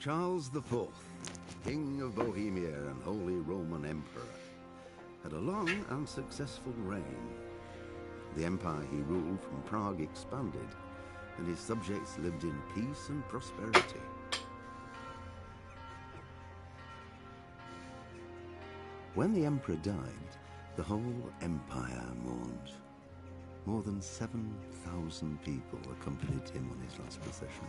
Charles IV, King of Bohemia and Holy Roman Emperor, had a long and successful reign. The empire he ruled from Prague expanded, and his subjects lived in peace and prosperity. When the emperor died, the whole empire mourned. More than 7,000 people accompanied him on his last procession.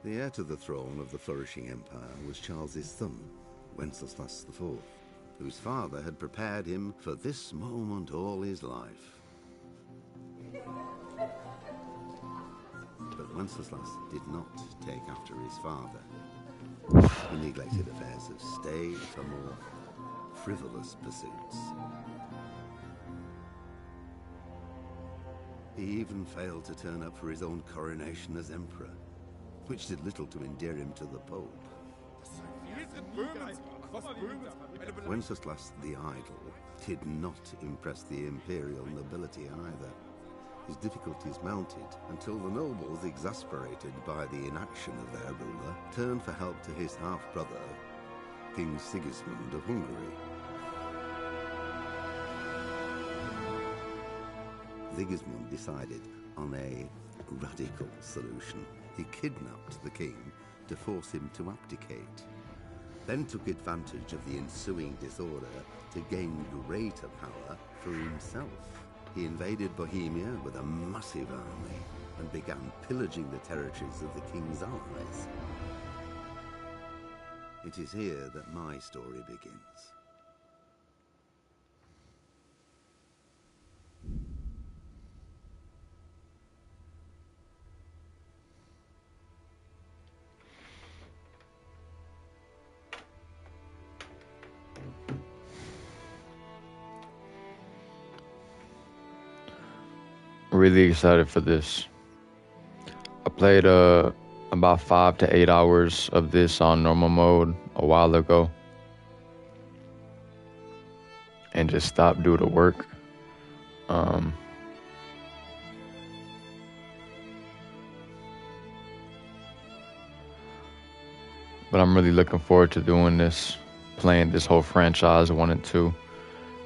The heir to the throne of the flourishing empire was Charles's son, Wenceslas IV, whose father had prepared him for this moment all his life. But Wenceslas did not take after his father. He neglected affairs of state for more frivolous pursuits. He even failed to turn up for his own coronation as emperor, which did little to endear him to the Pope. Wenceslas the Idle did not impress the imperial nobility either. His difficulties mounted until the nobles, exasperated by the inaction of their ruler, turned for help to his half-brother, King Sigismund of Hungary. Sigismund decided on a radical solution. He kidnapped the king to force him to abdicate, then took advantage of the ensuing disorder to gain greater power for himself. He invaded Bohemia with a massive army and began pillaging the territories of the king's allies. It is here that my story begins. Really excited for this. I played about 5 to 8 hours of this on normal mode a while ago and just stopped due to work. But I'm really looking forward to doing this, playing this whole franchise 1 and 2.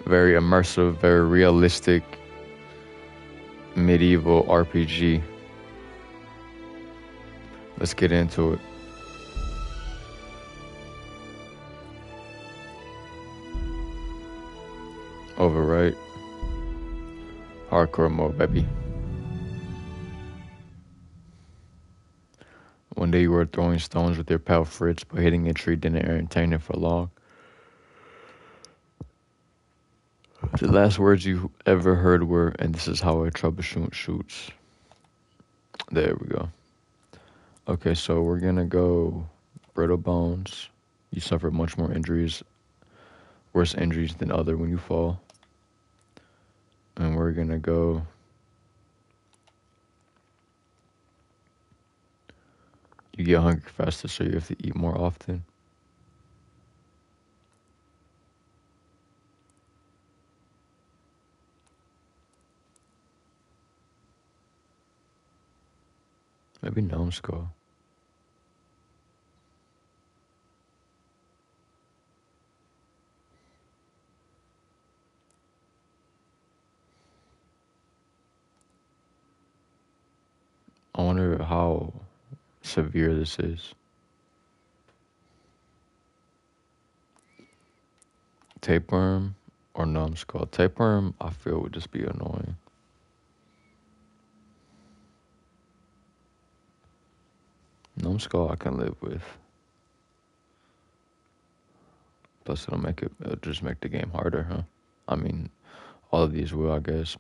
Very immersive, very realistic medieval RPG. Let's get into it. Overwrite. Hardcore mode, baby. One day you were throwing stones with your pal Fritz, but hitting a tree didn't entertain him for long. The last words you ever heard were, "and this is how I troubleshoot shoots." There we go. Okay, so we're gonna go brittle bones. You suffer much more injuries, worse injuries than other when you fall. And we're gonna go you get hungry faster, so you have to eat more often. Maybe gnome skull. I wonder how severe this is. Tapeworm or numbskull? Tapeworm, I feel, would just be annoying. Numbskull I can live with. Plus it'll just make the game harder, huh? I mean, all of these will, I guess.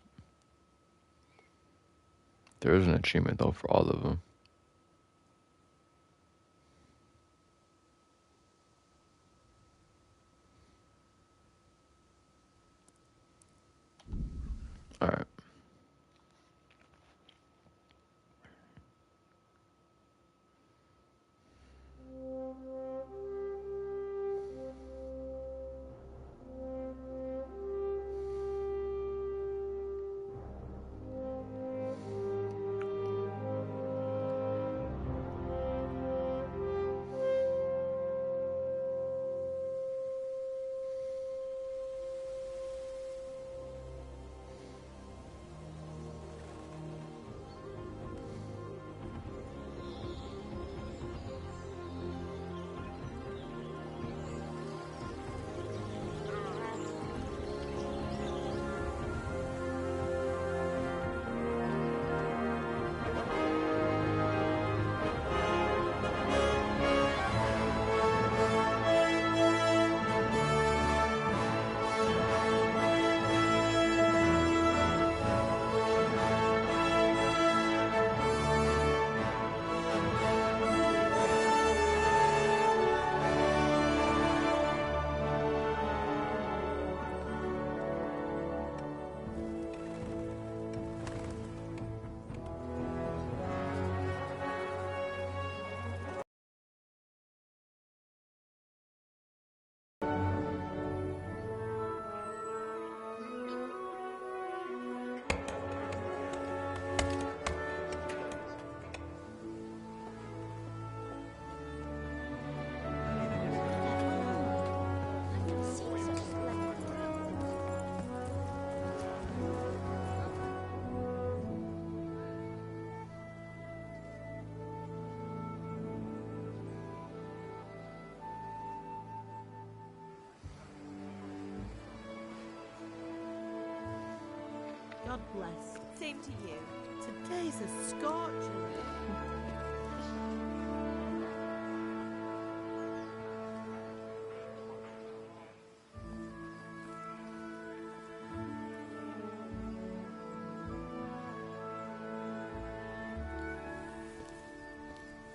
There is an achievement though for all of them. All right. God bless. Same to you. Today's a scorcher.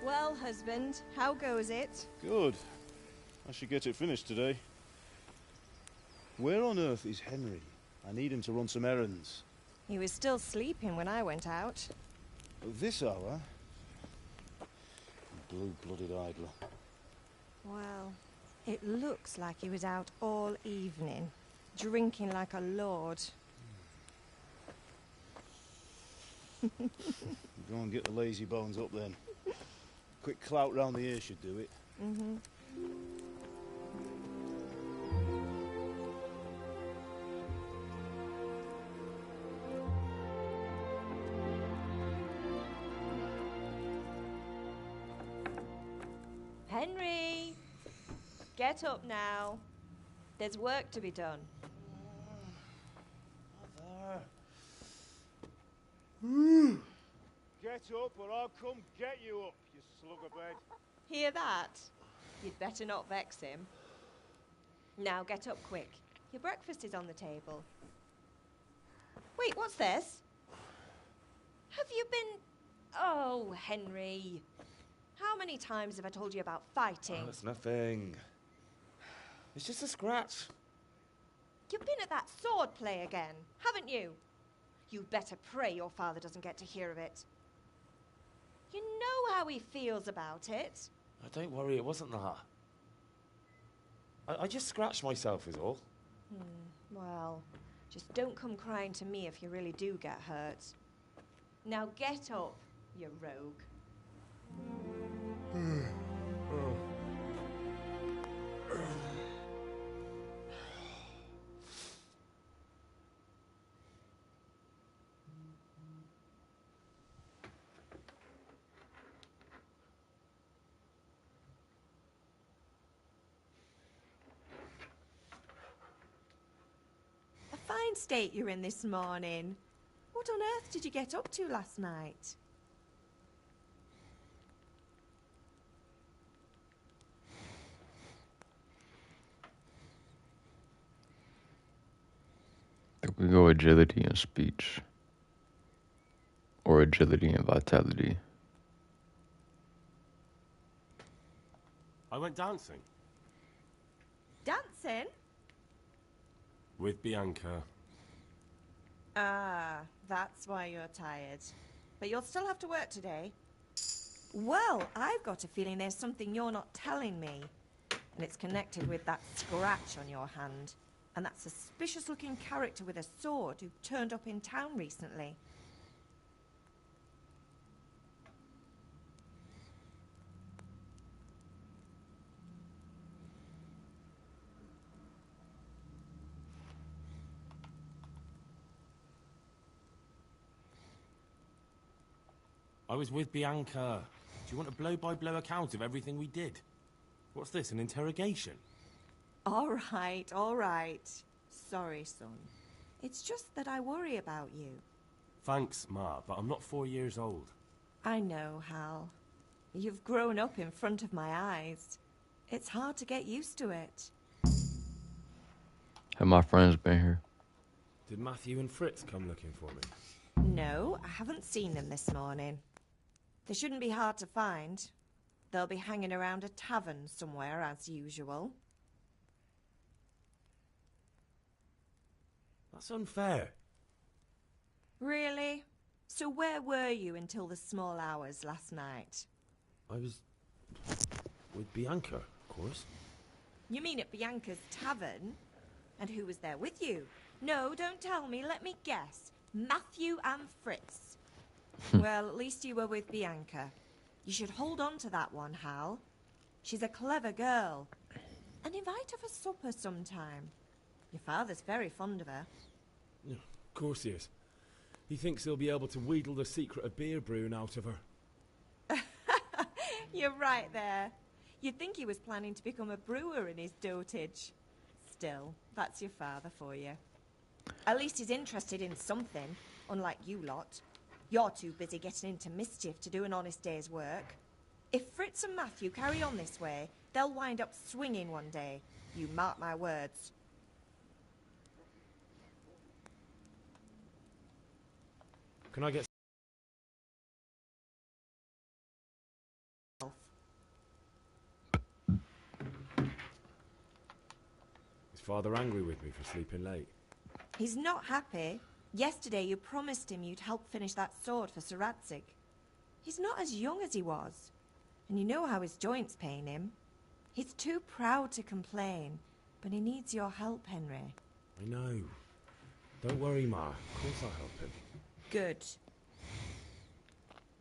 Well, husband, how goes it? Good. I should get it finished today. Where on earth is Henry? I need him to run some errands. He was still sleeping when I went out. At this hour? Blue-blooded idler. Well, it looks like he was out all evening, drinking like a lord. Go and get the lazy bones up then. Quick clout round the ear should do it. Mm-hmm. Henry! Get up now. There's work to be done. Get up or I'll come get you up, you slug of bed. Hear that? You'd better not vex him. Now get up quick. Your breakfast is on the table. Wait, what's this? Have you been... Oh, Henry. How many times have I told you about fighting? Oh, it's nothing. It's just a scratch. You've been at that sword play again, haven't you? You'd better pray your father doesn't get to hear of it. You know how he feels about it. Oh, don't worry, it wasn't that. I just scratched myself is all. Well, just don't come crying to me if you really do get hurt. Now get up, you rogue. A fine state you're in this morning. What on earth did you get up to last night? We go agility and speech. Or agility and vitality. I went dancing. Dancing? With Bianca. Ah, that's why you're tired. But you'll still have to work today. Well, I've got a feeling there's something you're not telling me. And it's connected with that scratch on your hand. And that suspicious-looking character with a sword who turned up in town recently. I was with Bianca. Do you want a blow-by-blow account of everything we did? What's this, an interrogation? All right, all right. Sorry, son. It's just that I worry about you. Thanks, Ma, but I'm not 4 years old. I know, Hal. You've grown up in front of my eyes. It's hard to get used to it. Have my friends been here? Did Matthew and Fritz come looking for me? No, I haven't seen them this morning. They shouldn't be hard to find. They'll be hanging around a tavern somewhere, as usual. That's unfair. Really? So where were you until the small hours last night? I was... with Bianca, of course. You mean at Bianca's tavern? And who was there with you? No, don't tell me. Let me guess. Matthew and Fritz. Well, at least you were with Bianca. You should hold on to that one, Hal. She's a clever girl. And invite her for supper sometime. Your father's very fond of her. Yeah, of course he is. He thinks he'll be able to wheedle the secret of beer brewing out of her. You're right there. You'd think he was planning to become a brewer in his dotage. Still, that's your father for you. At least he's interested in something, unlike you lot. You're too busy getting into mischief to do an honest day's work. If Fritz and Matthew carry on this way, they'll wind up swinging one day. You mark my words. Can I get... Is Father angry with me for sleeping late? He's not happy. Yesterday you promised him you'd help finish that sword for Sir Radzig. He's not as young as he was. And you know how his joints pain him. He's too proud to complain, but he needs your help, Henry. I know. Don't worry, Ma. Of course I'll help him. Good.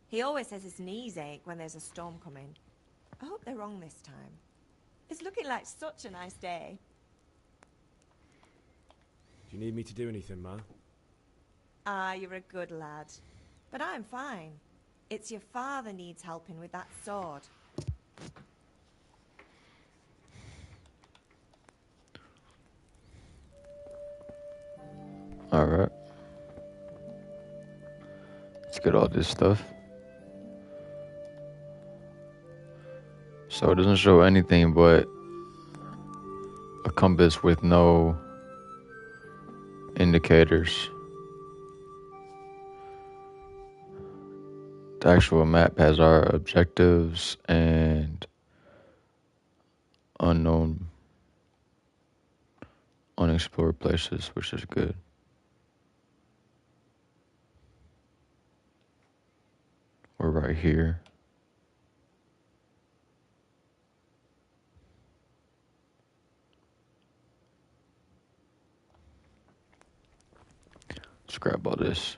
He always says his knees ache when there's a storm coming. I hope they're wrong this time. It's looking like such a nice day. Do you need me to do anything, Ma? Ah, you're a good lad. But I'm fine. It's your father needs helping with that sword. Alright. Let's get all this stuff. So it doesn't show anything but a compass with no indicators. The actual map has our objectives and unknown, unexplored places, which is good. We're right here. Let's grab all this.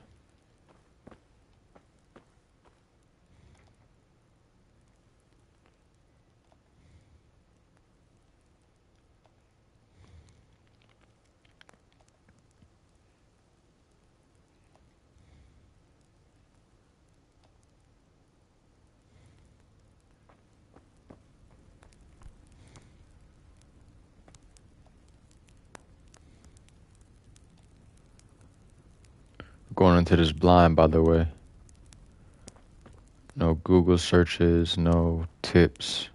Going into this blind, by the way. No Google searches, no tips.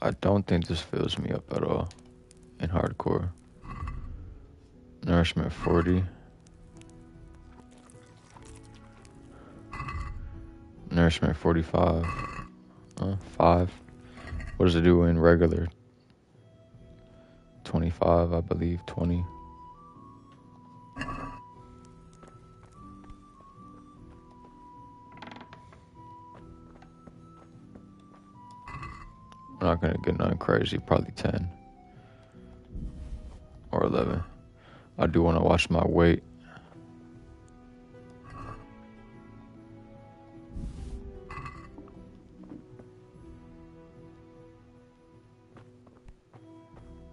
I don't think this fills me up at all in hardcore. Nourishment 40. Nourishment 45. 5. What does it do in regular? 25, I believe. 20. I'm not gonna get nothing crazy, probably 10 or 11. I do want to watch my weight.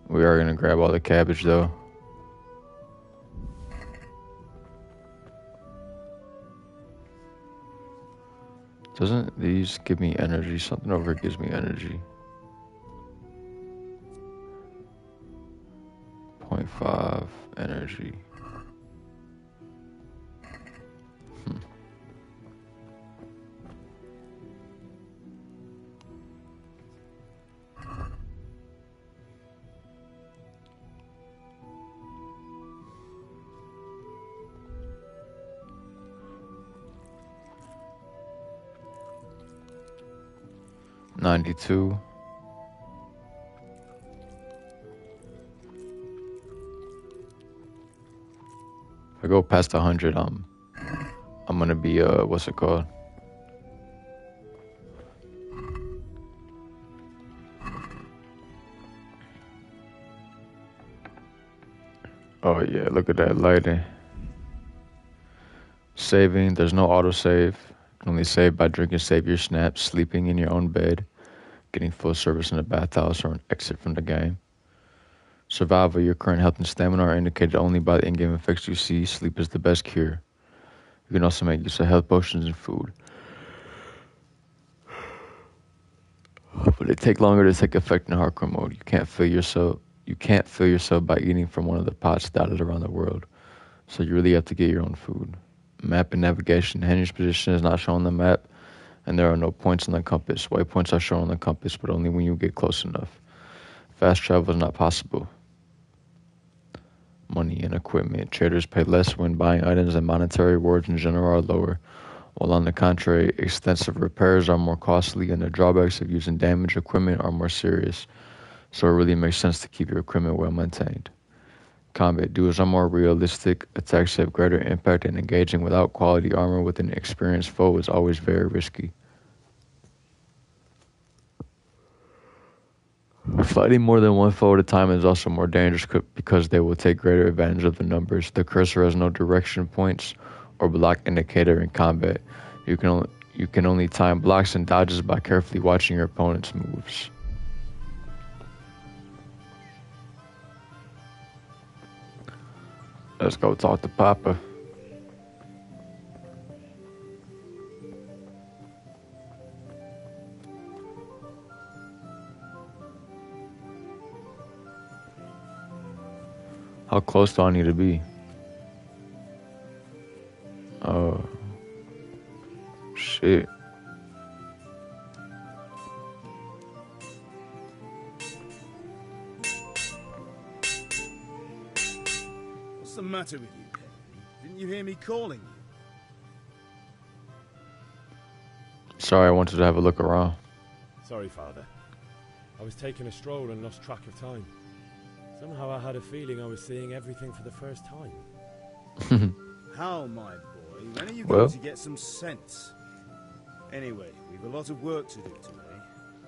We are gonna grab all the cabbage though. Doesn't these give me energy? Something over here gives me energy. 0.5 energy. Hmm. $92. If I go past 100, I'm gonna be what's it called? Oh yeah, look at that lighting. Saving, there's no autosave. You can only save by drinking Savior Snaps, sleeping in your own bed, getting full service in a bathhouse, or an exit from the game. Survival, your current health and stamina are indicated only by the in-game effects you see. Sleep is the best cure. You can also make use of health potions and food, but they take longer to take effect in hardcore mode. You can't fill yourself. you can't fill yourself by eating from one of the pots dotted around the world. So you really have to get your own food. Map and navigation. Henry's position is not shown on the map, and there are no points on the compass. Waypoints are shown on the compass, but only when you get close enough. Fast travel is not possible. Money and equipment. Traders pay less when buying items, and monetary rewards in general are lower. While on the contrary, extensive repairs are more costly, and the drawbacks of using damaged equipment are more serious. So it really makes sense to keep your equipment well maintained. Combat. Duels are more realistic. Attacks have greater impact, and engaging without quality armor with an experienced foe is always very risky. Fighting more than one foe at a time is also more dangerous because they will take greater advantage of the numbers. The cursor has no direction points or block indicator in combat. You can only time blocks and dodges by carefully watching your opponent's moves. Let's go talk to Papa. How close do I need to be? Oh, shit. What's the matter with you? Didn't you hear me calling you? Sorry, I wanted to have a look around. Sorry, Father. I was taking a stroll and lost track of time. Somehow I had a feeling I was seeing everything for the first time. How, my boy? When are you going to get some sense? Anyway, we've a lot of work to do today.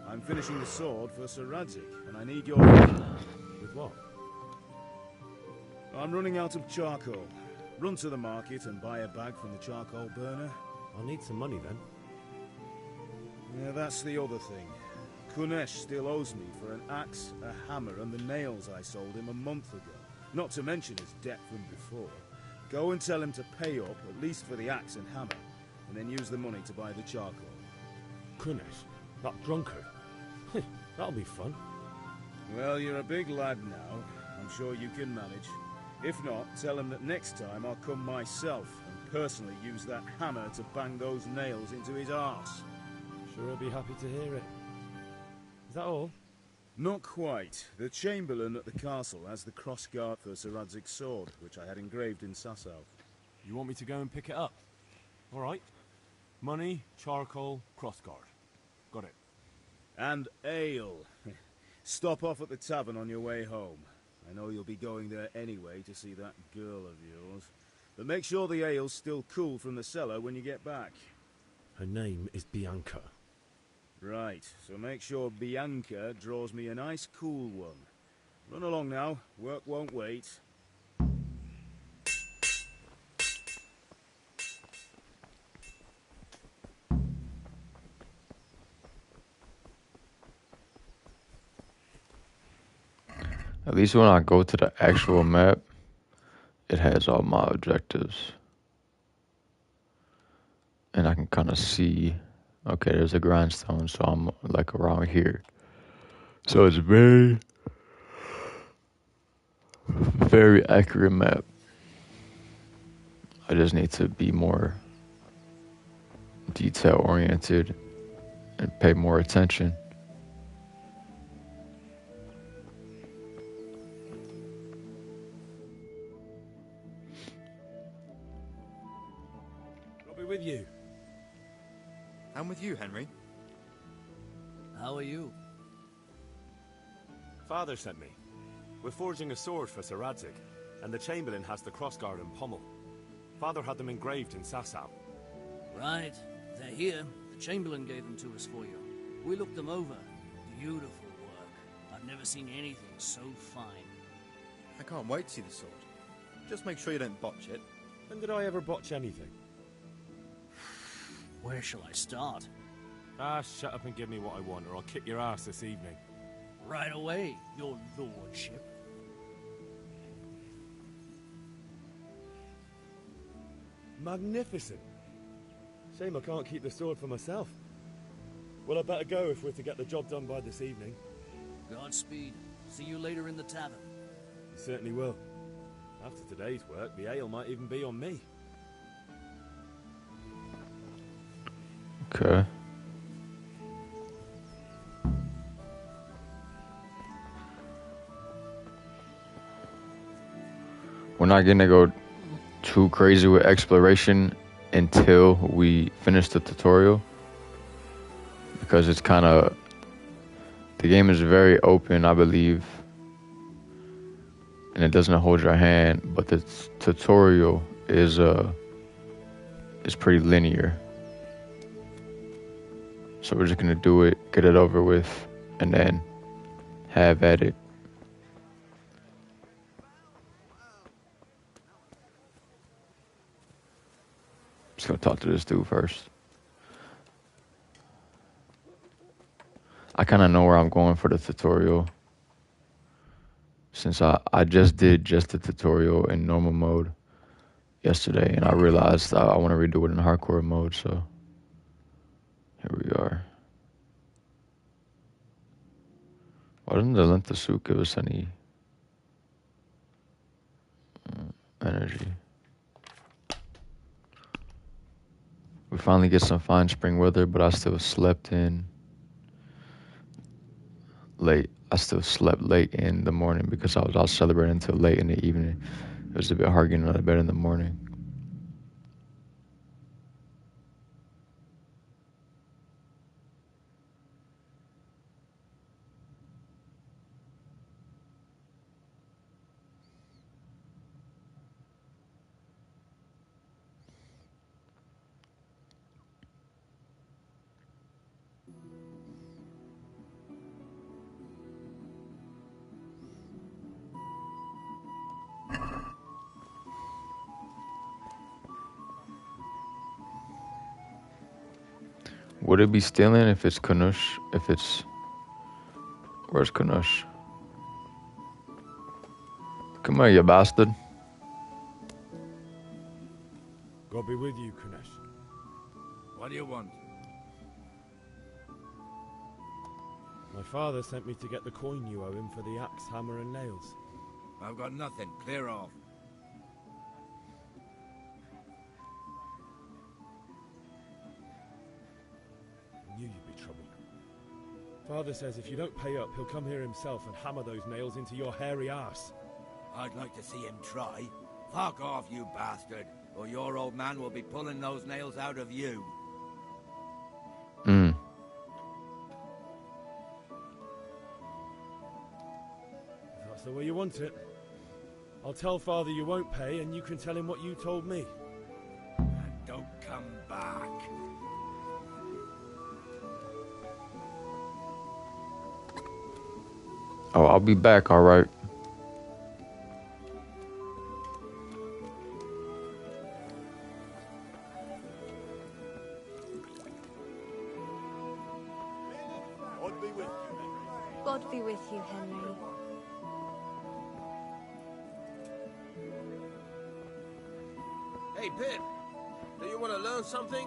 I'm finishing the sword for Sir Radzig, and I need your help. With what? I'm running out of charcoal. Run to the market and buy a bag from the charcoal burner. I'll need some money then. Yeah, that's the other thing. Kunesh still owes me for an axe, a hammer, and the nails I sold him a month ago. Not to mention his debt from before. Go and tell him to pay up, at least for the axe and hammer, and then use the money to buy the charcoal. Kunesh? That drunkard? That'll be fun. Well, you're a big lad now. I'm sure you can manage. If not, tell him that next time I'll come myself and personally use that hammer to bang those nails into his arse. Sure he'll be happy to hear it. Is that all? Not quite. The Chamberlain at the castle has the crossguard for Sir Radzig's sword, which I had engraved in Sasau. You want me to go and pick it up? All right. Money, charcoal, crossguard. Got it. And ale. Stop off at the tavern on your way home. I know you'll be going there anyway to see that girl of yours. But make sure the ale's still cool from the cellar when you get back. Her name is Bianca. Right, so make sure Bianca draws me a nice cool one. Run along now, work won't wait. At least when I go to the actual map, it has all my objectives. And I can kind of see, okay, there's a grindstone, so I'm like around here. So it's very, very accurate map. I just need to be more detail oriented and pay more attention. I'll be with you. I'm with you, Henry. How are you? Father sent me. We're forging a sword for Sir Radzig, and the Chamberlain has the crossguard and pommel. Father had them engraved in Sasau. Right. They're here. The Chamberlain gave them to us for you. We looked them over. Beautiful work. I've never seen anything so fine. I can't wait to see the sword. Just make sure you don't botch it. When did I ever botch anything? Where shall I start? Ah, shut up and give me what I want, or I'll kick your ass this evening. Right away, your lordship. Magnificent. Shame I can't keep the sword for myself. Well, I better go if we're to get the job done by this evening. Godspeed. See you later in the tavern. You certainly will. After today's work, the ale might even be on me. Okay. We're not gonna go too crazy with exploration until we finish the tutorial, because it's kind of, the game is very open, I believe, and it doesn't hold your hand, but the tutorial is pretty linear. So we're just gonna do it, get it over with, and then have at it. Just gonna talk to this dude first. I kind of know where I'm going for the tutorial, since I just did the tutorial in normal mode yesterday, and I realized I want to redo it in hardcore mode, so here we are. Why doesn't the length of suit give us any energy? We finally get some fine spring weather, but I still slept in late. I still slept late in the morning because I was out celebrating until late in the evening. It was a bit hard getting out of bed in the morning. Would it be stealing if it's Kanush? Where's Kanush? Come here, you bastard. God be with you, Kunesh. What do you want? My father sent me to get the coin you owe him for the axe, hammer, and nails. I've got nothing. Clear off. I knew you'd be trouble. Father says if you don't pay up, he'll come here himself and hammer those nails into your hairy arse. I'd like to see him try. Fuck off, you bastard, or your old man will be pulling those nails out of you. If that's the way you want it, I'll tell Father you won't pay, and you can tell him what you told me. And don't come back. Oh, I'll be back, all right. God be with you, Henry. Hey, Pip. Do you want to learn something?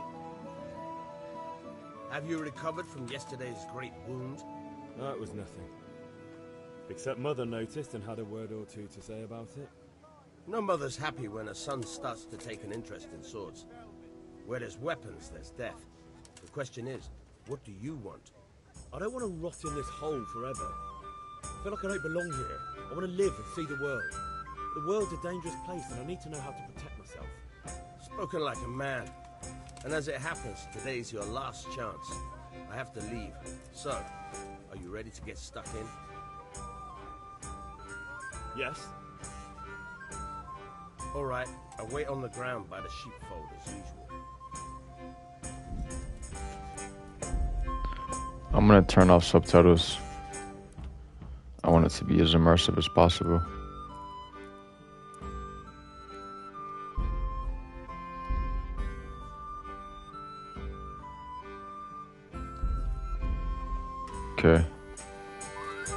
Have you recovered from yesterday's great wound? That was nothing. Except Mother noticed and had a word or two to say about it. No mother's happy when a son starts to take an interest in swords. Where there's weapons, there's death. The question is, what do you want? I don't want to rot in this hole forever. I feel like I don't belong here. I want to live and see the world. The world's a dangerous place and I need to know how to protect myself. Spoken like a man. And as it happens, today's your last chance. I have to leave. So, are you ready to get stuck in? Yes? All right, I'll wait on the ground by the sheepfold as usual. I'm gonna turn off subtitles. I want it to be as immersive as possible. Okay.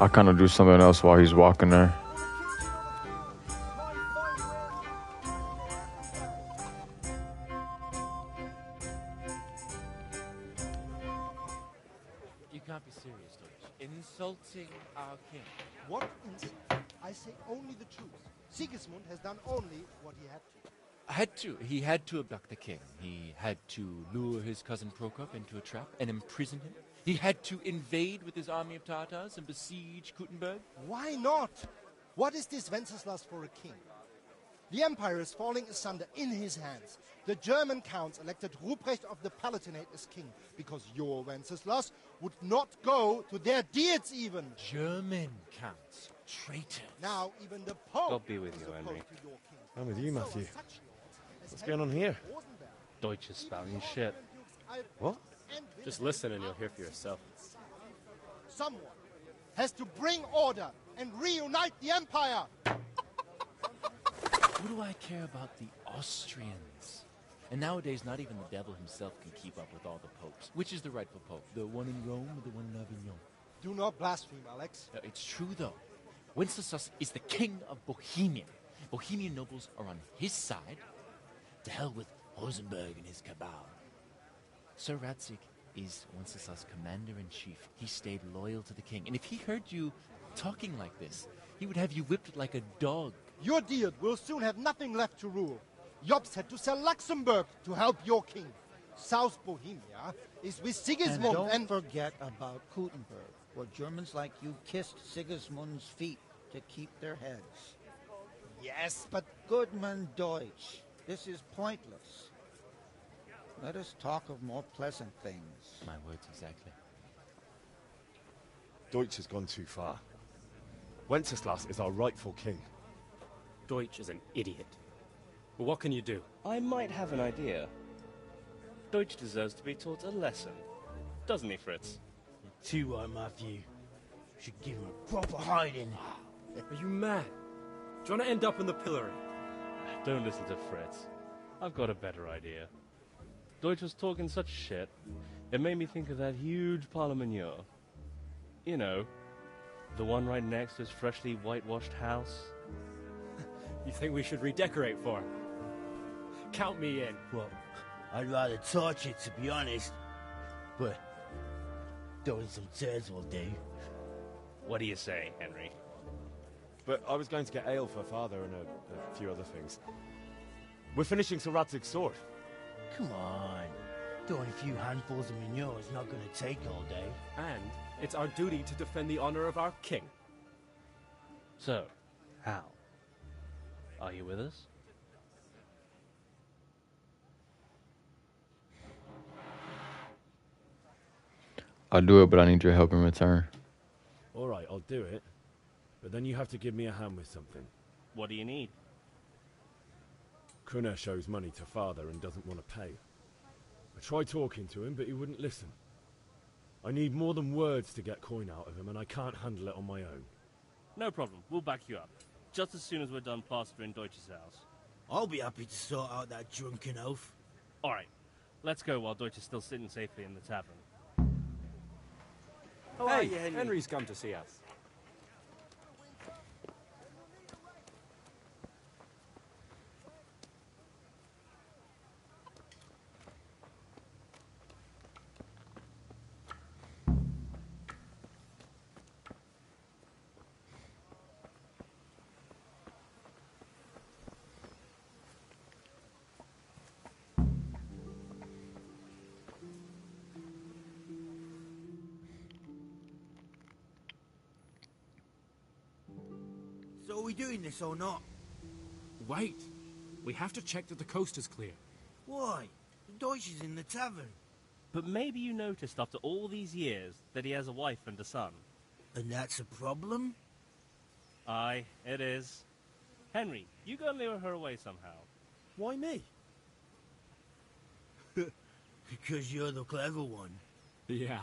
I'll kind of do something else while he's walking there. You can't be serious, Dutch. insulting our king. What insult? I say only the truth. Sigismund has done only what he had to. He had to abduct the king. He had to lure his cousin Prokop into a trap and imprison him. He had to invade with his army of Tartars and besiege Kuttenberg. Why not? What is this Wenceslas for a king? The empire is falling asunder in his hands. The German counts elected Ruprecht of the Palatinate as king because your Wenceslas would not go to their deeds even. German counts. Traitors. Now even the Pope God be with you, is Henry. opposed to your king. I'm with you, So Matthew. are such lords as What's going on Henry here? Rosenberg. Deutsch is spouting shit. What? Just listen and you'll hear for yourself. Someone has to bring order and reunite the empire. What do I care about the Austrians? And nowadays, not even the devil himself can keep up with all the popes. Which is the rightful pope? The one in Rome or the one in Avignon? Do not blaspheme, Alex. It's true, though. Wenceslas is the king of Bohemia. Bohemian nobles are on his side. To hell with Rosenberg and his cabal. Sir Radzik is Wenceslas' commander-in-chief. He stayed loyal to the king. And if he heard you talking like this, he would have you whipped like a dog. Your Diet will soon have nothing left to rule. Jobst had to sell Luxembourg to help your king. South Bohemia is with Sigismund And don't forget about Kuttenberg, where Germans like you kissed Sigismund's feet to keep their heads. Yes, but... Goodman Deutsch, this is pointless. Let us talk of more pleasant things. My words exactly. Deutsch has gone too far. Wenceslas is our rightful king. Deutsch is an idiot. But what can you do? I might have an idea. Deutsch deserves to be taught a lesson. Doesn't he, Fritz? You're too right, Matthew. Should give him a proper hiding. Are you mad? Do you want to end up in the pillory? Don't listen to Fritz. I've got a better idea. Deutsch was talking such shit, it made me think of that huge parliament. You know, the one right next to his freshly whitewashed house. You think we should redecorate for him? Count me in. Well, I'd rather torch it, to be honest. But throwing some tears will do. What do you say, Henry? But I was going to get ale for father and a few other things. We're finishing Sir Radzig's sword. Come on. Throwing a few handfuls of manure is not going to take all day. And it's our duty to defend the honor of our king. So, Hal, are you with us? I'll do it, but I need your help in return. All right, I'll do it. But then you have to give me a hand with something. What do you need? Kunesh owes money to father and doesn't want to pay. I tried talking to him, but he wouldn't listen. I need more than words to get coin out of him, and I can't handle it on my own. No problem. We'll back you up. Just as soon as we're done plastering Deutsch's house. I'll be happy to sort out that drunken oaf. All right. Let's go while Deutsch is still sitting safely in the tavern. How are you, Henry? Henry's come to see us. So are we doing this or not? Wait. We have to check that the coast is clear. Why? Deutsch is in the tavern. But maybe you noticed after all these years that he has a wife and a son. And that's a problem? Aye, it is. Henry, you go and lure her away somehow. Why me? Because you're the clever one. Yeah.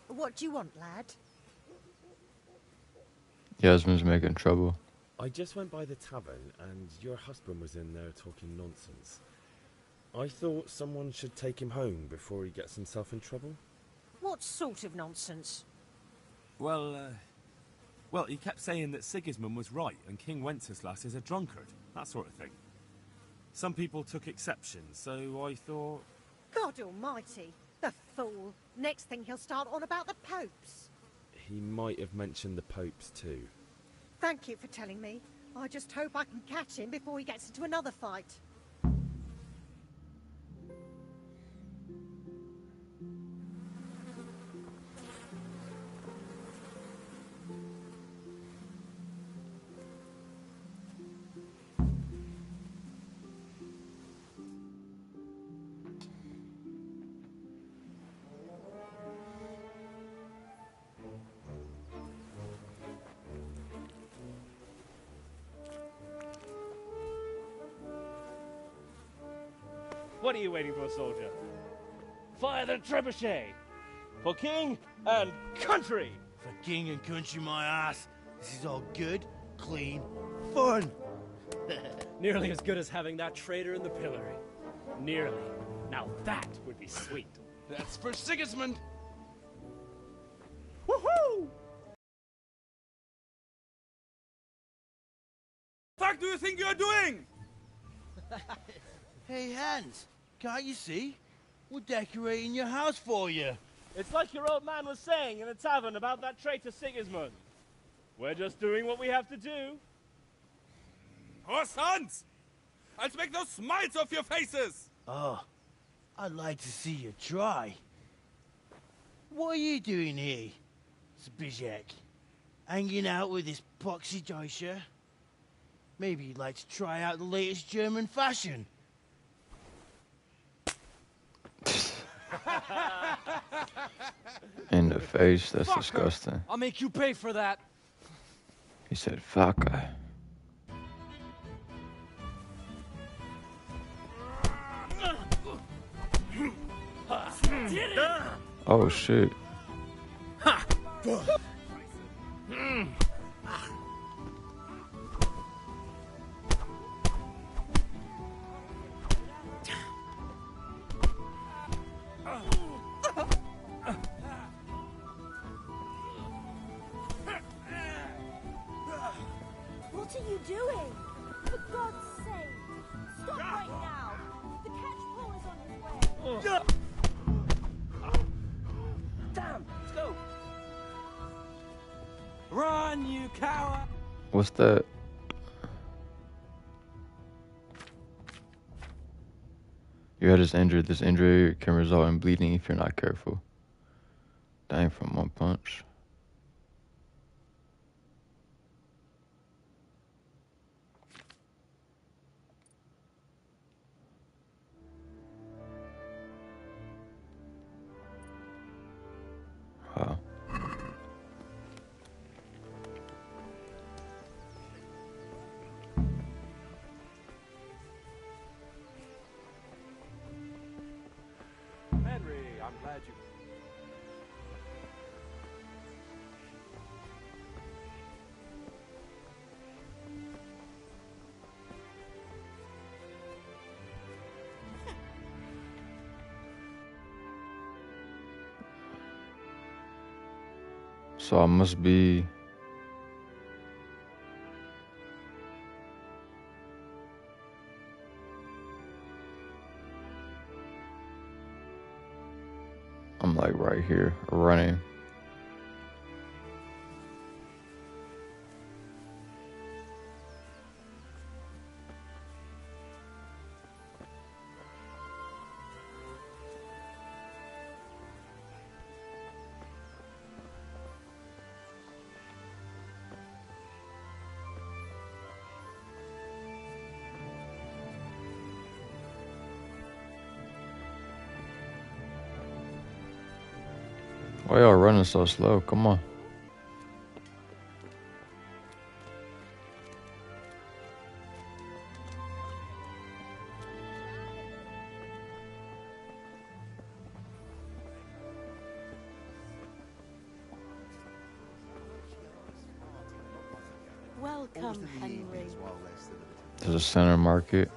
What do you want, lad? Yasmin's making trouble. I just went by the tavern, and your husband was in there talking nonsense. I thought someone should take him home before he gets himself in trouble. What sort of nonsense? Well, he kept saying that Sigismund was right and King Wenceslas is a drunkard, that sort of thing. Some people took exception, so I thought... God almighty, the fool. Next thing he'll start on about the popes. He might have mentioned the popes too. Thank you for telling me. I just hope I can catch him before he gets into another fight. What are you waiting for, soldier? Fire the trebuchet! For king and country! For king and country, my ass. This is all good, clean, fun. Nearly as good as having that traitor in the pillory. Nearly. Now that would be sweet. That's for Sigismund! Woohoo! What the fuck do you think you're doing? Hey, Hans, can't you see? We're decorating your house for you. It's like your old man was saying in the tavern about that traitor Sigismund. We're just doing what we have to do. Oh, sons! I'll make those smiles off your faces! Oh, I'd like to see you try. What are you doing here, Zbyszek? Hanging out with this poxy Deutscher? Maybe you'd like to try out the latest German fashion. In the face, that's Fucker! disgusting. I'll make you pay for that. He said, fucker. Oh shit. What are you doing? For God's sake! Stop right now! The catch pole is on his way! Damn! Let's go! Run, you coward! What's that? Your head is injured. This injury can result in bleeding if you're not careful. Dying from one punch. Wow. Henry, I'm glad you... So I must be... I'm like right here, running. Why y'all running so slow? Come on. Welcome, Henry. There's a center market.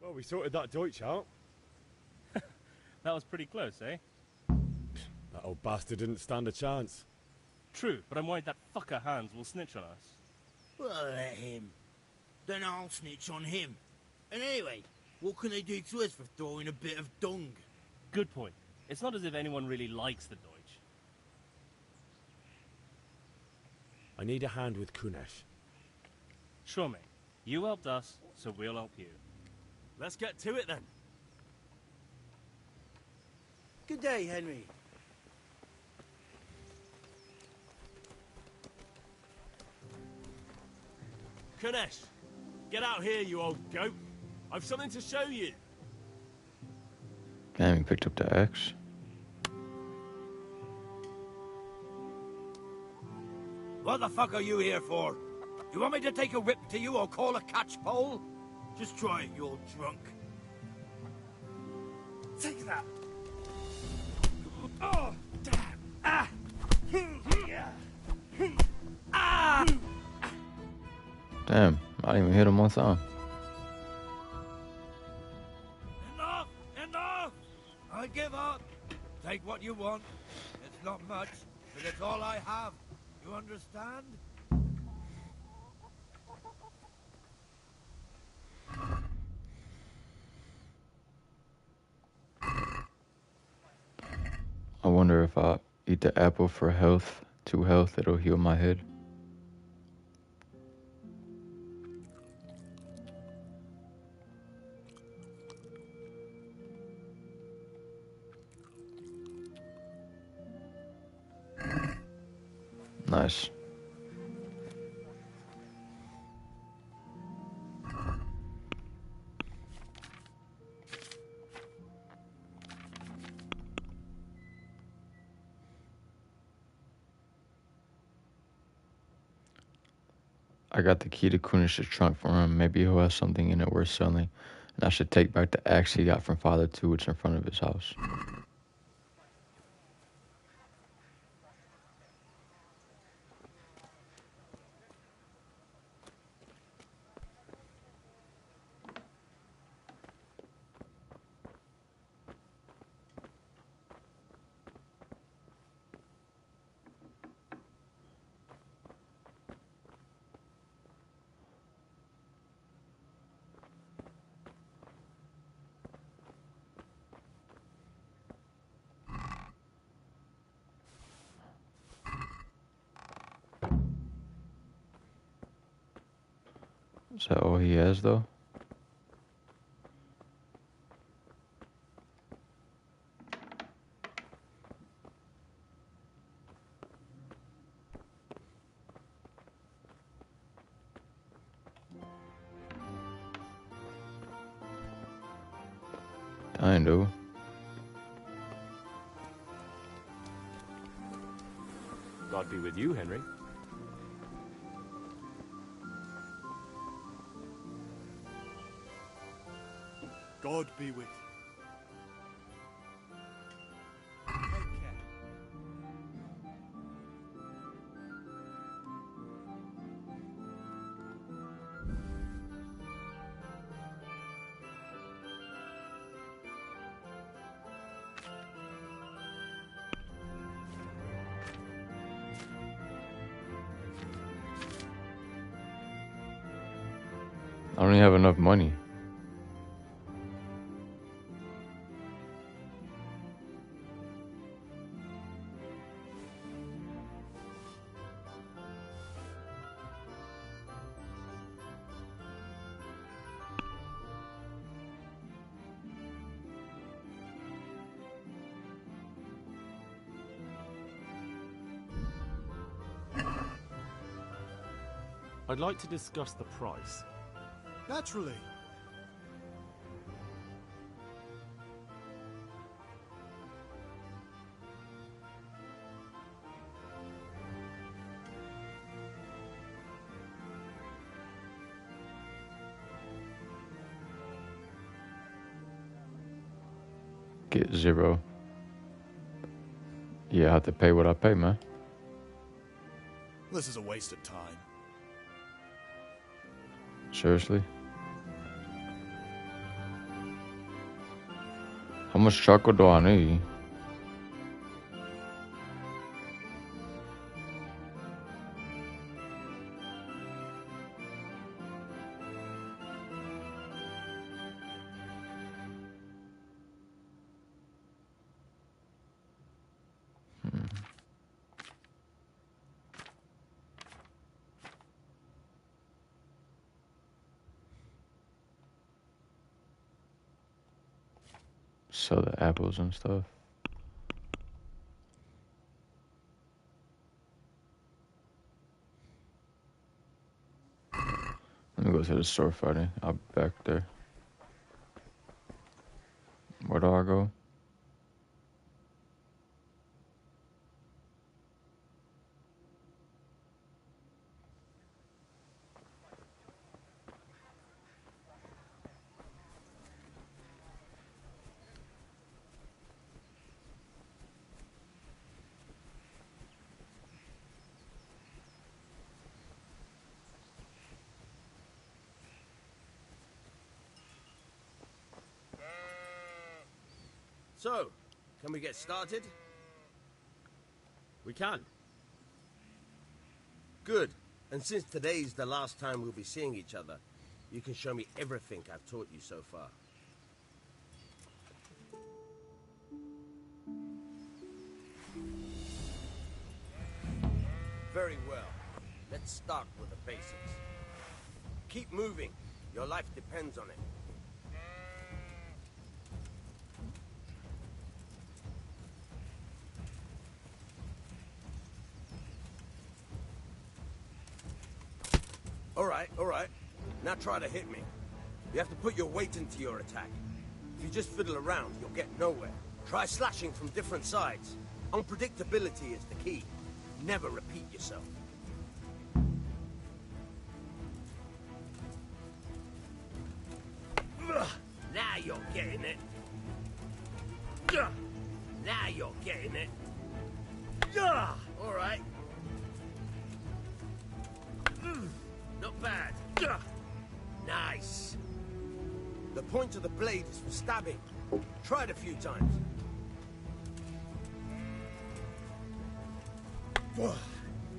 Well, we sorted that Deutsch out. That was pretty close, eh? That old bastard didn't stand a chance. True, but I'm worried that fucker Hans will snitch on us. Well, let him. Then I'll snitch on him. And anyway, what can they do to us for throwing a bit of dung? Good point. It's not as if anyone really likes the Deutsch. I need a hand with Kunesh. Sure, mate. You helped us, so we'll help you. Let's get to it then. Good day, Henry. Kunesh, get out here, you old goat. I've something to show you. Damn, he picked up the axe. What the fuck are you here for? You want me to take a whip to you or call a catchpole? Just try it, you old drunk. Take that. Oh, damn. Ah. Ah. Damn, I didn't even hit him one time. Enough! Enough! I give up. Take what you want. It's not much, but it's all I have. You understand? I wonder if I eat the apple for health, it'll heal my head. Nice. I got the key to Kunish's trunk for him. Maybe he'll have something in it worth selling. And I should take back the axe he got from Father too, which is in front of his house. Is that all he has, though? I know. God be with you, Henry. God be with you. I don't even have enough money. I'd like to discuss the price. Naturally. Get 0. Yeah, I have to pay what I pay, man. This is a waste of time. Seriously? much chocolate do I need? Sell the apples and stuff. Let me go to the store Friday. I'll be back there. Where do I go? So, can we get started? We can. Good. And since today's the last time we'll be seeing each other, you can show me everything I've taught you so far. Very well. Let's start with the basics. Keep moving. Your life depends on it. All right. Now try to hit me. You have to put your weight into your attack. If you just fiddle around, you'll get nowhere. Try slashing from different sides. Unpredictability is the key. Never repeat yourself. Now you're getting it. Now you're getting it. All right. Not bad. Nice. The point of the blade is for stabbing. Try it a few times.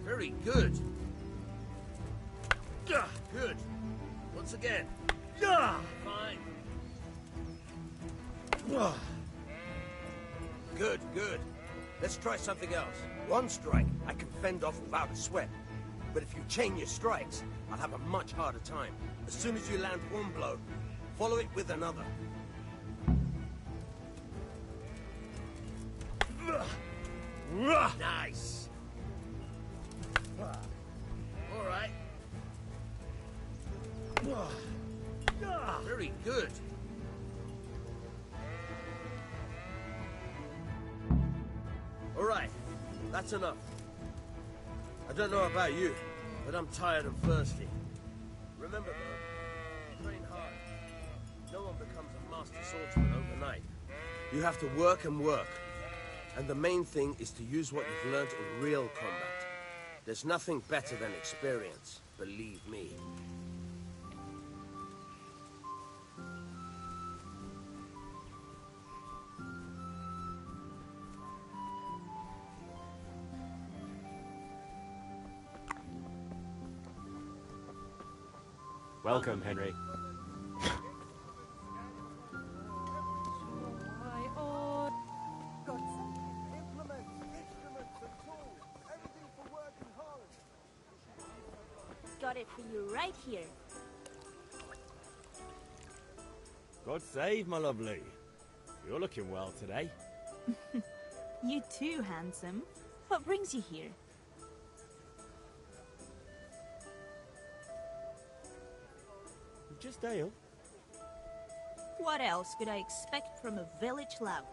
Very good. Good. Once again. Fine. Good. Let's try something else. One strike I can fend off without a sweat. But if you chain your strikes, I'll have a much harder time. As soon as you land one blow, follow it with another. Nice. All right. Very good. All right. That's enough. I don't know about you, but I'm tired and thirsty. Remember though, train hard. No one becomes a master swordsman overnight. You have to work and work. And the main thing is to use what you've learned in real combat. There's nothing better than experience, believe me. Welcome, Henry. Got it for you right here. God save, my lovely. You're looking well today. You too, handsome. What brings you here? Just ale. What else could I expect from a village lout?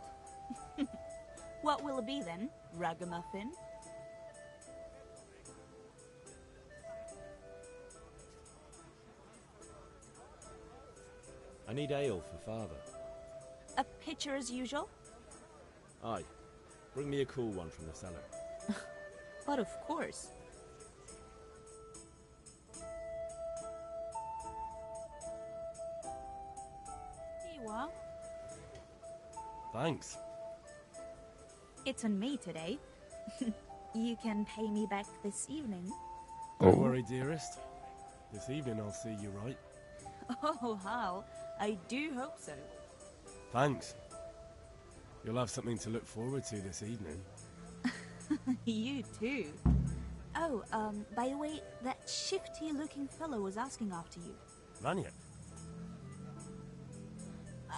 What will it be then, ragamuffin? I need ale for father. A pitcher as usual? Aye. Bring me a cool one from the cellar. But of course. Here you are. Thanks. It's on me today. You can pay me back this evening. Don't worry, dearest. This evening I'll see you right. Oh, Hal, I do hope so. Thanks. You'll have something to look forward to this evening. You too. Oh, by the way, that shifty-looking fellow was asking after you. Vanya?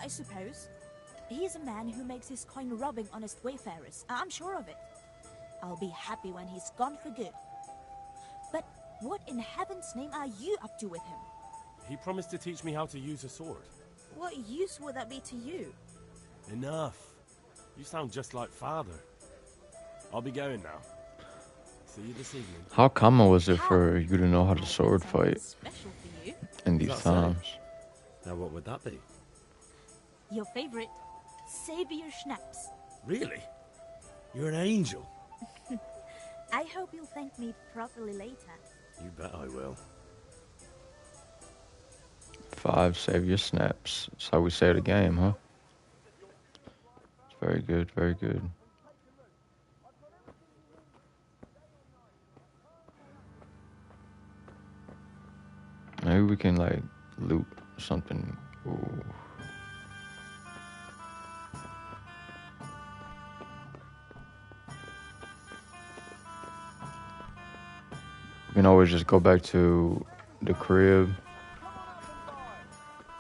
I suppose. He's a man who makes his coin robbing honest wayfarers. I'm sure of it. I'll be happy when he's gone for good. But what in heaven's name are you up to with him? He promised to teach me how to use a sword. What use would that be to you? Enough. You sound just like father. I'll be going now. See you this evening. How common was it for you to know how to sword fight Special for you. in these times? Now what would that be? Your favorite, Savior Schnapps. Really? You're an angel. I hope you'll thank me properly later. You bet I will. 5 savior snaps. That's how we say the game, huh? It's very good, very good. Maybe we can like loot something. Ooh. We can always just go back to the crib,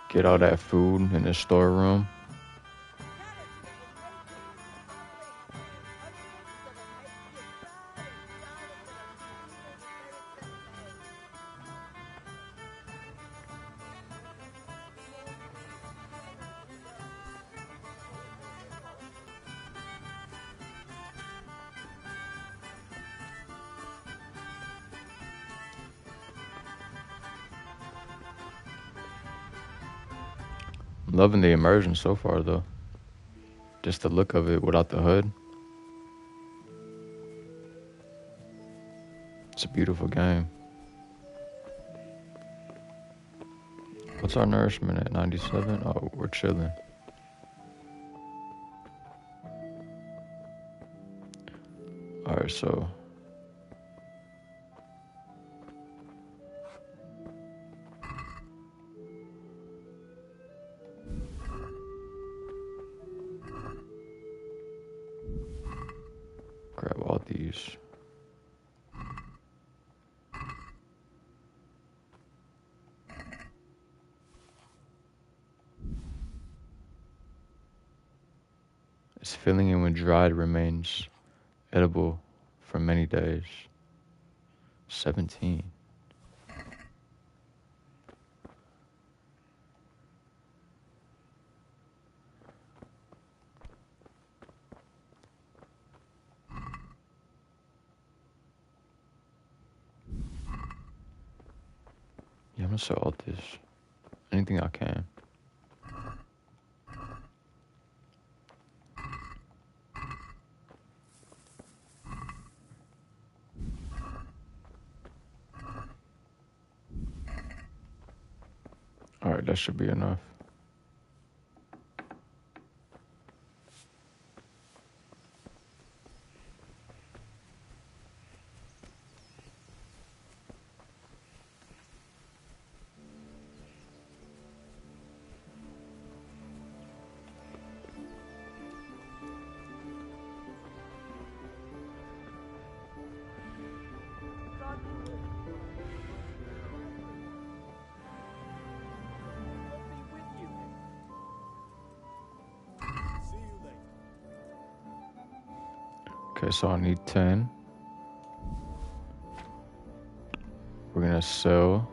get all that food in the storeroom. Loving the immersion so far, though. Just the look of it without the hood. It's a beautiful game. What's our nourishment at? 97? Oh, we're chilling. Alright, so... grab all these. It's filling in when dried remains edible for many days. 17. Yeah, I'm gonna sell all this. Anything I can. Alright, that should be enough. Okay, so I need 10. We're gonna sell.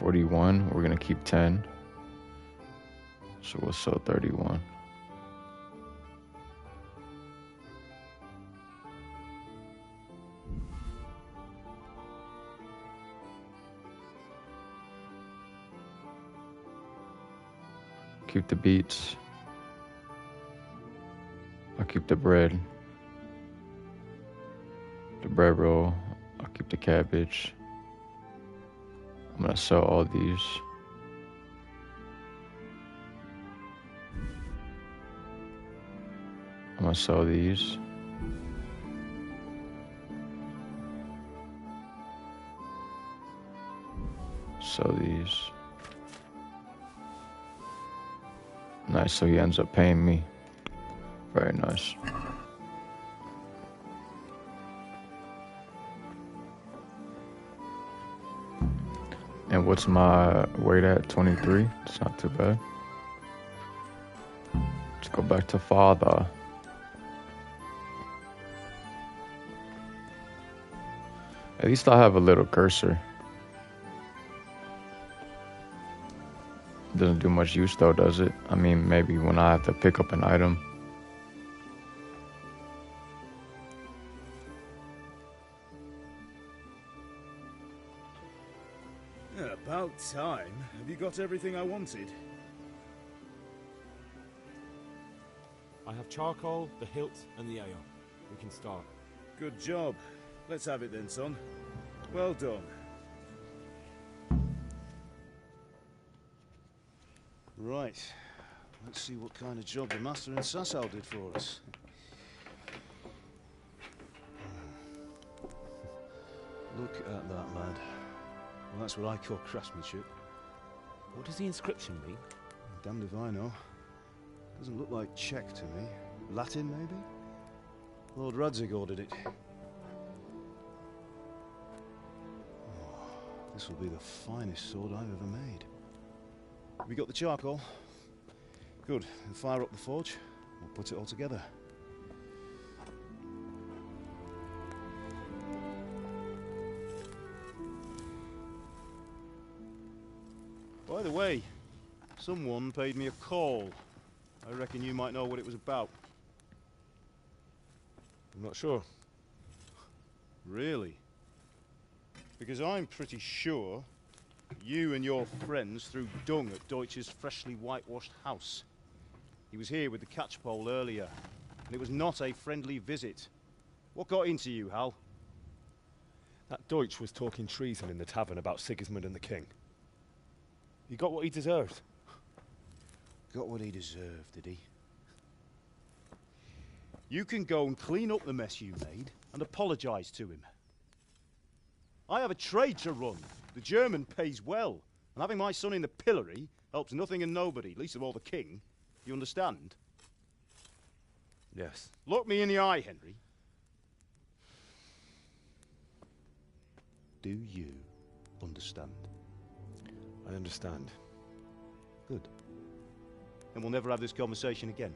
$41. We're gonna keep 10. So we'll sell 31. Keep the beets. I'll keep the bread. The bread roll. I'll keep the cabbage. I'm gonna sell all these. I'm gonna sell these. Sell these. Nice, so he ends up paying me. Very nice. And what's my weight at? 23? It's not too bad. Let's go back to father. At least I have a little cursor. Doesn't do much use though, does it? I mean, maybe when I have to pick up an item. Yeah, about time. Have you got everything I wanted? I have charcoal, the hilt, and the ale. We can start. Good job. Let's have it then, son. Well done. Right. Let's see what kind of job the Master in Sasau did for us. Look at that, lad. Well, that's what I call craftsmanship. What does the inscription mean? Damned if I know. Doesn't look like Czech to me. Latin, maybe? Lord Radzig ordered it. Oh, this will be the finest sword I've ever made. Have we got the charcoal? Good. Then fire up the forge. We'll put it all together. By the way, someone paid me a call. I reckon you might know what it was about. I'm not sure. Really? Because I'm pretty sure you and your friends threw dung at Deutsch's freshly whitewashed house. He was here with the catchpole earlier, and it was not a friendly visit. What got into you, Hal? That Deutsch was talking treason in the tavern about Sigismund and the king. He got what he deserved. Got what he deserved, did he? You can go and clean up the mess you made and apologise to him. I have a trade to run. The German pays well, and having my son in the pillory helps nothing and nobody, least of all the king. You understand? Yes. Look me in the eye, Henry. Do you understand? I understand. Good. Then we'll never have this conversation again.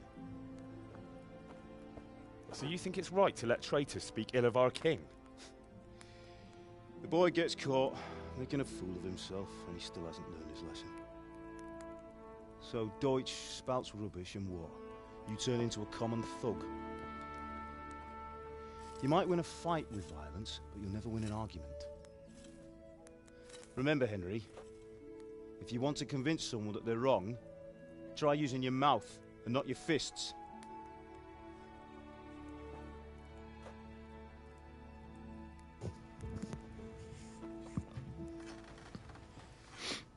So you think it's right to let traitors speak ill of our king? The boy gets caught, making a fool of himself, and he still hasn't learned his lesson. So Deutsch spouts rubbish, and what? You turn into a common thug. You might win a fight with violence, but you'll never win an argument. Remember, Henry, if you want to convince someone that they're wrong, try using your mouth and not your fists.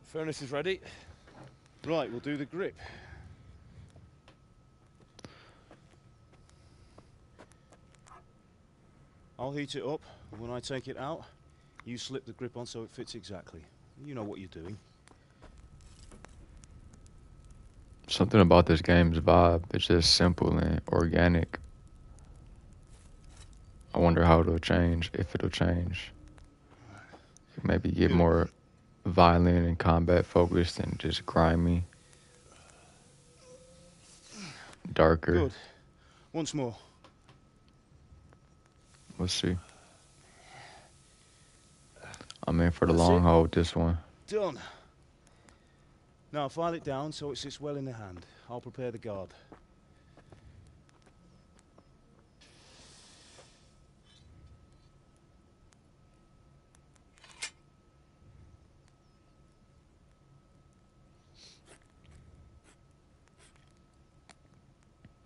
Furnace is ready. Right, we'll do the grip. I'll heat it up, and when I take it out, you slip the grip on so it fits exactly. You know what you're doing. Something about this game's vibe. It's just simple and organic. I wonder how it'll change, if it'll change. Maybe get more violent and combat focused and just grimy. Darker. Good. Once more. We'll see. I'm in for the long haul with this one. Done. Now file it down so it sits well in the hand. I'll prepare the guard.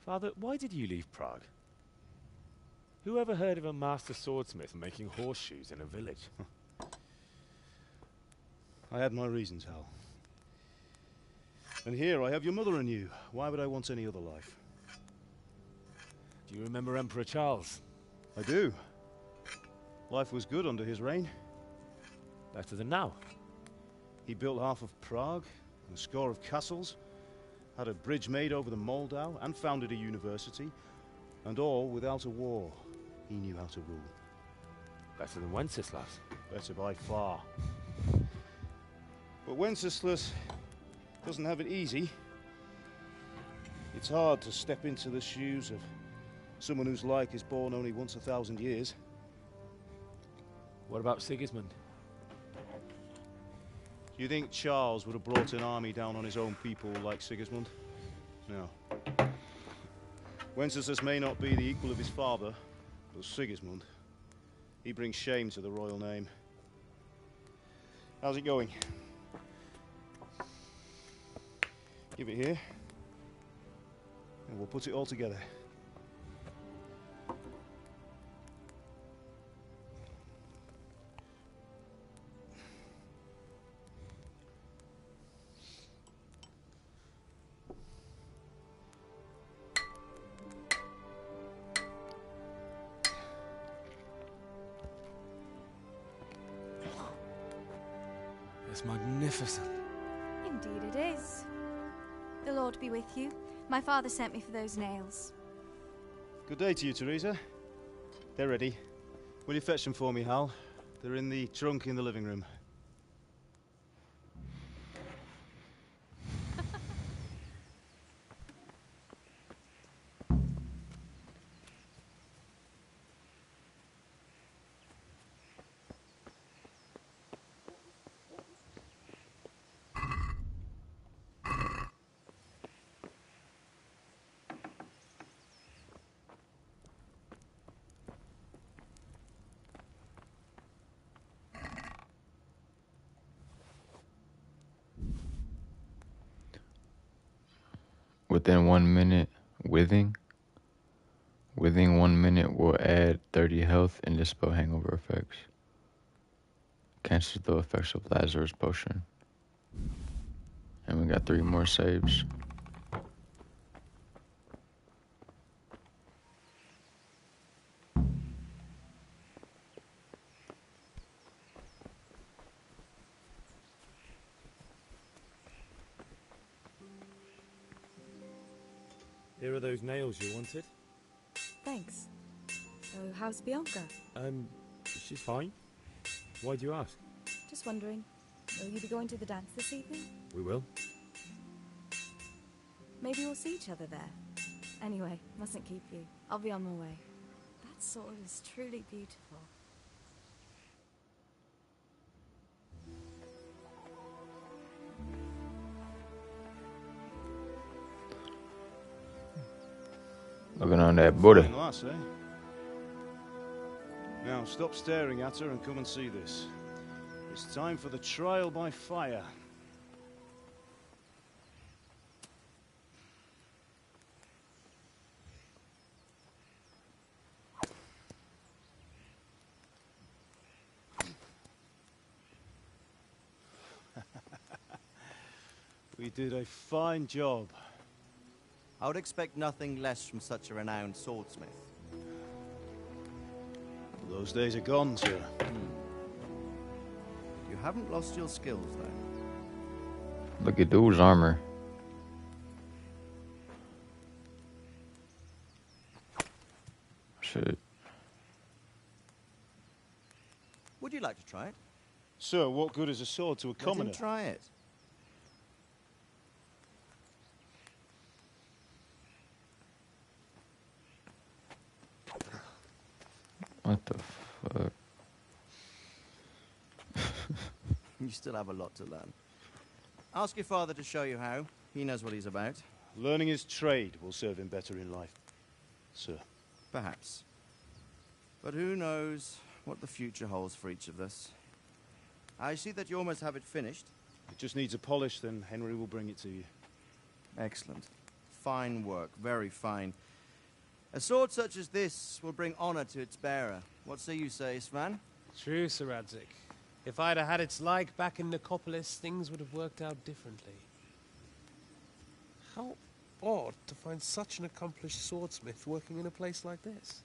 Father, why did you leave Prague? Who ever heard of a master swordsmith making horseshoes in a village? I had my reasons, Hal. And here I have your mother and you. Why would I want any other life? Do you remember Emperor Charles? I do. Life was good under his reign. Better than now. He built half of Prague, and a score of castles, had a bridge made over the Moldau, and founded a university, and all without a war. He knew how to rule. Better than Wenceslas. Better by far. But Wenceslas doesn't have it easy. It's hard to step into the shoes of someone whose like is born only once 1,000 years. What about Sigismund? Do you think Charles would have brought an army down on his own people like Sigismund? No. Wenceslas may not be the equal of his father, but Sigismund, he brings shame to the royal name. How's it going? Give it here, and we'll put it all together. It's magnificent. Indeed it is. The Lord be with you. My father sent me for those nails. Good day to you, Teresa. They're ready. Will you fetch them for me, Hal? They're in the trunk in the living room. Within 1 minute, within 1 minute will add 30 health and dispel hangover effects. Cancels the effects of Lazarus potion. And we got 3 more saves. Here are those nails you wanted. Thanks. So, how's Bianca? She's fine. Why do you ask? Just wondering, will you be going to the dance this evening? We will. Maybe we'll see each other there. Anyway, mustn't keep you. I'll be on my way. That sword is truly beautiful. Looking on that Buddha. Fine lass, eh? Now stop staring at her and come and see this. It's time for the trial by fire. We did a fine job. I would expect nothing less from such a renowned swordsmith. Those days are gone, sir. You haven't lost your skills, though. Look at dude's armor. Shit. Would you like to try it? Sir, what good is a sword to a commoner? Let him try it. What the fuck? You still have a lot to learn. Ask your father to show you how. He knows what he's about. Learning his trade will serve him better in life, sir. Perhaps. But who knows what the future holds for each of us. I see that you almost have it finished. It just needs a polish, then Henry will bring it to you. Excellent. Fine work. Very fine. A sword such as this will bring honor to its bearer. What say you, Sven? True, Sir Radzik. If I'd have had its like back in Nicopolis, things would have worked out differently. How odd to find such an accomplished swordsmith working in a place like this.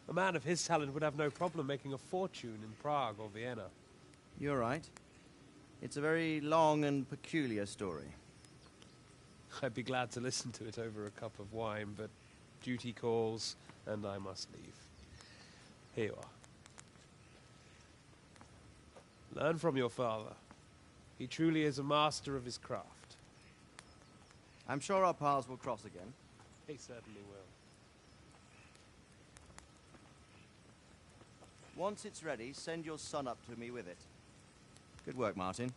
A man of his talent would have no problem making a fortune in Prague or Vienna. You're right. It's a very long and peculiar story. I'd be glad to listen to it over a cup of wine, but duty calls, and I must leave. Here you are. Learn from your father. He truly is a master of his craft. I'm sure our paths will cross again. He certainly will. Once it's ready, send your son up to me with it. Good work, Martin.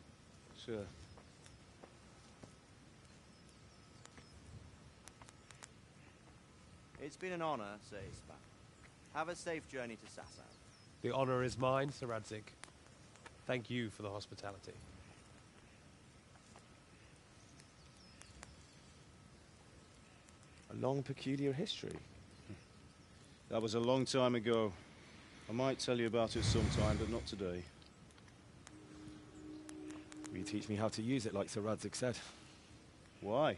Sure. It's been an honor, Sir Ispan. Have a safe journey to Sasau. The honor is mine, Sir Radzig. Thank you for the hospitality. A long, peculiar history. That was a long time ago. I might tell you about it sometime, but not today. Will you teach me how to use it like Sir Radzig said? Why?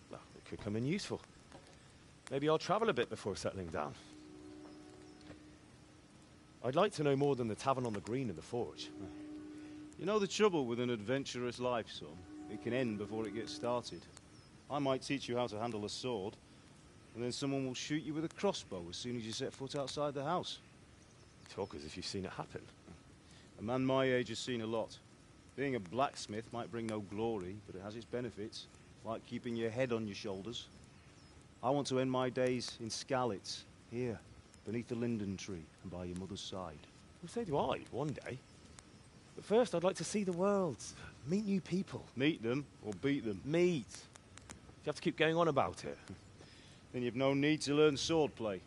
Well, it could come in useful. Maybe I'll travel a bit before settling down. I'd like to know more than the tavern on the green and the forge. You know the trouble with an adventurous life, son? It can end before it gets started. I might teach you how to handle a sword, and then someone will shoot you with a crossbow as soon as you set foot outside the house. Talk as if you've seen it happen. A man my age has seen a lot. Being a blacksmith might bring no glory, but it has its benefits, like keeping your head on your shoulders. I want to end my days in Skalitz, here, beneath the linden tree and by your mother's side. Well, so do I, one day. But first, I'd like to see the world, meet new people. Meet them, or beat them? Meet. You have to keep going on about it. Then you've no need to learn swordplay.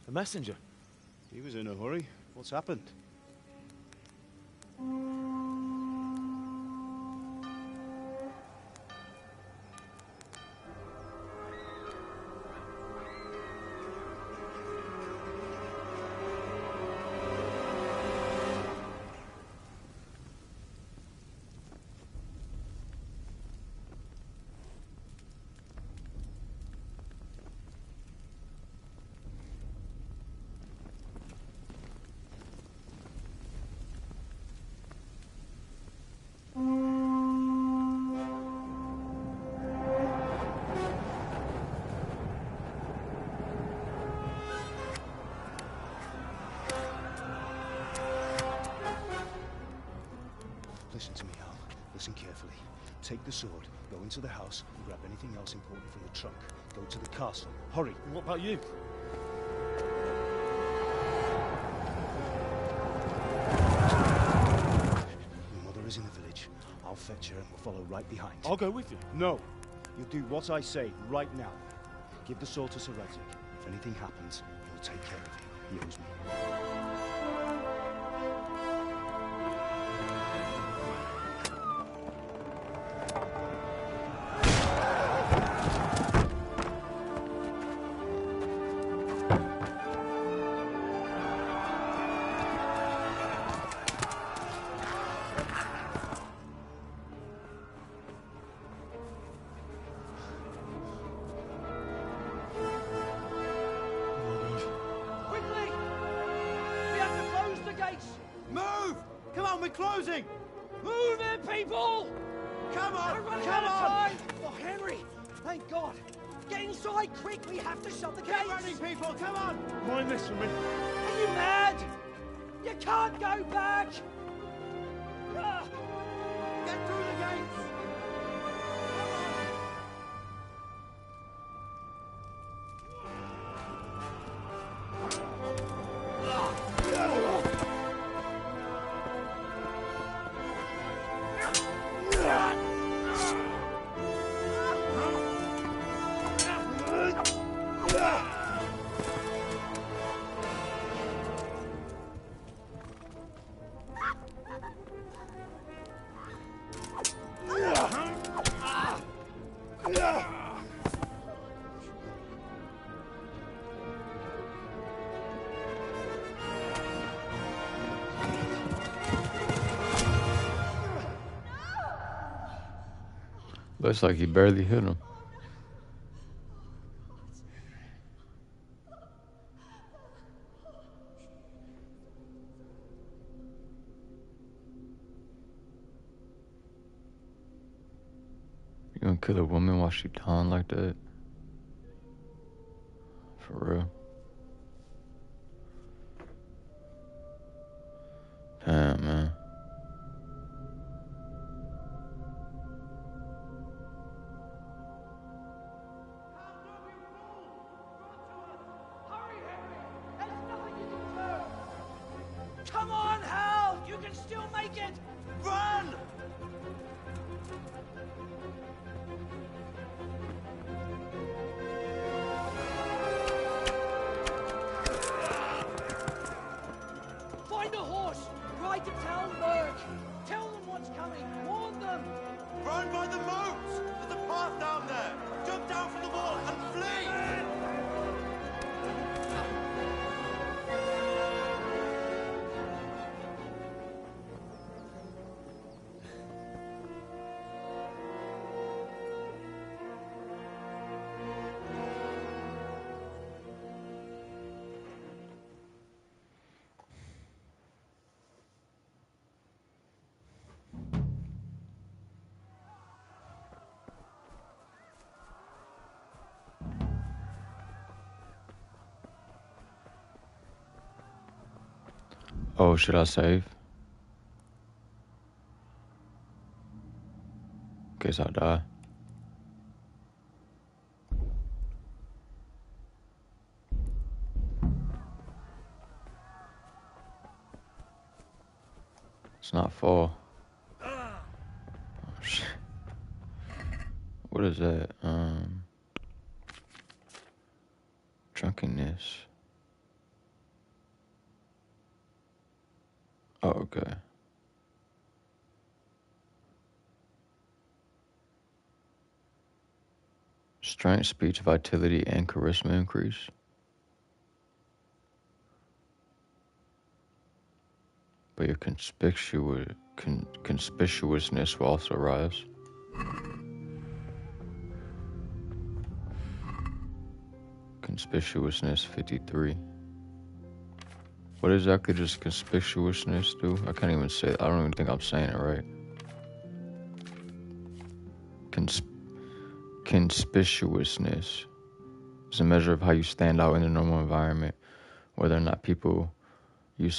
A messenger. He was in a hurry. What's happened? Listen to me, Al. Listen carefully. Take the sword, go into the house, and grab anything else important from the trunk. Go to the castle. Hurry. And what about you? Your mother is in the village. I'll fetch her and we'll follow right behind. I'll go with you. No. You'll do what I say right now. Give the sword to Sir Radzig. If anything happens, he'll take care of you. He owes me. Quickly! We have to close the gates! Move! Come on, we're closing! Move it, people! Come on! We're running Come out of on! time! Oh, Henry! Thank God! Get inside, quick! We have to shut the gates! Get running, people! Come on! Mind this for me. Are you mad? You can't go back! Ah! Get through the gates! Ah! Looks like he barely hit him. You gonna kill a woman while she down like that? For real? Damn, man. Come on, Hal! You can still make it! Run! Find a horse! Ride to town, Burke! Tell them what's coming! Warn them! Run by the moat! There's a path down there! Jump down from the wall and flee! Oh, should I save? In case I die. It's not fall. Oh, shit. What is that? Drunkenness. Oh, okay. Strength, speech, vitality, and charisma increase. But your conspicuousness will also rise. Conspicuousness 53. What exactly does conspicuousness do? I can't even say it. I don't even think I'm saying it right. Conspicuousness is a measure of how you stand out in a normal environment, whether or not people who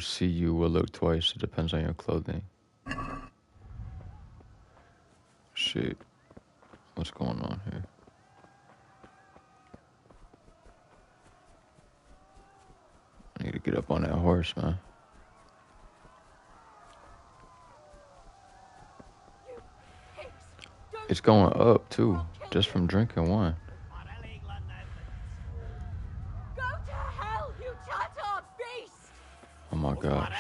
see you will look twice. It depends on your clothing. Shit. What's going on here? I need to get up on that horse, man. It's going up, too, just from drinking wine. Go to hell, you charter beast! Oh my gosh.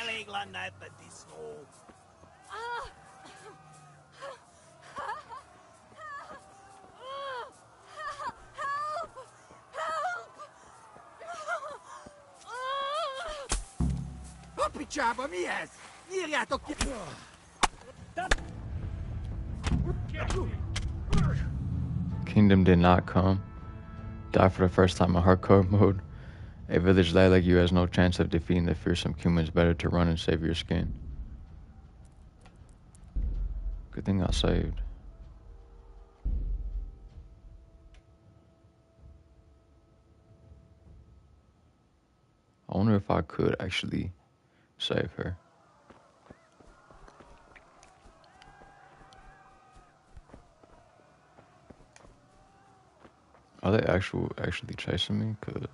Picsába mi ez? Írjátok ki! Kingdom did not come. Die for the first time in hardcore mode. A village like you has no chance of defeating the fearsome humans. Better to run and save your skin. Good thing I saved. I wonder if I could actually save her. Are they actually chasing me? 'Cause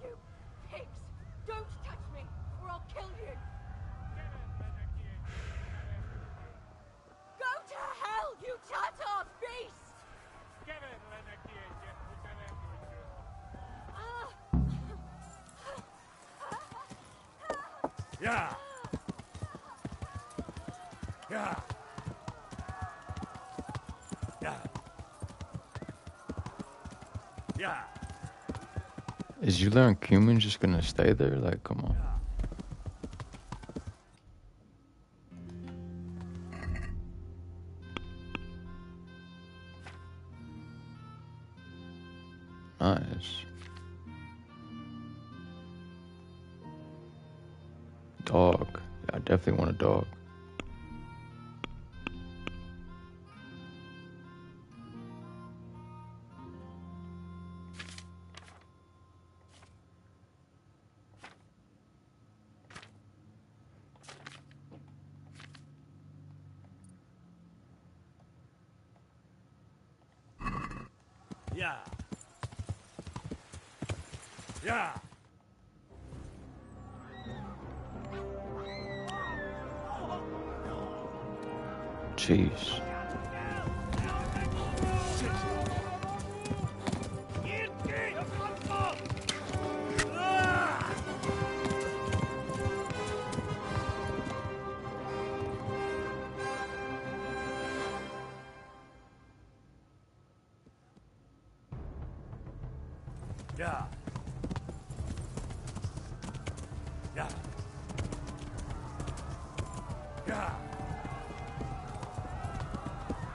You pigs! Don't touch me, or I'll kill you! Go to hell, you charter beast! Yeah. Yeah. Yeah. Is you learn cumin just gonna stay there? Like, come on. Nice. Dog. Yeah, I definitely want a dog. Yeah. Yeah. Jeez. Yeah. Yeah. Yeah.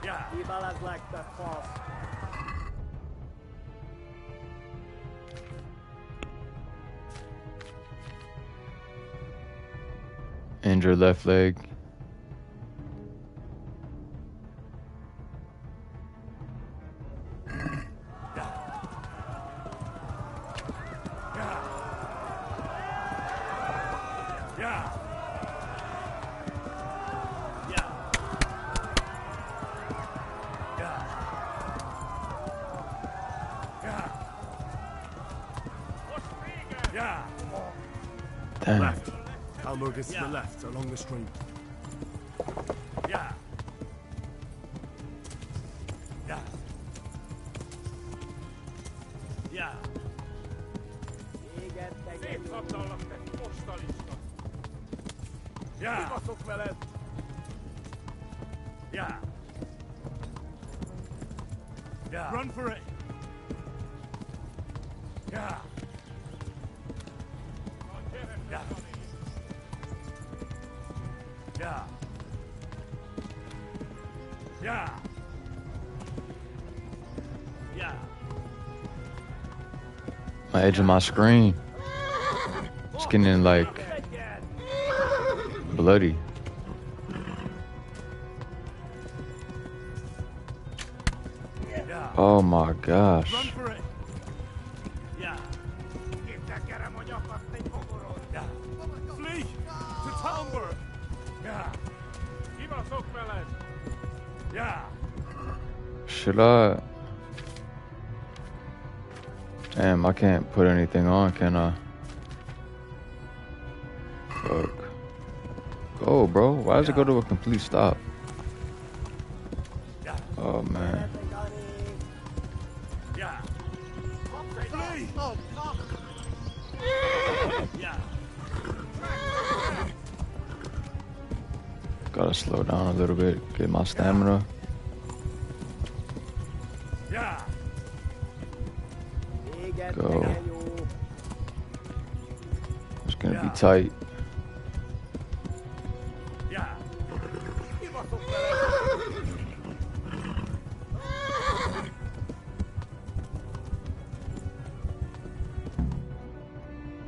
Yeah. Ibalas like the false. And your left leg. Yeah. Yeah. Damn. Left. Kalmog is to the left, along the stream. Yeah. Yeah. Yeah. Yeah. Yeah. Yeah. Run for it. Yeah. Yeah. Yeah. Yeah. Yeah. My edge of my screen. It's getting like bloody. Oh my gosh. Run for it. Yeah. Yeah. Flee to Talmberg. Yeah. Yeah. Should I? Damn, I can't put anything on, can I? Fuck. Go, bro. Why does it go to a complete stop? Oh, man. Yeah. Flee. Yeah. Gotta slow down a little bit, get my stamina. Yeah. Go. It's gonna be tight. Yeah.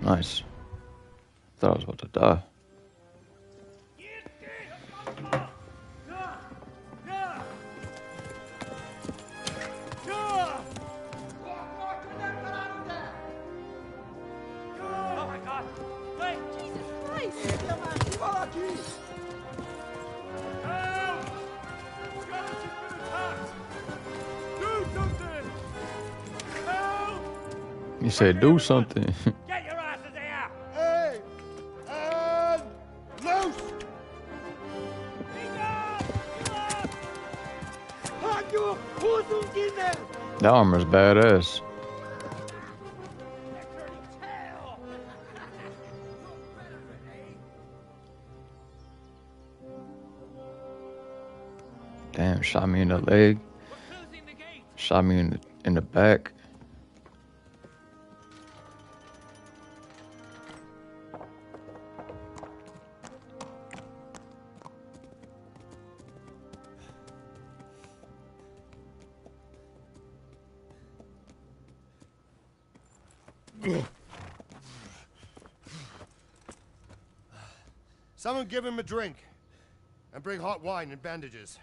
Nice. Thought I was about to die. Oh my God! Wait! Jesus Christ! Help! Scottish has been attacked! Do something! Help! You said do something. Get your asses here! Hey! Loose! That armor's badass. Damn, shot me in the leg. Shot me in the back. Someone give him a drink. And bring hot wine and bandages.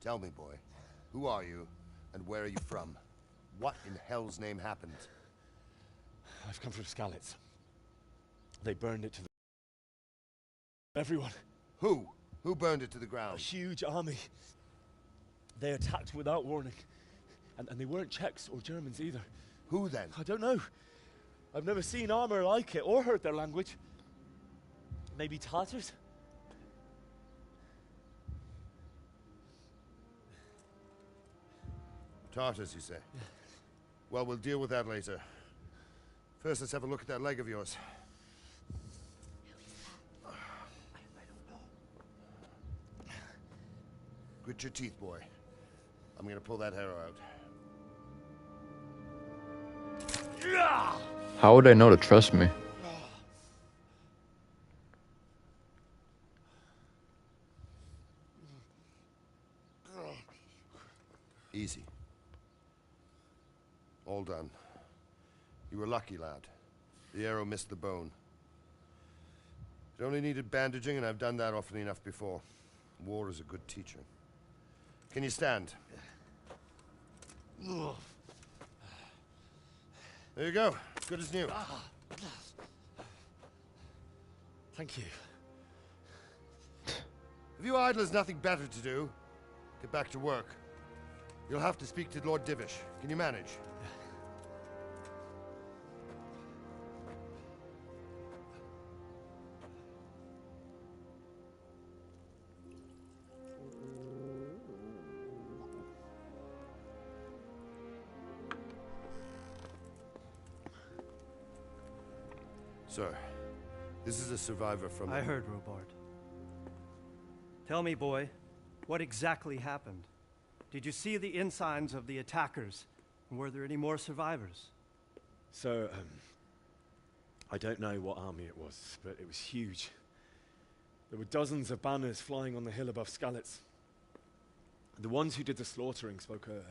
Tell me, boy, who are you, and where are you from? What in hell's name happened? I've come from Skalitz. They burned it to the... Everyone. Who? Who burned it to the ground? A huge army. They attacked without warning. And they weren't Czechs or Germans either. Who then? I don't know. I've never seen armor like it or heard their language. Maybe Tatars? Tartars, you say? Well, we'll deal with that later. First, let's have a look at that leg of yours. Grit your teeth, boy. I'm gonna pull that arrow out. How would I know to trust me? Easy. All done. You were lucky, lad. The arrow missed the bone. It only needed bandaging, and I've done that often enough before. War is a good teacher. Can you stand? There you go. Good as new. Thank you. If you idlers nothing better to do, get back to work. You'll have to speak to Lord Divish. Can you manage? Sir, this is a survivor from... I heard, Robard. Tell me, boy, what exactly happened? Did you see the ensigns of the attackers? And were there any more survivors? So, I don't know what army it was, but it was huge. There were dozens of banners flying on the hill above Skalitz. The ones who did the slaughtering spoke a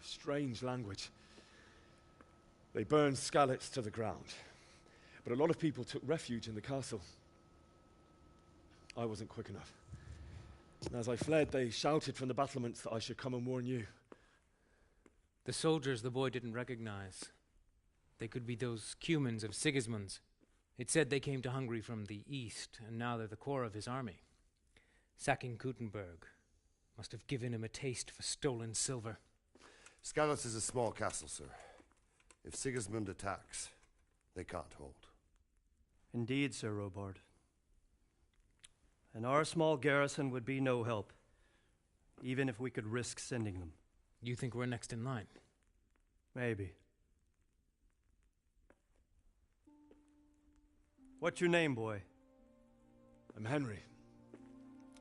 strange language. They burned Skalitz to the ground. But a lot of people took refuge in the castle. I wasn't quick enough. And as I fled, they shouted from the battlements that I should come and warn you. The soldiers the boy didn't recognize. They could be those Cumans of Sigismund's. It said they came to Hungary from the east, and now they're the core of his army. Sacking Gutenberg must have given him a taste for stolen silver. Skalitz is a small castle, sir. If Sigismund attacks, they can't hold. Indeed, Sir Robard. And our small garrison would be no help, even if we could risk sending them. You think we're next in line? Maybe. What's your name, boy? I'm Henry,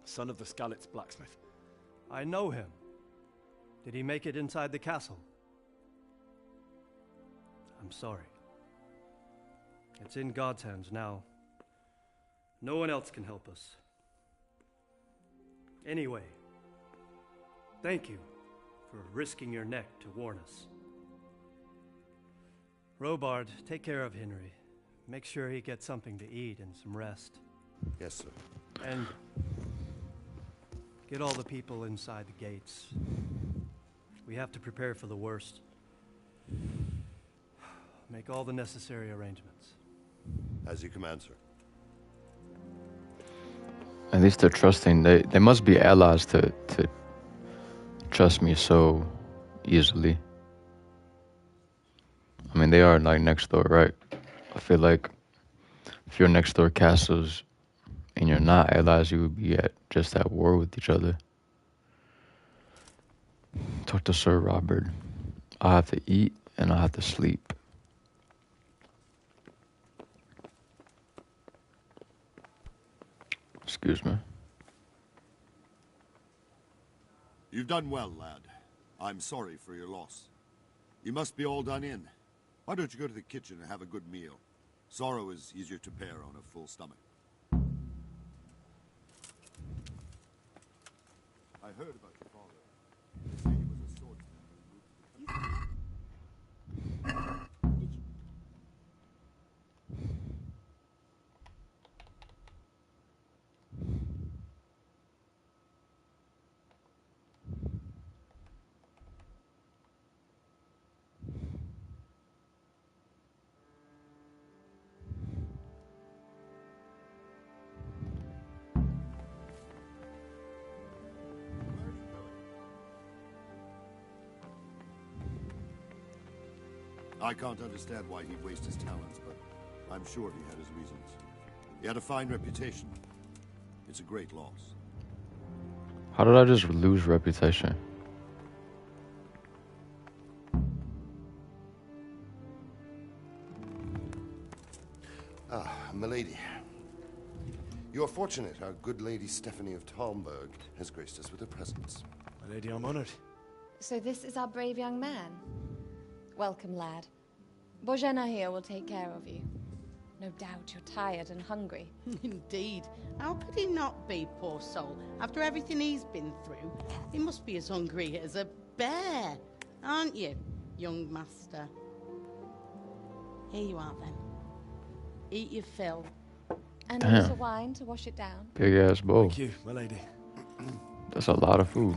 son of the Skalitz blacksmith. I know him. Did he make it inside the castle? I'm sorry. It's in God's hands now. No one else can help us. Anyway, thank you for risking your neck to warn us. Robard, take care of Henry. Make sure he gets something to eat and some rest. Yes, sir. And get all the people inside the gates. We have to prepare for the worst. Make all the necessary arrangements. As you command, sir. At least they're trusting. They must be allies to trust me so easily. I mean, they are like next door, right? I feel like if you're next door castles and you're not allies, you would be just at war with each other. Talk to Sir Robert. I have to eat and I have to sleep. Excuse me. You've done well, lad. I'm sorry for your loss. You must be all done in. Why don't you go to the kitchen and have a good meal? Sorrow is easier to bear on a full stomach. I heard about your father. They say he was a swordsman who moved to the country. I can't understand why he'd waste his talents, but I'm sure he had his reasons. He had a fine reputation. It's a great loss. How did I just lose reputation? Ah, milady. You're fortunate our good lady Stephanie of Talmberg has graced us with her presence. My lady, I'm honored. So this is our brave young man. Welcome, lad. Bojana here will take care of you. No doubt you're tired and hungry. Indeed. How could he not be, poor soul? After everything he's been through, he must be as hungry as a bear. Aren't you, young master? Here you are, then. Eat your fill. And a Damn. little wine to wash it down. Big ass bowl. Thank you, my lady. That's a lot of food.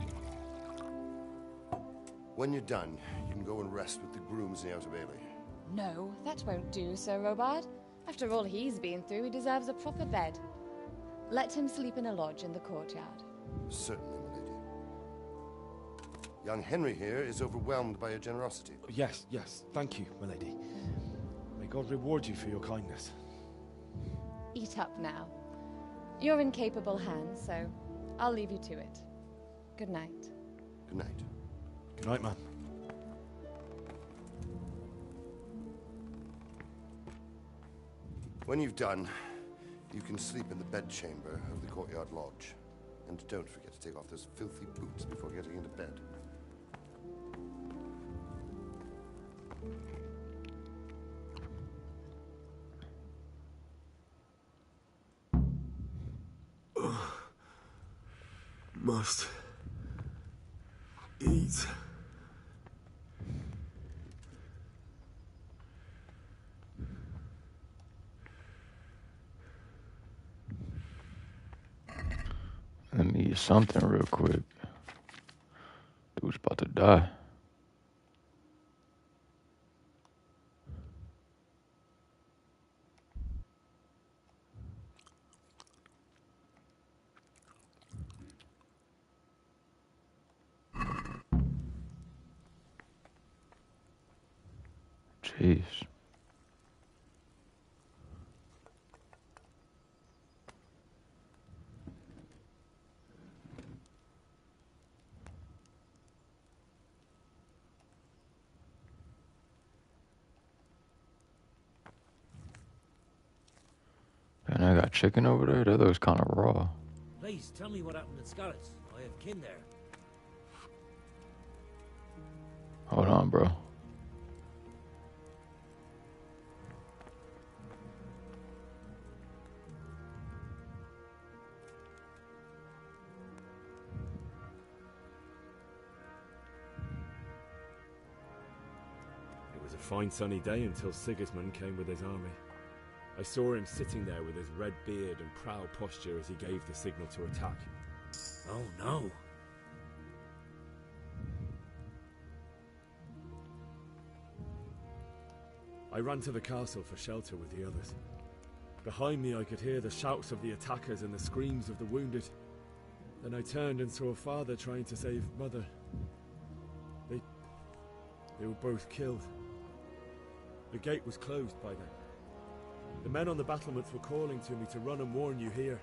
When you're done, you can go and rest with the grooms in the Outer Bailey. No, that won't do, Sir Robard. After all he's been through, he deserves a proper bed. Let him sleep in a lodge in the courtyard. Certainly, milady. Young Henry here is overwhelmed by your generosity. Yes, yes. Thank you, my lady. May God reward you for your kindness. Eat up now. You're in capable hands, so I'll leave you to it. Good night. Good night. Good night, ma'am. When you've done, you can sleep in the bedchamber of the courtyard lodge. And don't forget to take off those filthy boots before getting into bed. Must eat. Let me eat something real quick. Dude's about to die. Jeez. And I got chicken over there. That looks kind of raw. Please, tell me what happened in Scarlet's. I have kin there. Hold on, bro. It was a fine sunny day until Sigismund came with his army. I saw him sitting there with his red beard and proud posture as he gave the signal to attack. Oh no. I ran to the castle for shelter with the others. Behind me I could hear the shouts of the attackers and the screams of the wounded. Then I turned and saw father trying to save mother. They were both killed. The gate was closed by then. The men on the battlements were calling to me to run and warn you here.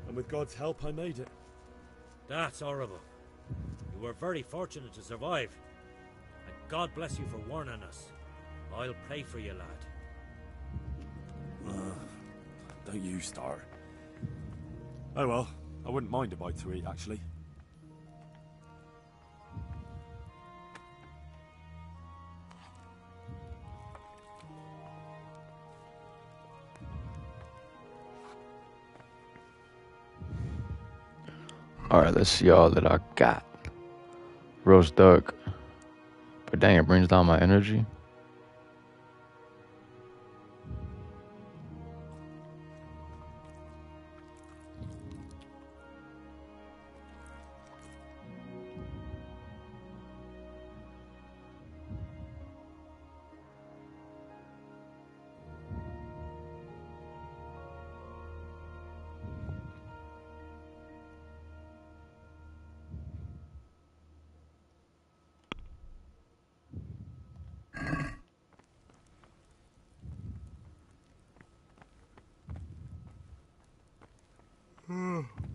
And with God's help, I made it. That's horrible. You were very fortunate to survive. And God bless you for warning us. I'll pray for you, lad. Don't you start. Oh well, I wouldn't mind a bite to eat, actually. Alright, let's see all that I got. Roast duck. But dang, it brings down my energy.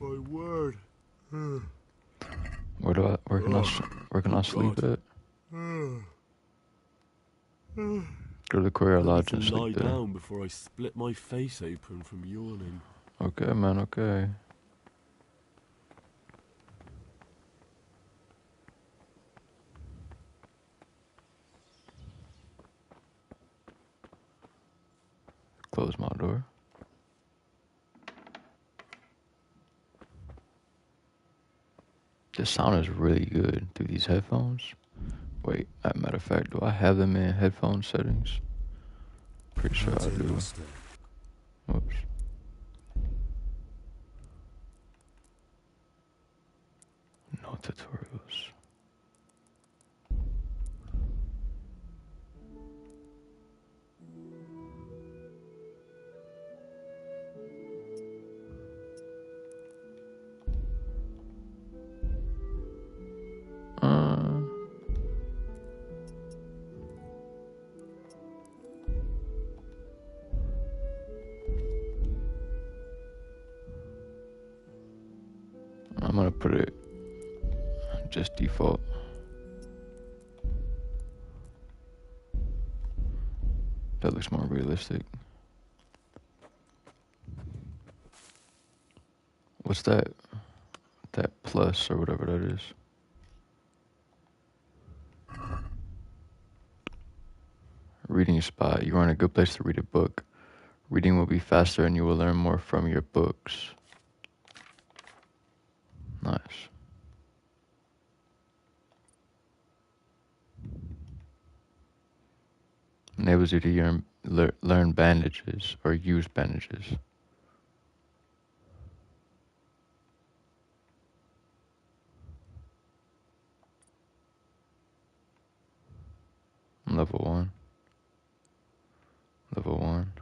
My word. Where can I sleep at? Go to the Courier Lodge and Lie sleep there. down before I split my face open from yawning. Okay, man, okay. Close my door. The sound is really good through these headphones. Wait, as a matter of fact, do I have them in headphone settings? Pretty sure I do. Whoops. No tutorials. I'm gonna put it just default. That looks more realistic. What's that? That plus or whatever that is. Reading spot. You are in a good place to read a book. Reading will be faster and you will learn more from your books. Nice. Enables you to learn bandages or use bandages. Level 1. Level 1.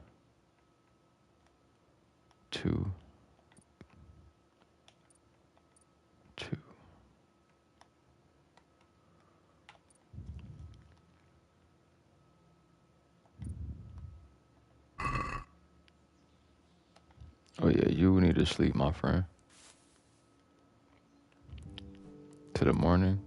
2. 2. Oh yeah, you need to sleep, my friend. To the morning.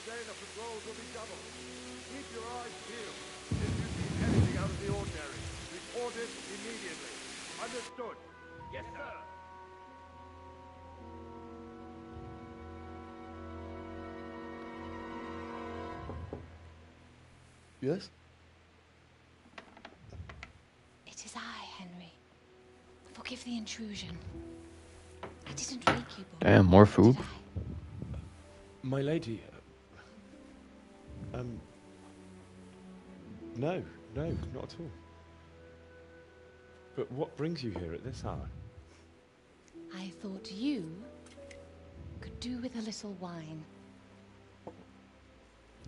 Today the patrols will be doubled. Keep your eyes peeled. If you see anything out of the ordinary, report it immediately. Understood? Yes, sir. Yes? It is I, Henry. Forgive the intrusion. I didn't wake you, boy. Damn, more food. My lady. No, not at all. But what brings you here at this hour? I thought you could do with a little wine.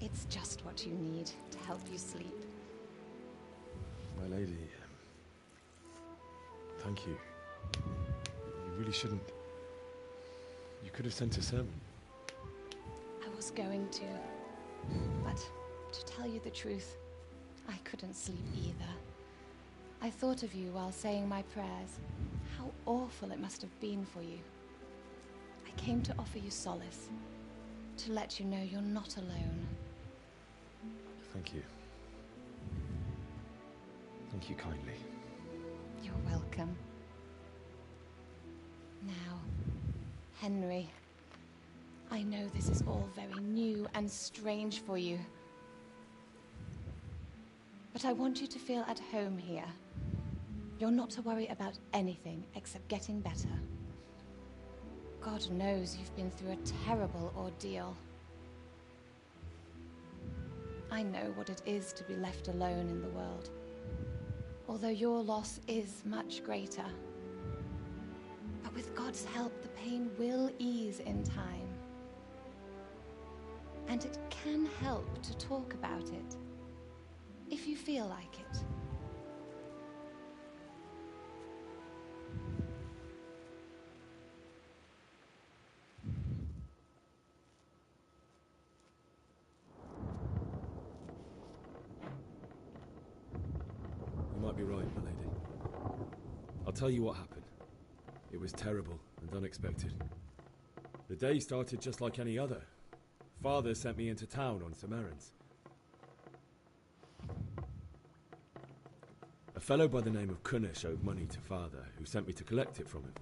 It's just what you need to help you sleep. My lady, thank you. You really shouldn't. You could have sent a sermon. I was going to, but to tell you the truth, I couldn't sleep either. I thought of you while saying my prayers. How awful it must have been for you. I came to offer you solace, to to let you know you're not alone. Thank you. Thank you kindly. You're welcome. Now, Henry, I know this is all very new and strange for you. But I want you to feel at home here. You're not to worry about anything except getting better. God knows you've been through a terrible ordeal. I know what it is to be left alone in the world, although your loss is much greater. But with God's help, the pain will ease in time. And it can help to talk about it, if you feel like it. You might be right, my lady. I'll tell you what happened. It was terrible and unexpected. The day started just like any other. Father sent me into town on some errands. A fellow by the name of Kunnish owed money to Father, who sent me to collect it from him.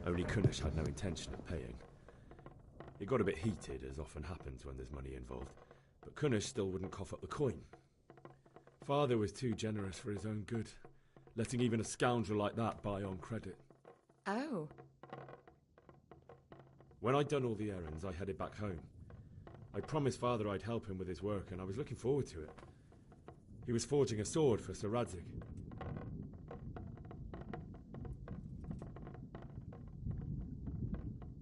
Only Kunnish had no intention of paying. It got a bit heated, as often happens when there's money involved, but Kunnish still wouldn't cough up the coin. Father was too generous for his own good, letting even a scoundrel like that buy on credit. Oh. When I'd done all the errands, I headed back home. I promised Father I'd help him with his work, and I was looking forward to it. He was forging a sword for Sir Radzig.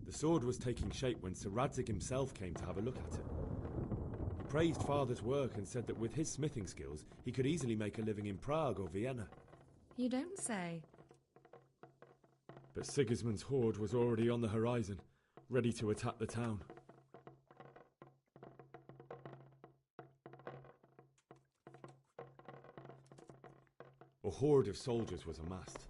The sword was taking shape when Sir Radzig himself came to have a look at it. He praised Father's work and said that with his smithing skills, he could easily make a living in Prague or Vienna. You don't say. But Sigismund's horde was already on the horizon, ready to attack the town. A horde of soldiers was amassed.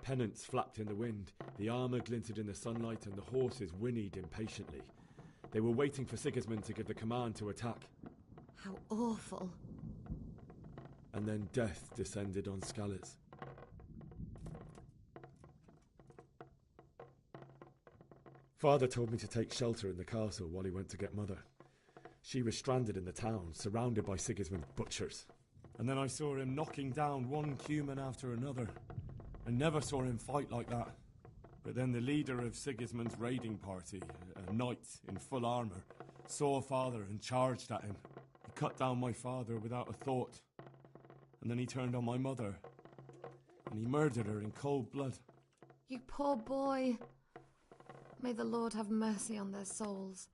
Pennants flapped in the wind, the armour glinted in the sunlight, and the horses whinnied impatiently. They were waiting for Sigismund to give the command to attack. How awful. And then death descended on Skalitz. Father told me to take shelter in the castle while he went to get Mother. She was stranded in the town, surrounded by Sigismund's butchers. And then I saw him knocking down one Cuman after another. I never saw him fight like that. But then the leader of Sigismund's raiding party, a knight in full armour, saw Father and charged at him. He cut down my father without a thought. And then he turned on my mother. And he murdered her in cold blood. You poor boy. May the Lord have mercy on their souls.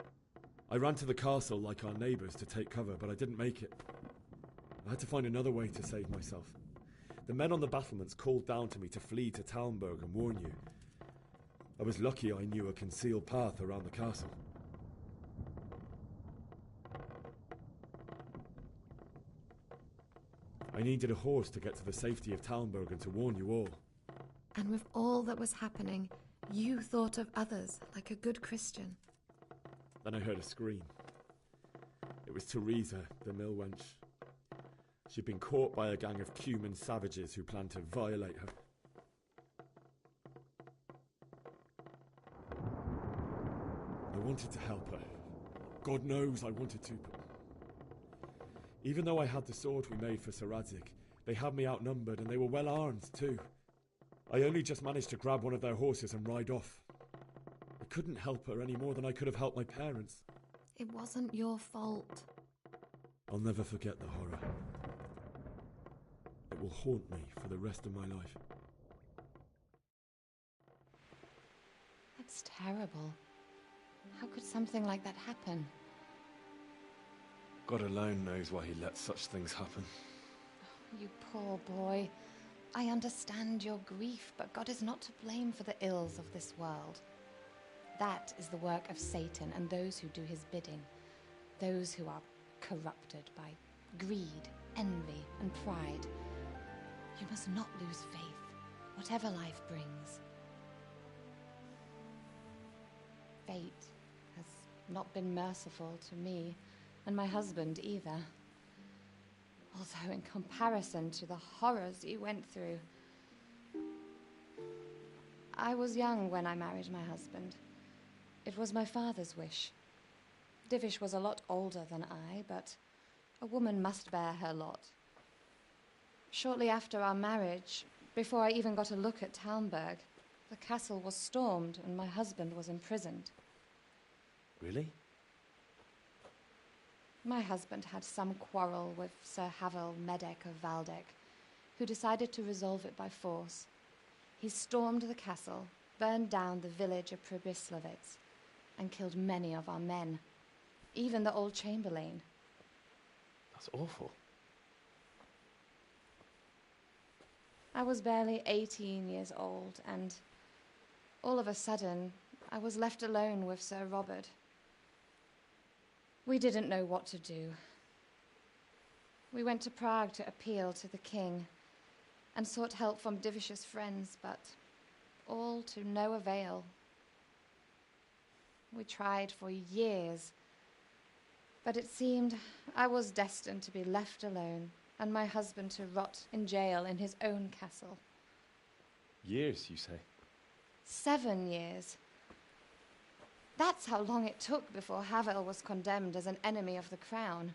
I ran to the castle like our neighbours to take cover, but I didn't make it. I had to find another way to save myself. The men on the battlements called down to me to flee to Talmberg and warn you. I was lucky I knew a concealed path around the castle. I needed a horse to get to the safety of Talmberg and to warn you all. And with all that was happening, you thought of others like a good Christian. Then I heard a scream. It was Teresa, the mill wench. She'd been caught by a gang of Cuman savages who planned to violate her. I wanted to help her. God knows I wanted to, but... Even though I had the sword we made for Sir Radzig, they had me outnumbered and they were well armed too. I only just managed to grab one of their horses and ride off. I couldn't help her any more than I could have helped my parents. It wasn't your fault. I'll never forget the horror. It will haunt me for the rest of my life. That's terrible. How could something like that happen? God alone knows why he lets such things happen. You poor boy. I understand your grief, but God is not to blame for the ills of this world. That is the work of Satan and those who do his bidding. Those who are corrupted by greed, envy, and pride. You must not lose faith, whatever life brings. Fate has not been merciful to me, and my husband either. Although in comparison to the horrors you went through. I was young when I married my husband. It was my father's wish. Divish was a lot older than I, but a woman must bear her lot. Shortly after our marriage, before I even got a look at Talmberg, the castle was stormed and my husband was imprisoned. Really? My husband had some quarrel with Sir Havel Medek of Valdek, who decided to resolve it by force. He stormed the castle, burned down the village of Pribyslavitz, and killed many of our men, even the old chamberlain. That's awful. I was barely 18 years old, and all of a sudden, I was left alone with Sir Robert. We didn't know what to do. We went to Prague to appeal to the king and sought help from Divish's friends, but all to no avail. We tried for years, but it seemed I was destined to be left alone and my husband to rot in jail in his own castle. Years, you say? 7 years. That's how long it took before Havel was condemned as an enemy of the crown.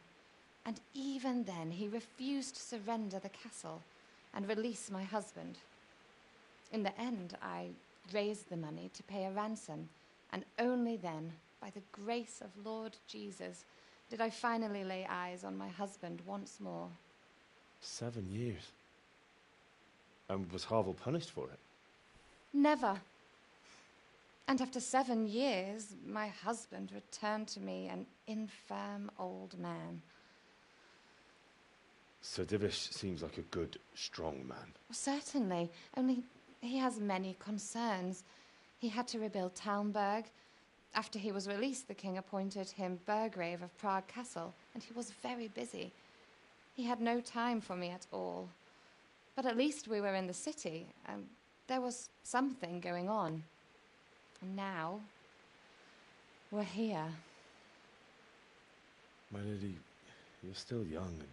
And even then, he refused to surrender the castle and release my husband. In the end, I raised the money to pay a ransom, and only then, by the grace of Lord Jesus, did I finally lay eyes on my husband once more. 7 years. And was Havel punished for it? Never. And after 7 years, my husband returned to me an infirm old man. Sir Divish seems like a good, strong man. Certainly, only he has many concerns. He had to rebuild Talmberg. After he was released, the king appointed him Burgrave of Prague Castle, and he was very busy. He had no time for me at all. But at least we were in the city, and there was something going on. And now, we're here. My lady, you're still young and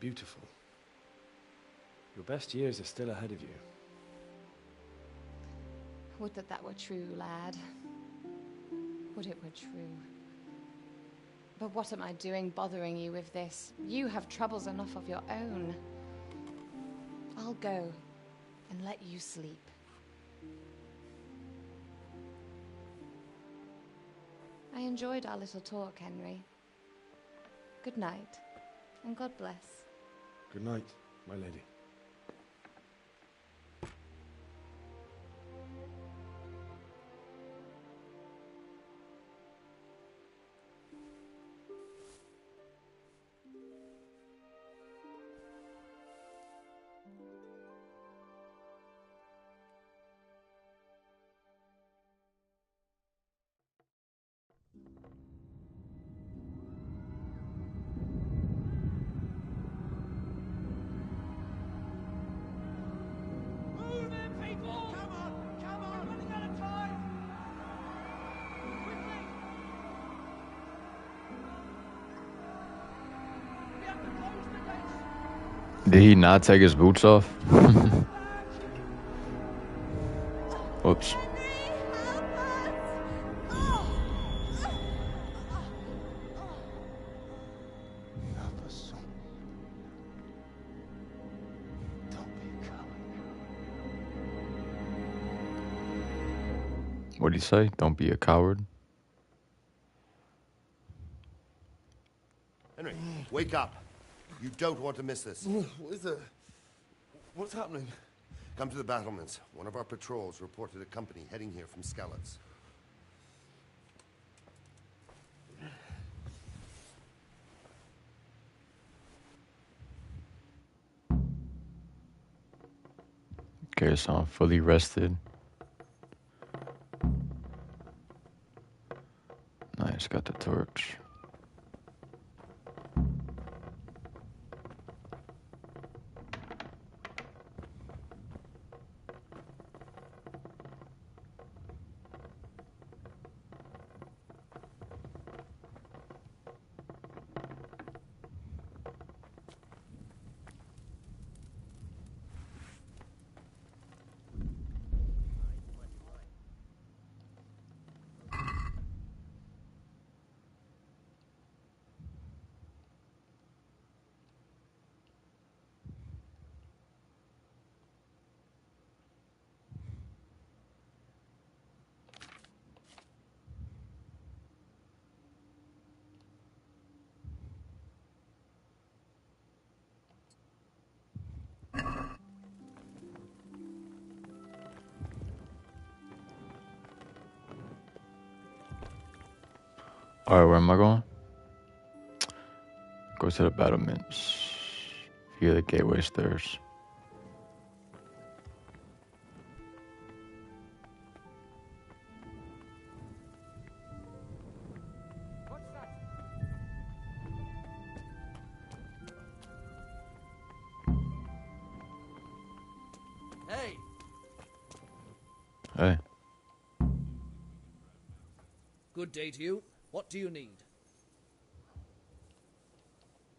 beautiful. Your best years are still ahead of you. Would that that were true, lad. Would it were true. But what am I doing bothering you with this? You have troubles enough of your own. I'll go and let you sleep. I enjoyed our little talk, Henry. Good night, and God bless. Good night, my lady. Did he not take his boots off? Whoops. What'd he say? Don't be a coward. Henry, wake up. You don't want to miss this. What is it? What's happening? Come to the battlements. One of our patrols reported a company heading here from Skalitz. Okay, so I'm fully rested. Nice, got the torch. Alright, where am I going? Go to the battlements. Via the gateway stairs. Hey, Hey. good day to you. What do you need?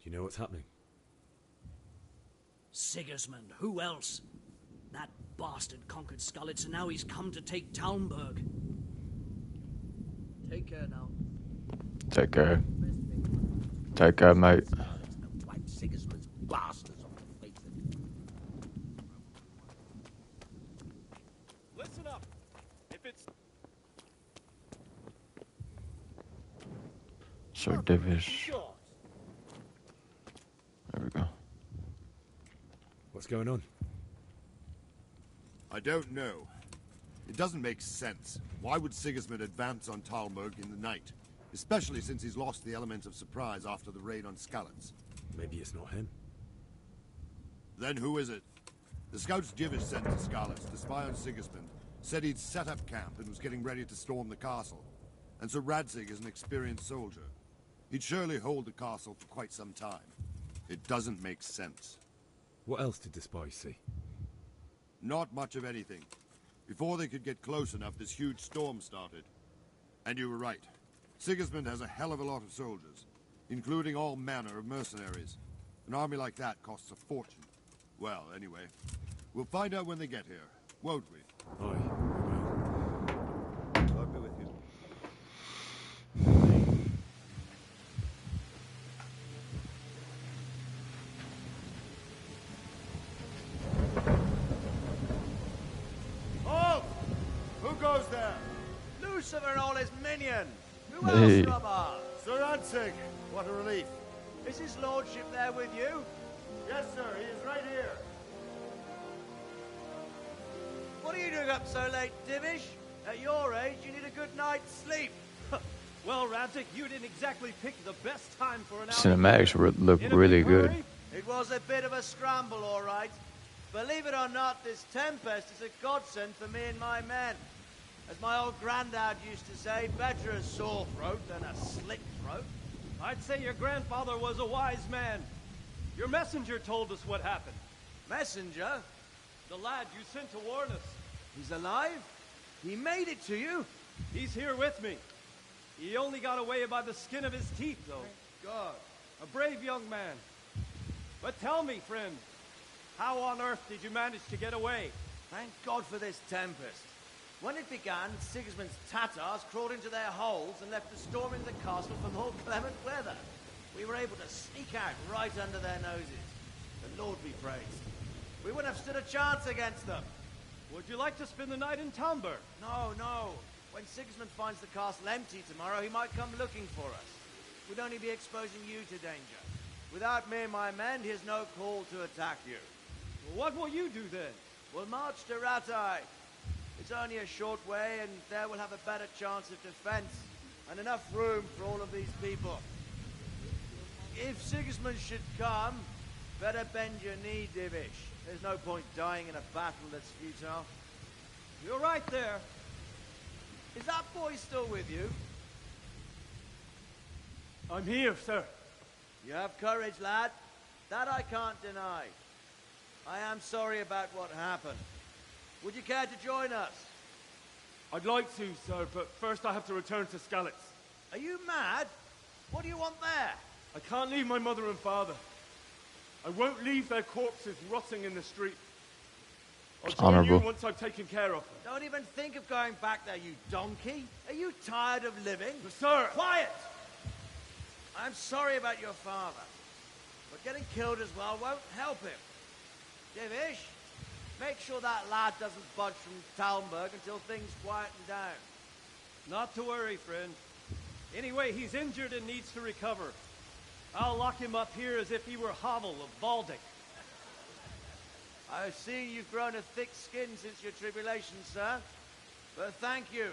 Do you know what's happening? Sigismund, who else? That bastard conquered Skalitz, and now he's come to take Talmberg. Take care now. Take care. Take care, mate. Wipe Sigismund's bastards off the face of it. Listen up. If it's Sir Divish. There we go. What's going on? I don't know. It doesn't make sense. Why would Sigismund advance on Talmberg in the night? Especially since he's lost the element of surprise after the raid on Skalitz. Maybe it's not him. Then who is it? The scouts Divish sent to Skalitz to spy on Sigismund said he'd set up camp and was getting ready to storm the castle. And Sir Radzig is an experienced soldier. He'd surely hold the castle for quite some time. It doesn't make sense. What else did the spies see? Not much of anything. Before they could get close enough, this huge storm started. And you were right. Sigismund has a hell of a lot of soldiers, including all manner of mercenaries. An army like that costs a fortune. Well, anyway, we'll find out when they get here, won't we? Aye. God be with you. Halt! Who goes there? Lucifer and all his minions! Who Hey. else, Robber? Sir Radzig, what a relief. Is his lordship there with you? Yes, sir, he is right here. What are you doing up so late, Divish? At your age, you need a good night's sleep. Well, Radzig, you didn't exactly pick the best time for an outing. Cinematics look In a really big good. hurry? It was a bit of a scramble, all right. Believe it or not, this tempest is a godsend for me and my men. As my old granddad used to say, better a sore throat than a slit throat. I'd say your grandfather was a wise man. Your messenger told us what happened. Messenger? The lad you sent to warn us. He's alive? He made it to you? He's here with me. He only got away by the skin of his teeth, though. God. A brave young man. But tell me, friend, how on earth did you manage to get away? Thank God for this tempest. When it began, Sigismund's Tatars crawled into their holes and left us storming the castle for more clement weather. We were able to sneak out right under their noses. The Lord be praised. We wouldn't have stood a chance against them. Would you like to spend the night in Talmberg? No, no. When Sigismund finds the castle empty tomorrow, he might come looking for us. We'd only be exposing you to danger. Without me and my men, he has no call to attack you. Well, what will you do then? We'll march to Ratai. It's only a short way, and there we'll have a better chance of defense, and enough room for all of these people. If Sigismund should come, better bend your knee, Divish. There's no point dying in a battle that's futile. You're right there. Is that boy still with you? I'm here, sir. You have courage, lad. That I can't deny. I am sorry about what happened. Would you care to join us? I'd like to, sir, but first I have to return to Skalitz. Are you mad? What do you want there? I can't leave my mother and father. I won't leave their corpses rotting in the street. I'll It's join honorable. you once I've taken care of them. Don't even think of going back there, you donkey. Are you tired of living? Sir! Quiet! I'm sorry about your father, but getting killed as well won't help him. Divish, make sure that lad doesn't budge from Talmberg until things quieten down. Not to worry, friend. Anyway, he's injured and needs to recover. I'll lock him up here as if he were Havel of Baldic. I've seen you've grown a thick skin since your tribulation, sir. But thank you.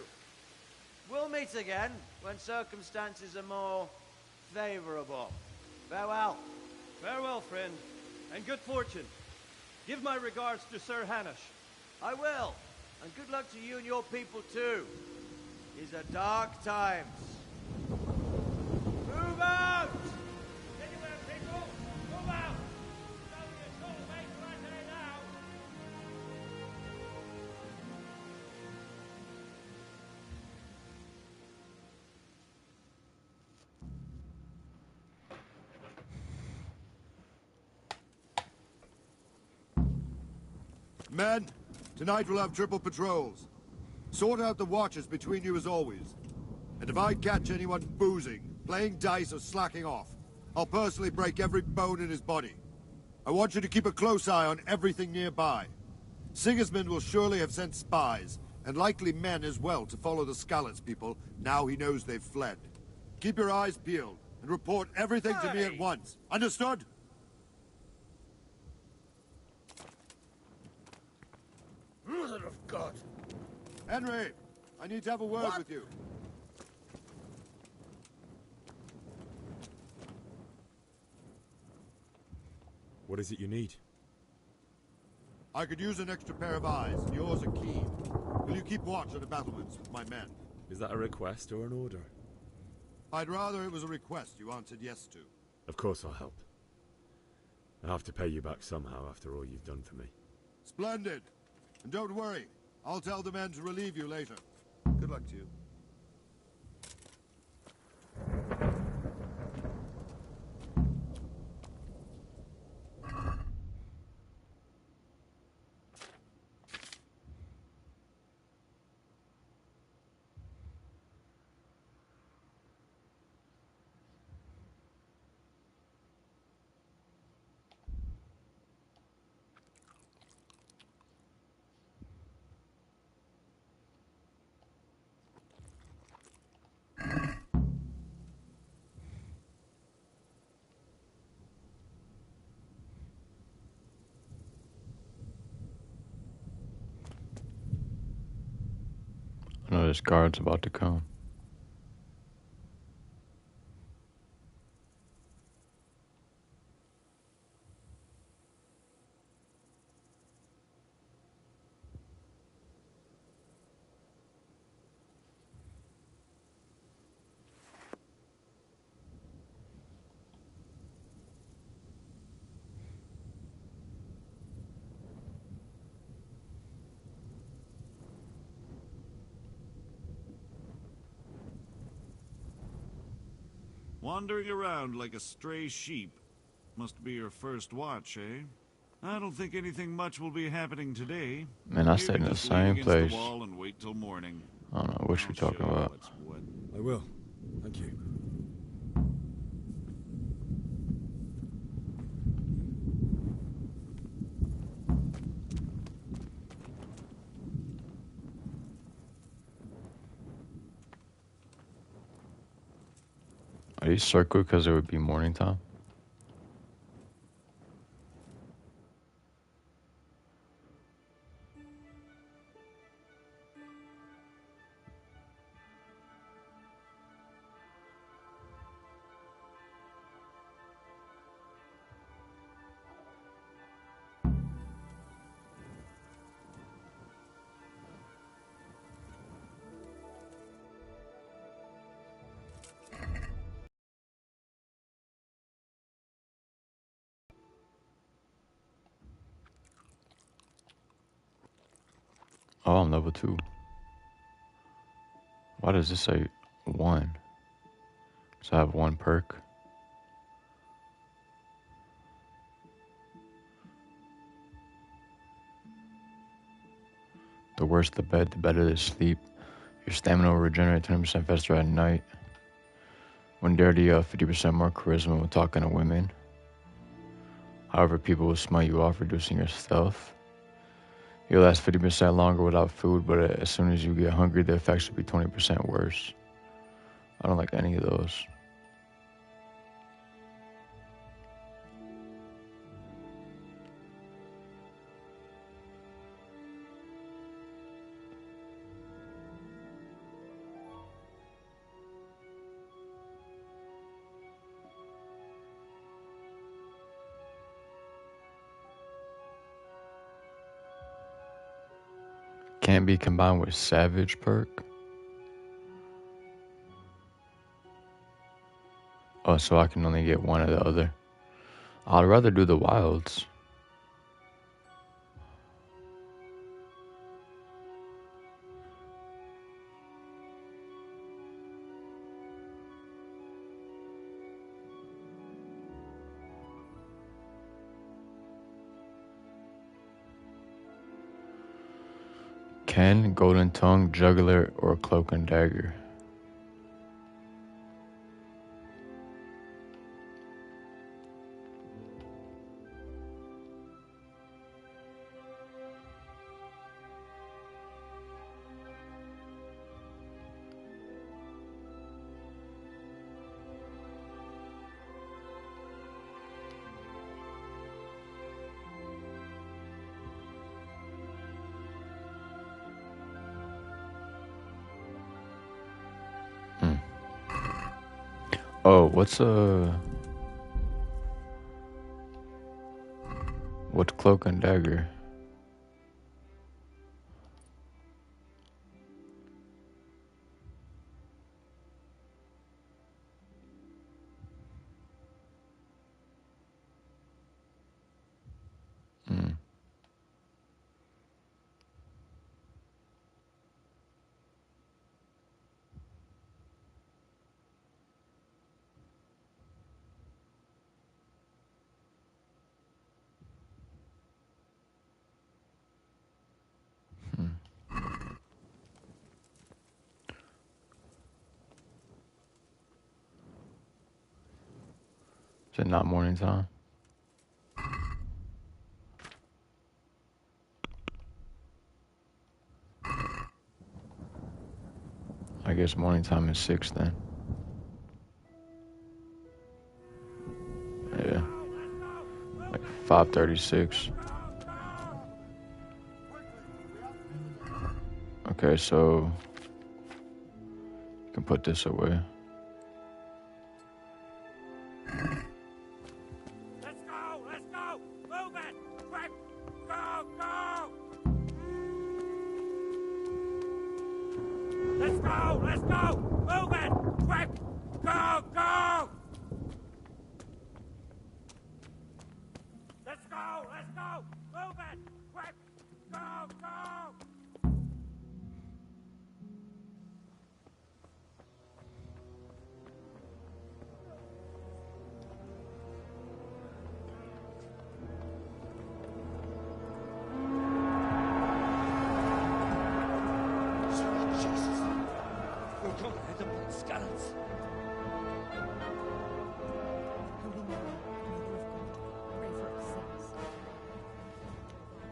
We'll meet meet again when circumstances are more favorable. Farewell. Farewell, friend, and good fortune. Give my regards to Sir Hanush. I will, and good luck to you and your people too. These are dark times. Move out! Anywhere, people! Move out! It's only a short way to right here now. Men, tonight we'll have triple patrols. Sort out the watches between you as always. And if I catch anyone boozing, playing dice, or slacking off, I'll personally break every bone in his body. I want you to keep a close eye on everything nearby. Sigismund will surely have sent spies, and likely men as well, to follow the Skalitz people now he knows they've fled. Keep your eyes peeled, and report everything to me at once. Understood? Mother of God! Henry, I need to have a word with you. What is it you need? I could use an extra pair of eyes. Yours are keen. Will you keep watch at the battlements with my men? Is that a request or an order? I'd rather it was a request you answered yes to. Of course I'll help. I have to pay you back somehow after all you've done for me. Splendid. And don't worry, I'll tell the men to relieve you later. Good luck to you. I know this guard's about to come. Wandering around like a stray sheep. Must be your first watch, eh? I don't think anything much will be happening today. Man, I You stayed can in the just lean same against place. the wall and wait till morning. I don't know what you're talking about. I will. Thank you. Are these circled because it would be morning time? Oh, I'm level 2. Why does this say 1? So I have 1 perk. The worse the bed, the better the sleep. Your stamina will regenerate 20% faster at night. When dirty, 50% more charisma when talking to women. However, people will smell you off, reducing your stealth. You'll last 50% longer without food, but as soon as you get hungry, the effects will be 20% worse. I don't like any of those. can't be combined with Savage perk. Oh, so I can only get one or the other. I'd rather do the wilds. Ken, Golden Tongue, Juggler, or Cloak and Dagger. Oh, what's Cloak and Dagger? Is it not morning time? I guess morning time is 6 then. Yeah. Like 5:36. Okay, so you can put this away. Let's go! Let's go! Move it! Quick! Go! Go! Let's go! Let's go! Move it! Quick! Go! Go! Let's go! Let's go! Move it! Quick! Go! Go!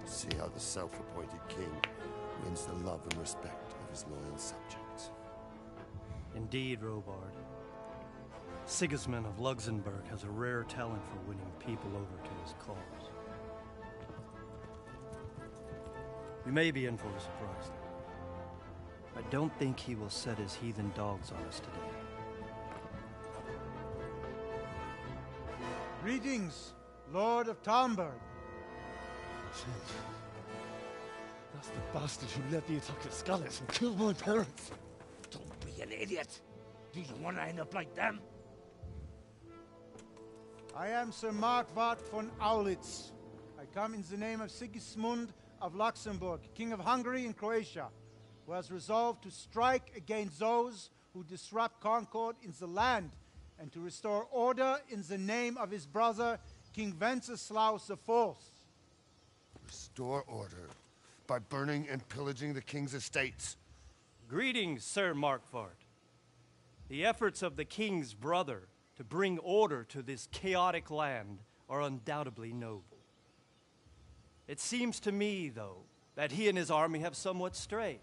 See how the self-appointed king wins the love and respect of his loyal subjects. Indeed, Robard. Sigismund of Luxembourg has a rare talent for winning people over to his cause. We may be in for a surprise. I don't think he will set his heathen dogs on us today. Greetings, Lord of Talmberg. That's the bastard who led the attack at Scarlet and killed my parents. Don't be an idiot. Do you want to end up like them? I am Sir Markwart von Aulitz. I come in the name of Sigismund of Luxembourg, King of Hungary and Croatia, who has resolved to strike against those who disrupt concord in the land and to restore order in the name of his brother, King Wenceslaus IV. Restore order by burning and pillaging the king's estates. Greetings, Sir Markwart. The efforts of the king's brother to bring order to this chaotic land are undoubtedly noble. It seems to me, though, that he and his army have somewhat strayed.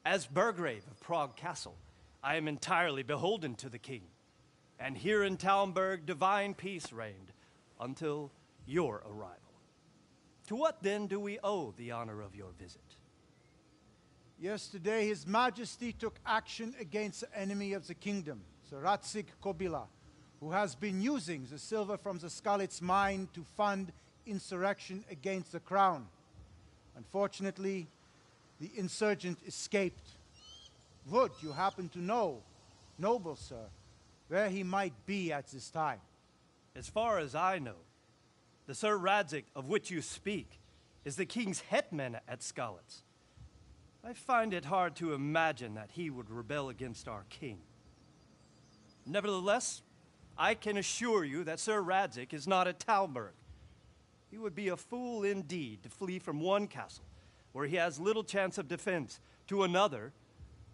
As Burgrave of Prague Castle, I am entirely beholden to the king, and here in Talmberg divine peace reigned until your arrival. To what then do we owe the honor of your visit? Yesterday, His Majesty took action against the enemy of the kingdom, Sir Ratsig Kobila, who has been using the silver from the Skalitz mine to fund insurrection against the crown. Unfortunately, the insurgent escaped. Would you happen to know, noble sir, where he might be at this time? As far as I know, the Sir Radzig of which you speak is the king's hetman at Skalitz. I find it hard to imagine that he would rebel against our king. Nevertheless, I can assure you that Sir Radzig is not at Talmberg. He would be a fool indeed to flee from one castle, where he has little chance of defense, to another,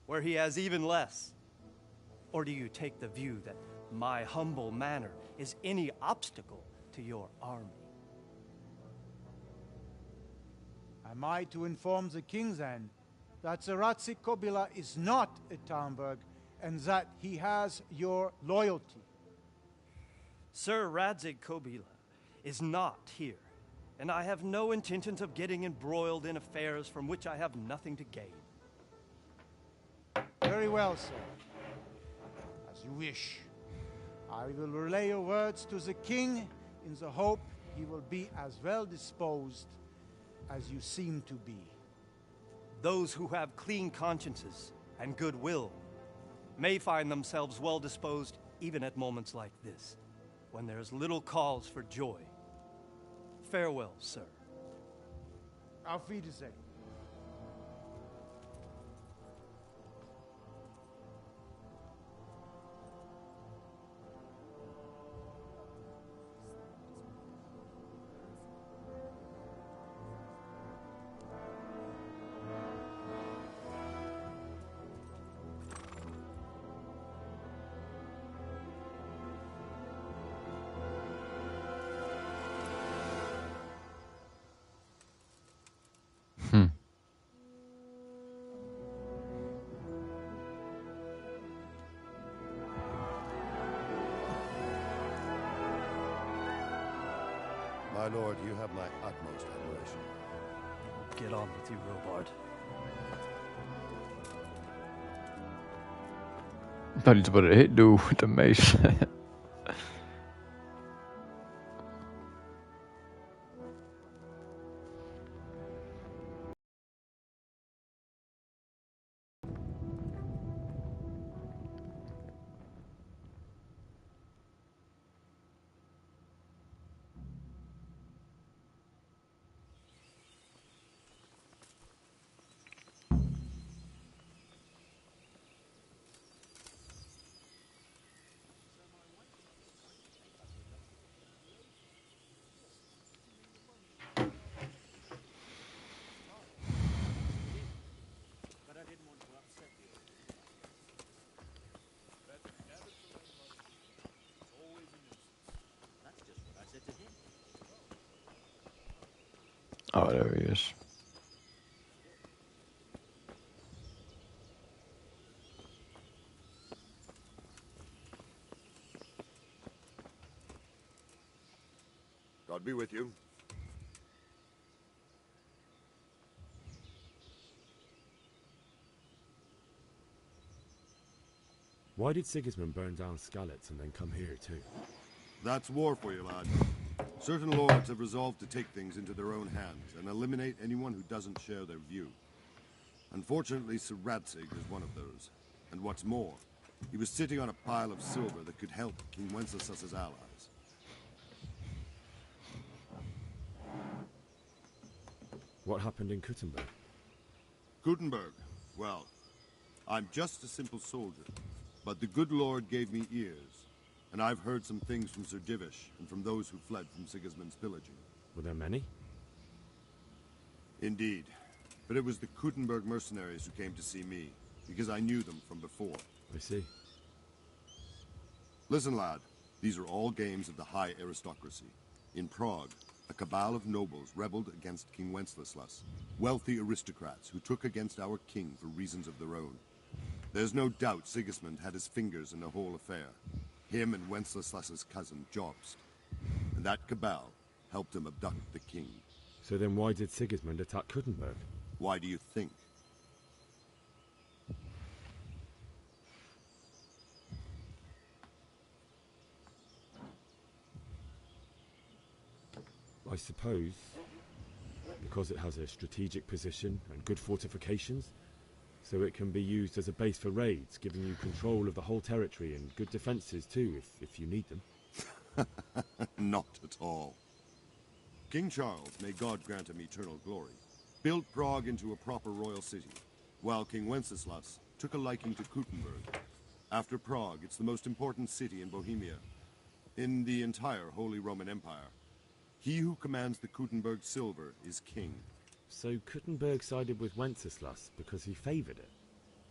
where he has even less. Or do you take the view that my humble manner is any obstacle to your army? Am I to inform the king then that Sir Radzig Kobyla is not at Talmberg and that he has your loyalty? Sir Radzig Kobyla is not here, and I have no intentions of getting embroiled in affairs from which I have nothing to gain. Very well, sir. As you wish. I will relay your words to the king in the hope he will be as well disposed as you seem to be. Those who have clean consciences and goodwill may find themselves well disposed even at moments like this, when there is little cause for joy. Farewell, sir. Auf Wiedersehen. My lord, you have my utmost admiration. Get on with you, Robard. Thought he's about to hit dude with the mace. Oh, there he is. God be with you. Why did Sigismund burn down Skalitz and then come here too? That's war for you, lad. Certain lords have resolved to take things into their own hands and eliminate anyone who doesn't share their view. Unfortunately, Sir Radzig is one of those. And what's more, he was sitting on a pile of silver that could help King Wenceslas's allies. What happened in Kuttenberg? Kuttenberg? Well, I'm just a simple soldier, but the good Lord gave me ears. And I've heard some things from Sir Divish and from those who fled from Sigismund's pillaging. Were there many? Indeed. But it was the Kuttenberg mercenaries who came to see me, because I knew them from before. I see. Listen, lad. These are all games of the high aristocracy. In Prague, a cabal of nobles rebelled against King Wenceslas, wealthy aristocrats who took against our king for reasons of their own. There's no doubt Sigismund had his fingers in the whole affair. Him and Wenceslas's cousin, Jobst. And that cabal helped him abduct the king. So then why did Sigismund attack Kuttenberg? Why do you think? I suppose because it has a strategic position and good fortifications, so it can be used as a base for raids, giving you control of the whole territory and good defenses too, if you need them. Not at all. King Charles, may God grant him eternal glory, built Prague into a proper royal city, while King Wenceslas took a liking to Kuttenberg. After Prague, it's the most important city in Bohemia, in the entire Holy Roman Empire. He who commands the Kuttenberg silver is king. So Kuttenberg sided with Wenceslas because he favored it?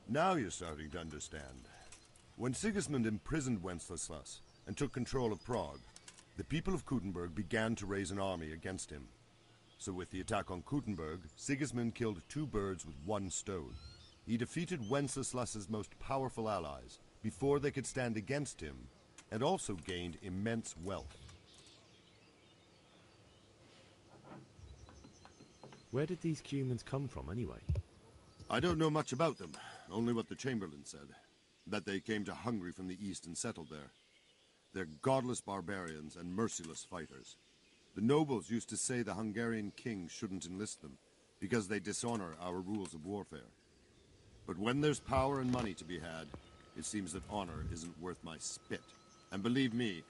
Now you're starting to understand. When Sigismund imprisoned Wenceslas and took control of Prague, the people of Kuttenberg began to raise an army against him. So with the attack on Kuttenberg, Sigismund killed 2 birds with 1 stone. He defeated Wenceslas's most powerful allies before they could stand against him, and also gained immense wealth. Where did these humans come from, anyway? I don't know much about them, only what the Chamberlain said. That they came to Hungary from the east and settled there. They're godless barbarians and merciless fighters. The nobles used to say the Hungarian king shouldn't enlist them, because they dishonor our rules of warfare. But when there's power and money to be had, it seems that honor isn't worth my spit. And believe me,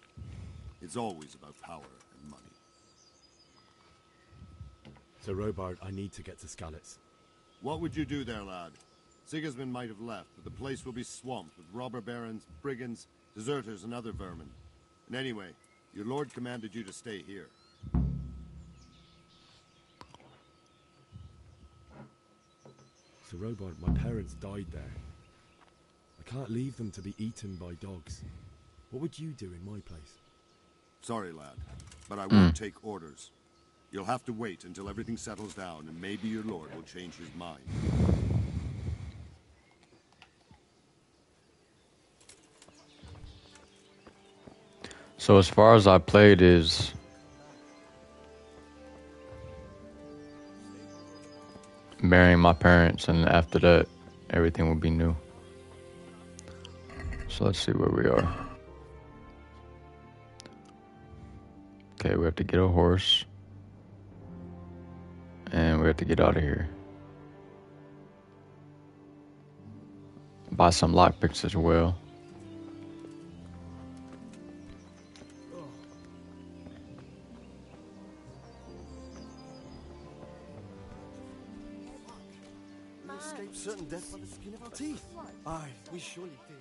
it's always about power and money. So Robard, I need to get to Skalitz. What would you do there, lad? Sigismund might have left, but the place will be swamped with robber barons, brigands, deserters, and other vermin. And anyway, your lord commanded you to stay here. So Robard, my parents died there. I can't leave them to be eaten by dogs. What would you do in my place? Sorry, lad, but I won't take orders. You'll have to wait until everything settles down, and maybe your lord will change his mind. So as far as I played is marrying my parents, and after that everything will be new. So let's see where we are. Okay, we have to get a horse. And we have to get out of here. Buy some lockpicks as well. We escaped certain death by the skin of our teeth. Aye, we surely did.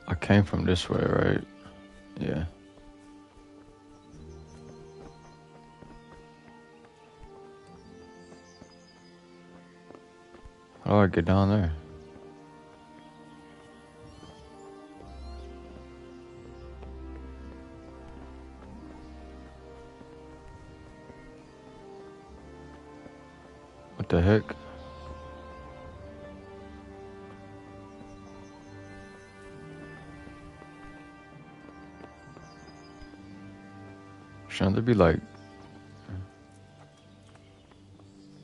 I came from this way, right? Yeah. How do I get down there? What the heck? Shouldn't there be like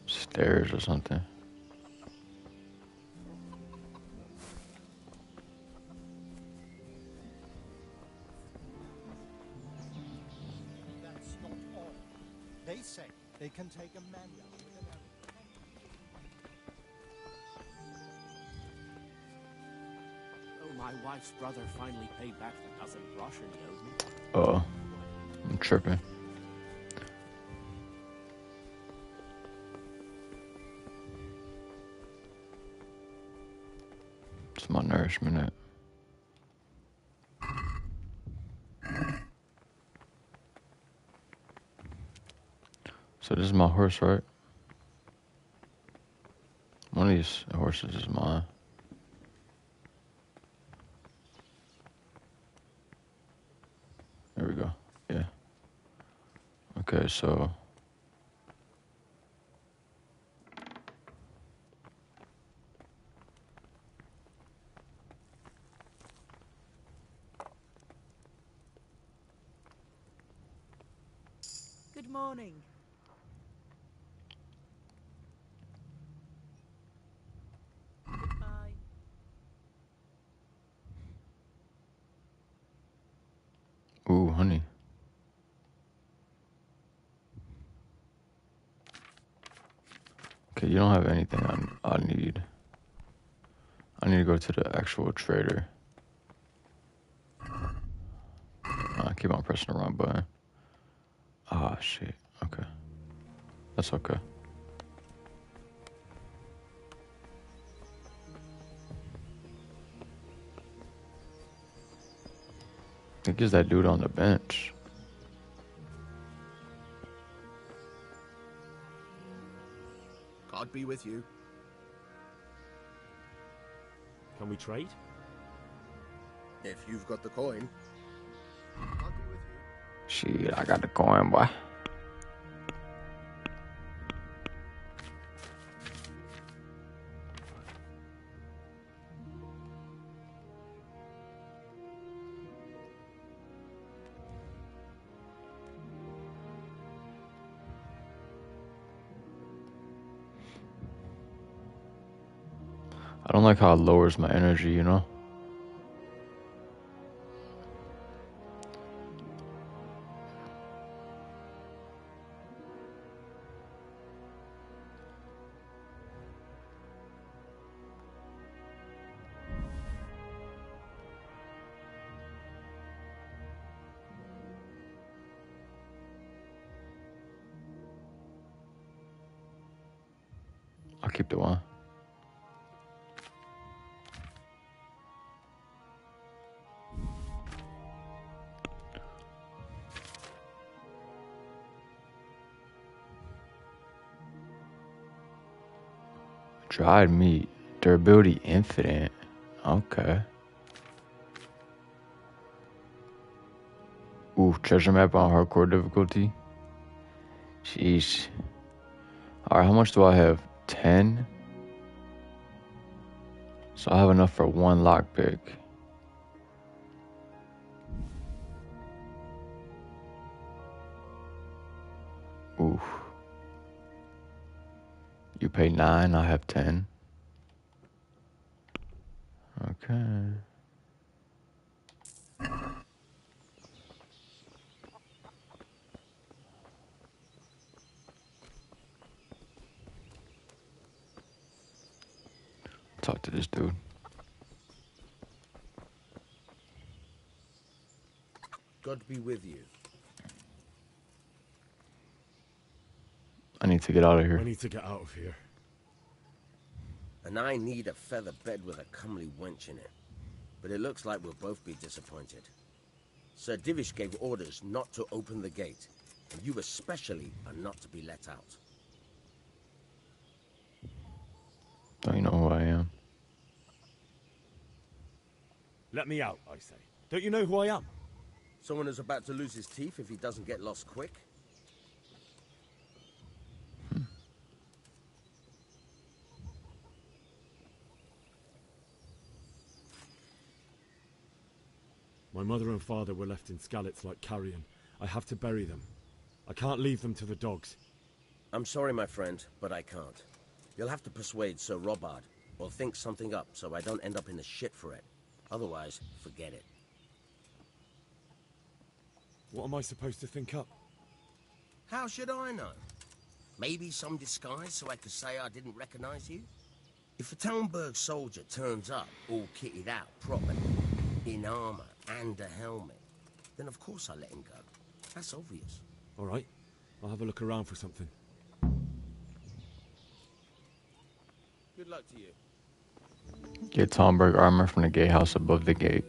stairs or something? That's not all. They say they can take a man down with an arrow. Oh, my wife's brother finally paid back the dozen groschen he owed me. Oh, I'm tripping. It's my nourishment at. So this is my horse, right? One of these horses is mine. There we go. Yeah. Okay, so Good morning. Goodbye. honey. Okay, you don't have anything I need. I need to go to the actual trader. I keep on pressing the wrong button. Ah, shit. Okay. That's okay. I think it's that dude on the bench. God be with you. Can we trade? If you've got the coin. God be with you. Shit, I got the coin, boy. I don't like how it lowers my energy, you know? I'll keep the one. Dried meat. Durability infinite. Okay. Ooh, treasure map on hardcore difficulty. Jeez. Alright, how much do I have? 10? So I have enough for one lockpick. Oof. You pay 9, I have 10. Okay. Talk to this dude. God be with you. I need to get out of here. I need to get out of here. And I need a feather bed with a comely wench in it. But it looks like we'll both be disappointed. Sir Divish gave orders not to open the gate, and you especially are not to be let out. Don't you know who I am? Let me out, I say. Don't you know who I am? Someone who's about to lose his teeth if he doesn't get lost quick? My mother and father were left in Skalitz like carrion. I have to bury them. I can't leave them to the dogs. I'm sorry, my friend, but I can't. You'll have to persuade Sir Robard, or think something up so I don't end up in the shit for it. Otherwise, forget it. What am I supposed to think up? How should I know? Maybe some disguise so I could say I didn't recognize you? If a Talmberg soldier turns up, all kitted out properly, in armor and a helmet, then of course I let him go. That's obvious. All right, I'll have a look around for something. Good luck to you. Get Talmberg armor from the gatehouse above the gate.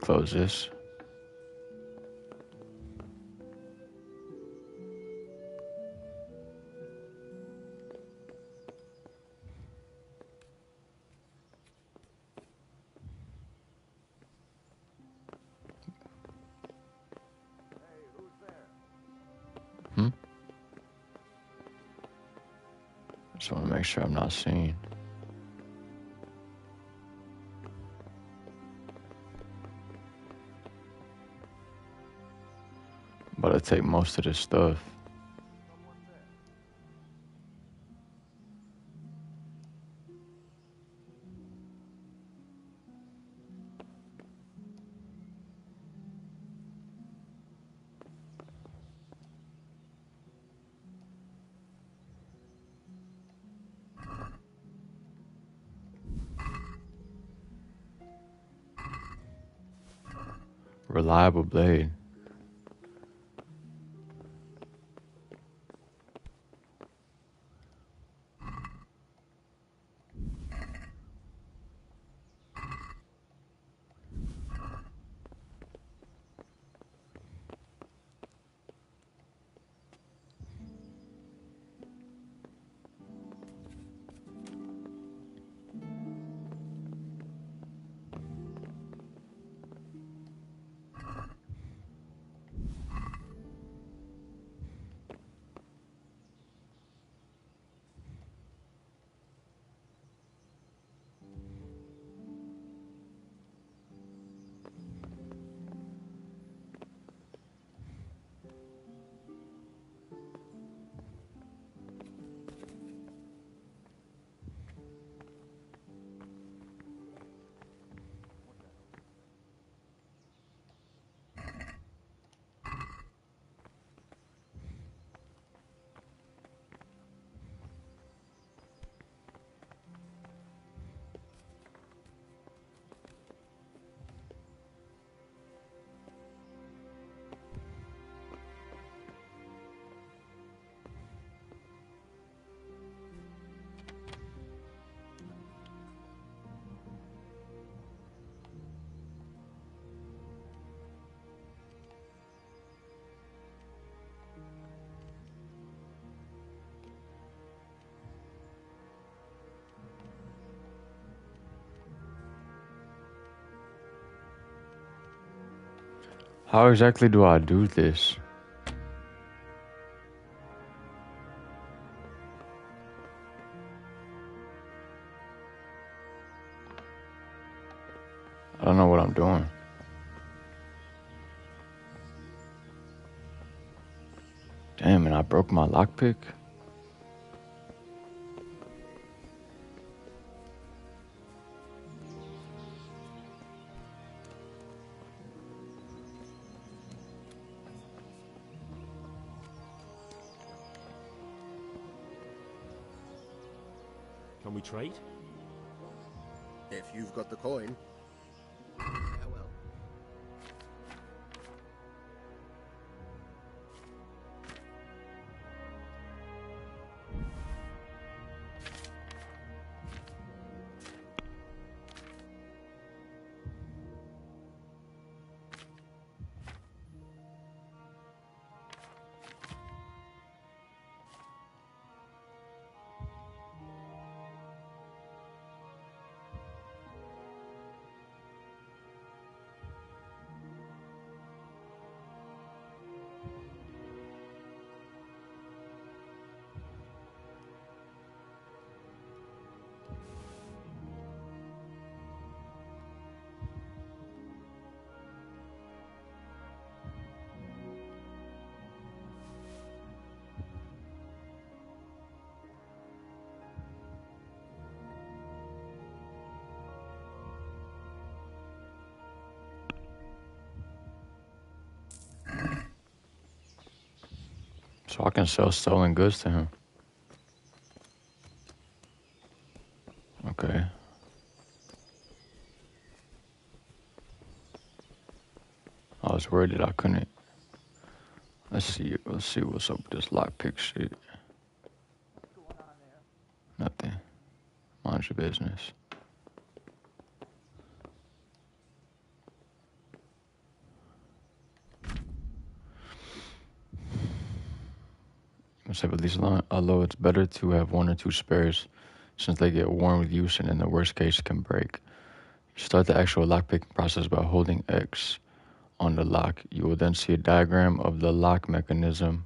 Close this. Just want to make sure I'm not seen. gotta take most of this stuff. Reliable blade. How exactly do I do this? I don't know what I'm doing. Damn, and I broke my lockpick? Can we trade? If you've got the coin. Farewell. So I can sell stolen goods to him. Okay. I was worried that I couldn't. Let's see what's up with this lockpick shit. Nothing. Mind your business. I say, but these although it's better to have one or two spares, since they get worn with use and in the worst case can break. You start the actual lockpicking process by holding X on the lock. You will then see a diagram of the lock mechanism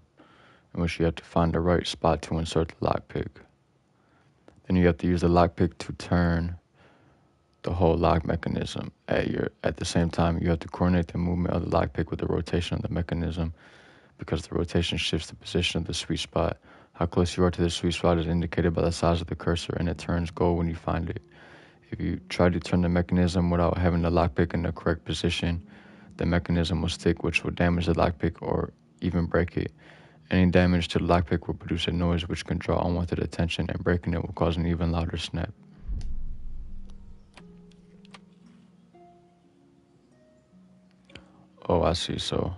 in which you have to find the right spot to insert the lockpick. Then you have to use the lockpick to turn the whole lock mechanism. At the same time, you have to coordinate the movement of the lockpick with the rotation of the mechanism because the rotation shifts the position of the sweet spot. How close you are to the sweet spot is indicated by the size of the cursor, and it turns gold when you find it. If you try to turn the mechanism without having the lockpick in the correct position, the mechanism will stick, which will damage the lockpick or even break it. Any damage to the lockpick will produce a noise which can draw unwanted attention, and breaking it will cause an even louder snap. Oh, I see, so...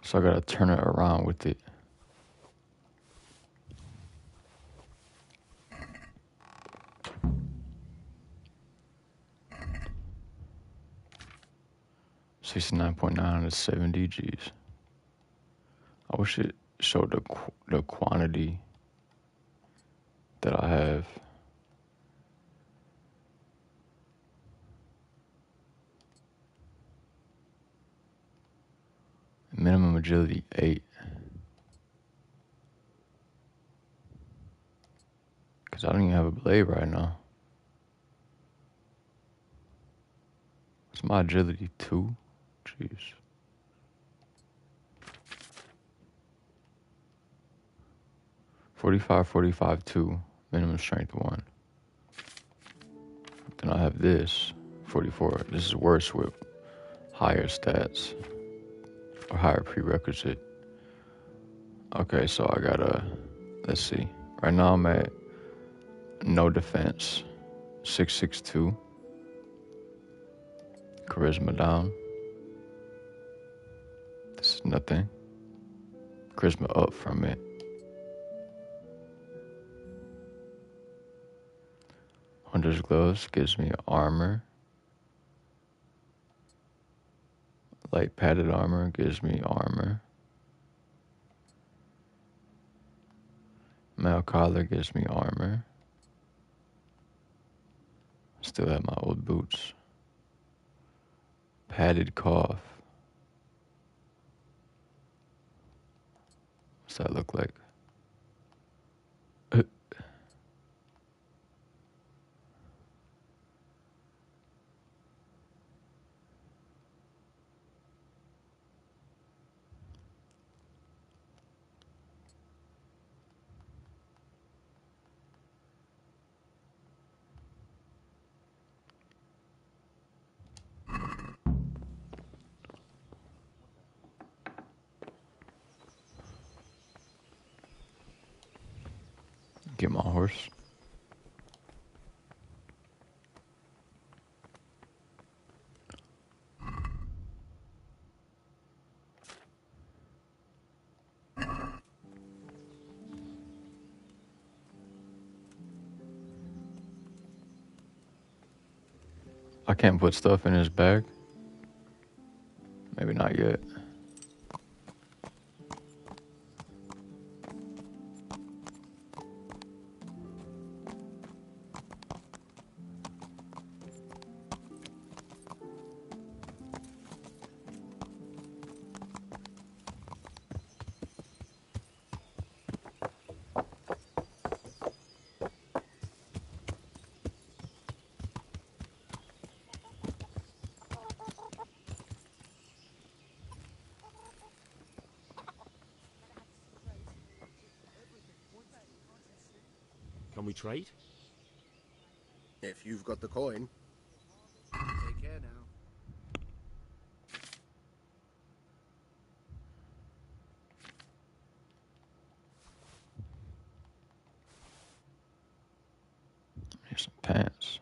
So I gotta turn it around with it. $69.9 to 70 G's. I wish it showed the quantity that I have. Minimum agility 8. Because I don't even have a blade right now. What's my agility? 2? Jeez. $45, 2. Minimum strength 1. Then I have this. 44. This is worse with higher stats. Or higher prerequisite. Okay, so I gotta... Let's see. Right now I'm at no defense. 662. Charisma down. This is nothing. Charisma up from it. Hunter's gloves gives me armor. Light padded armor gives me armor. Mail collar gives me armor. Still have my old boots. Padded cough. What's that look like? Get my horse. I can't put stuff in his bag. Maybe not yet. Can we trade? If you've got the coin. Take care now. Here's some pants.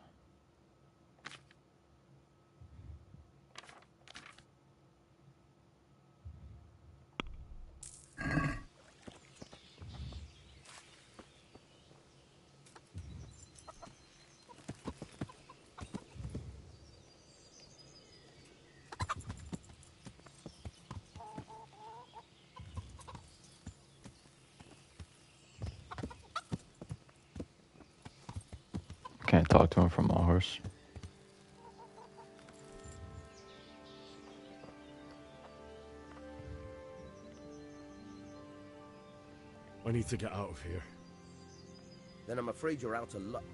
Can't talk to him from my horse. I need to get out of here. Then I'm afraid you're out of luck.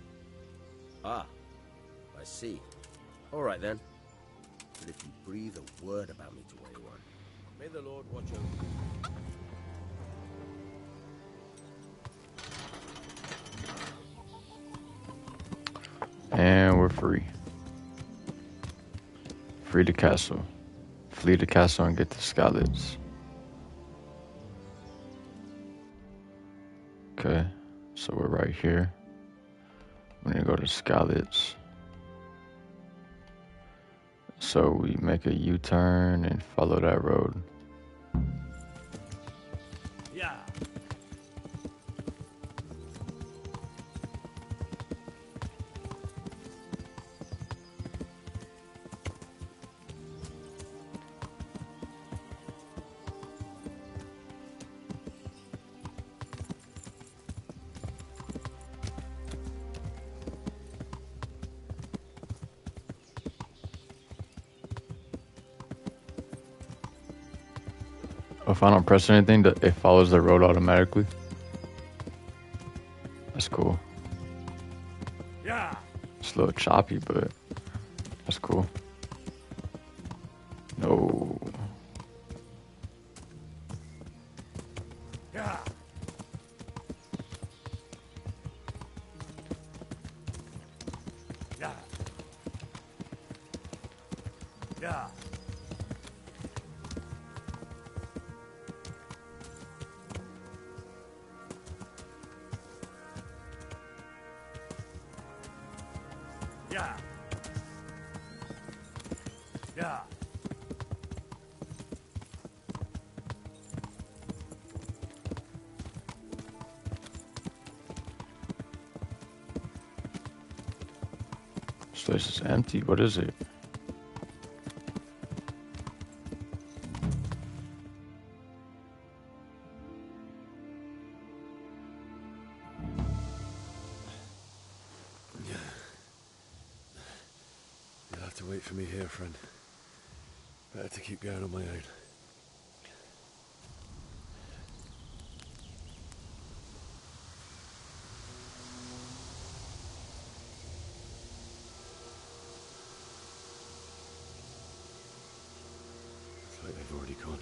Ah, I see. All right then. But if you breathe a word about me to anyone, May the Lord watch over you. And we're free. Free the castle. Flee the castle and get the Skalitz. Okay, so we're right here. We're gonna go to Skalitz. So we make a U-turn and follow that road. Yeah. If I don't press anything, it follows the road automatically. That's cool. Yeah. It's a little choppy, but that's cool. No. Yeah. Yeah. Yeah. Yeah. Yeah. This place is empty. What is it? You'll have to wait for me here, friend. Better to keep going on my own. It's like they've already gone.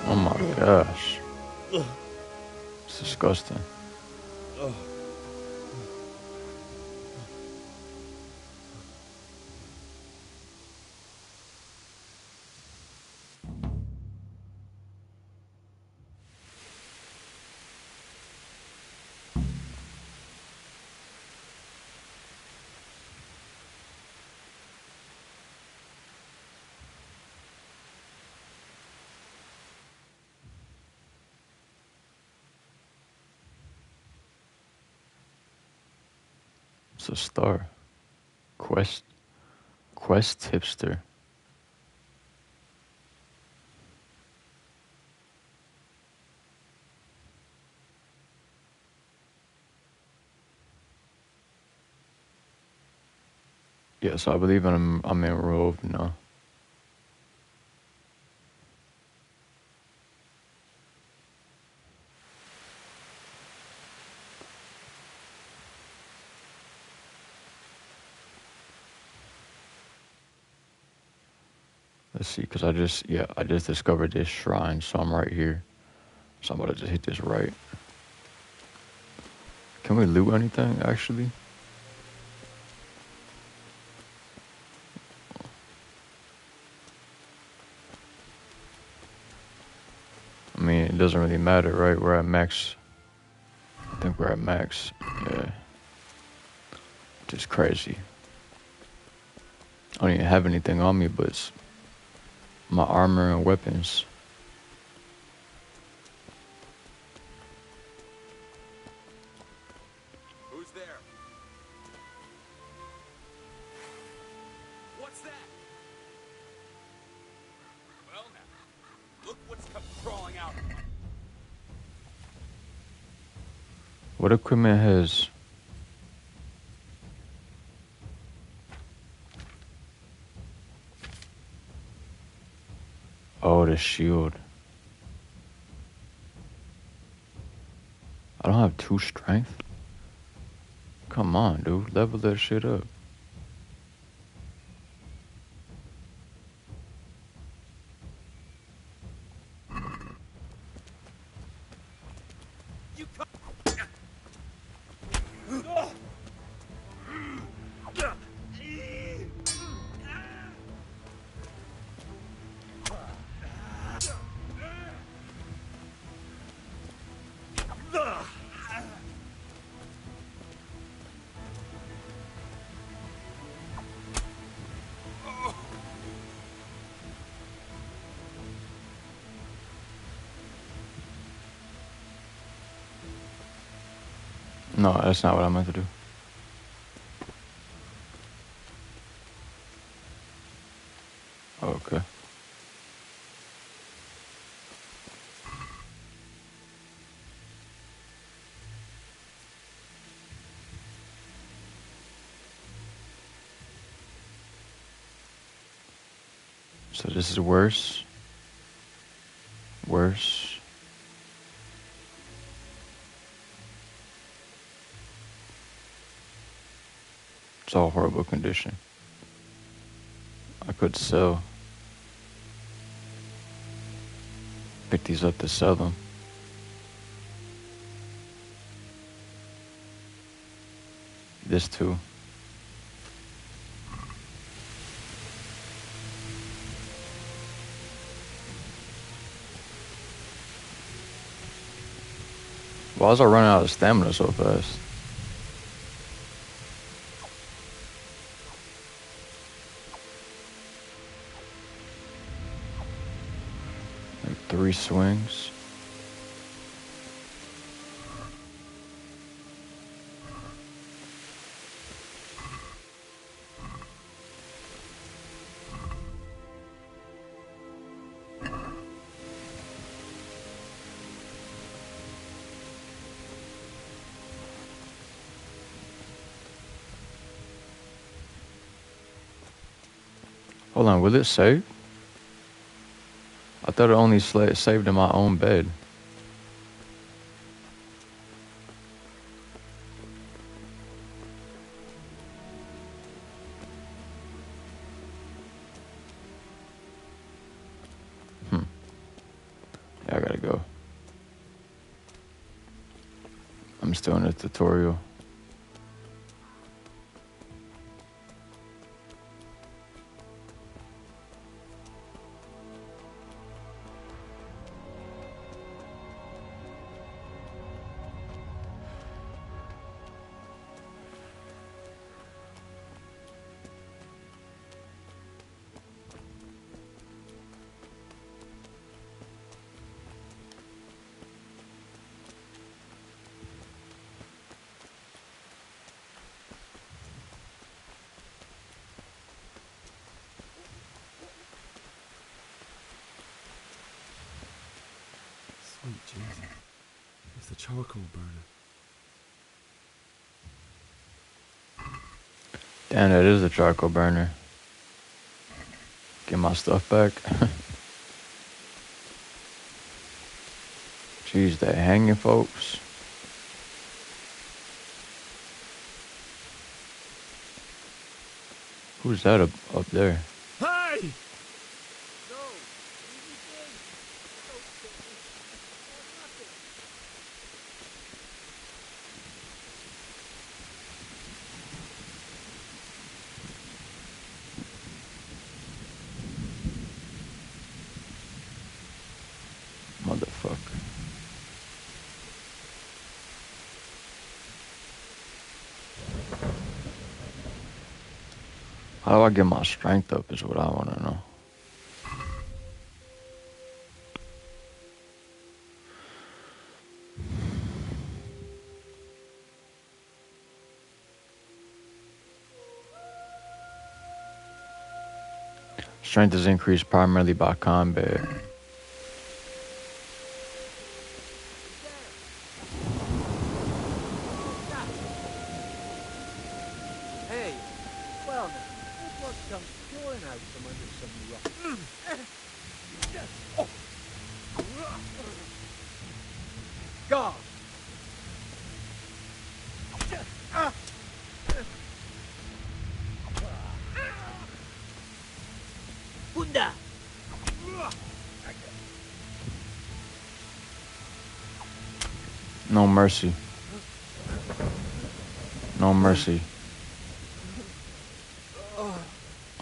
Oh my gosh. It's disgusting. It's a star. Quest tipster. Yes, I believe I'm enrolled now. Let's see, because I just discovered this shrine, so I'm right here. So I'm about to just hit this right. Can we loot anything, actually? mean, it doesn't really matter, right? We're at max. I think we're at max. Yeah. Just crazy. I don't even have anything on me, but it's my armor and weapons. Who's there? What's that? Well now, look what's come crawling out. What equipment has... Oh, the shield. I don't have 2 strength? Come on, dude. Level that shit up. No, that's not what I meant to do. Okay. So this is worse. Worse. It's all horrible condition. I could sell. Pick these up to sell them. This too. Why was I running out of stamina so fast? Like 3 swings. Hold on, will it save? I thought it only saved in my own bed. Yeah, I gotta go. I'm still in the tutorial. Sweet Jesus. It's the charcoal burner. Damn, that is a charcoal burner. Get my stuff back. Jeez, they hanging folks. Who's that up there? Hey! Motherfucker. How do I get my strength up is what I want to know. Strength is increased primarily by combat. Hey, well now, look what comes pouring out from under some rock. God! Bunda! No mercy. No mercy.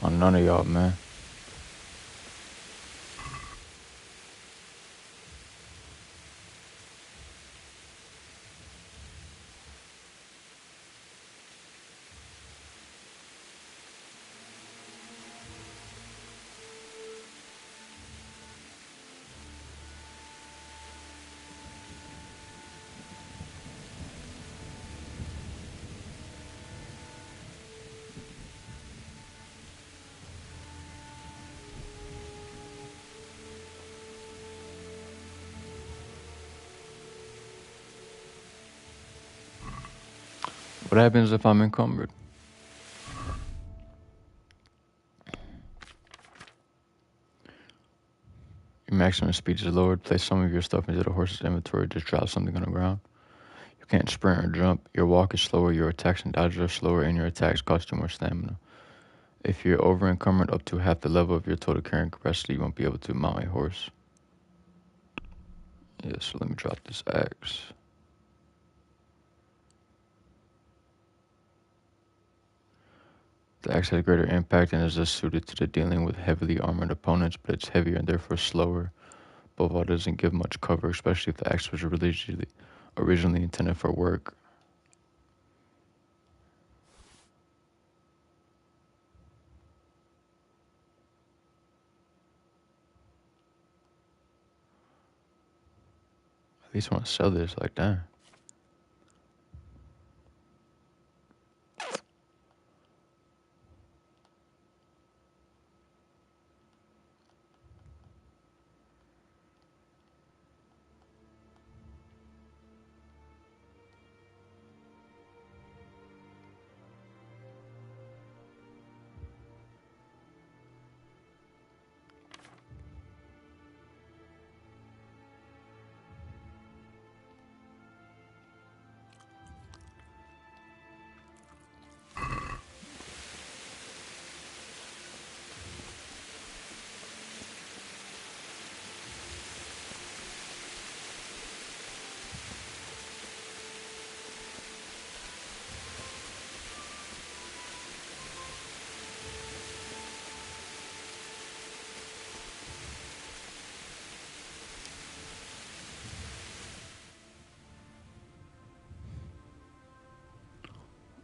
On none of y'all, man. What happens if I'm encumbered? Your maximum speed is lowered. Place some of your stuff into the horse's inventory. Just drop something on the ground. You can't sprint or jump. Your walk is slower. Your attacks and dodges are slower, and your attacks cost you more stamina. If you're over encumbered up to half the level of your total carrying capacity, you won't be able to mount a horse. Yeah, so let me drop this axe. The axe has greater impact and is thus suited to the dealing with heavily armored opponents, but it's heavier and therefore slower. Above all, doesn't give much cover, especially if the axe was originally intended for work. At least want to sell this, like, damn.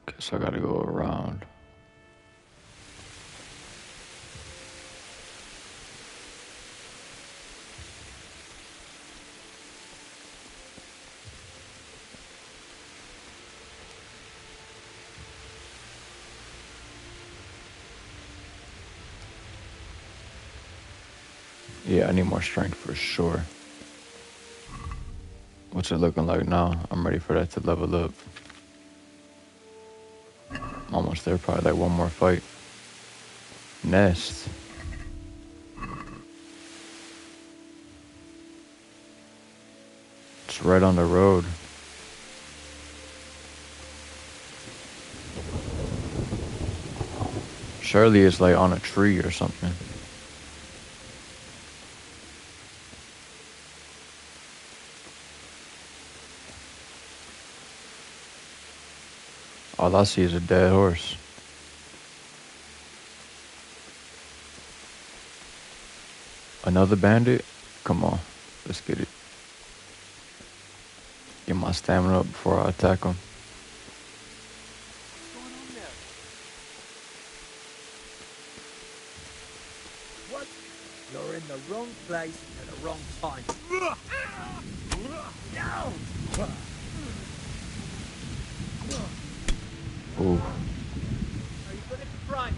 Guess I gotta go around. Yeah, I need more strength for sure. What's it looking like now? I'm ready for that to level up. Almost there, probably like one more fight. Nest. It's right on the road. Surely it's like on a tree or something. All I see is a dead horse. Another bandit? Come on, let's get it. Get my stamina up before I attack him. You're in the wrong place at the wrong time. Ooh. Are you good at the prime?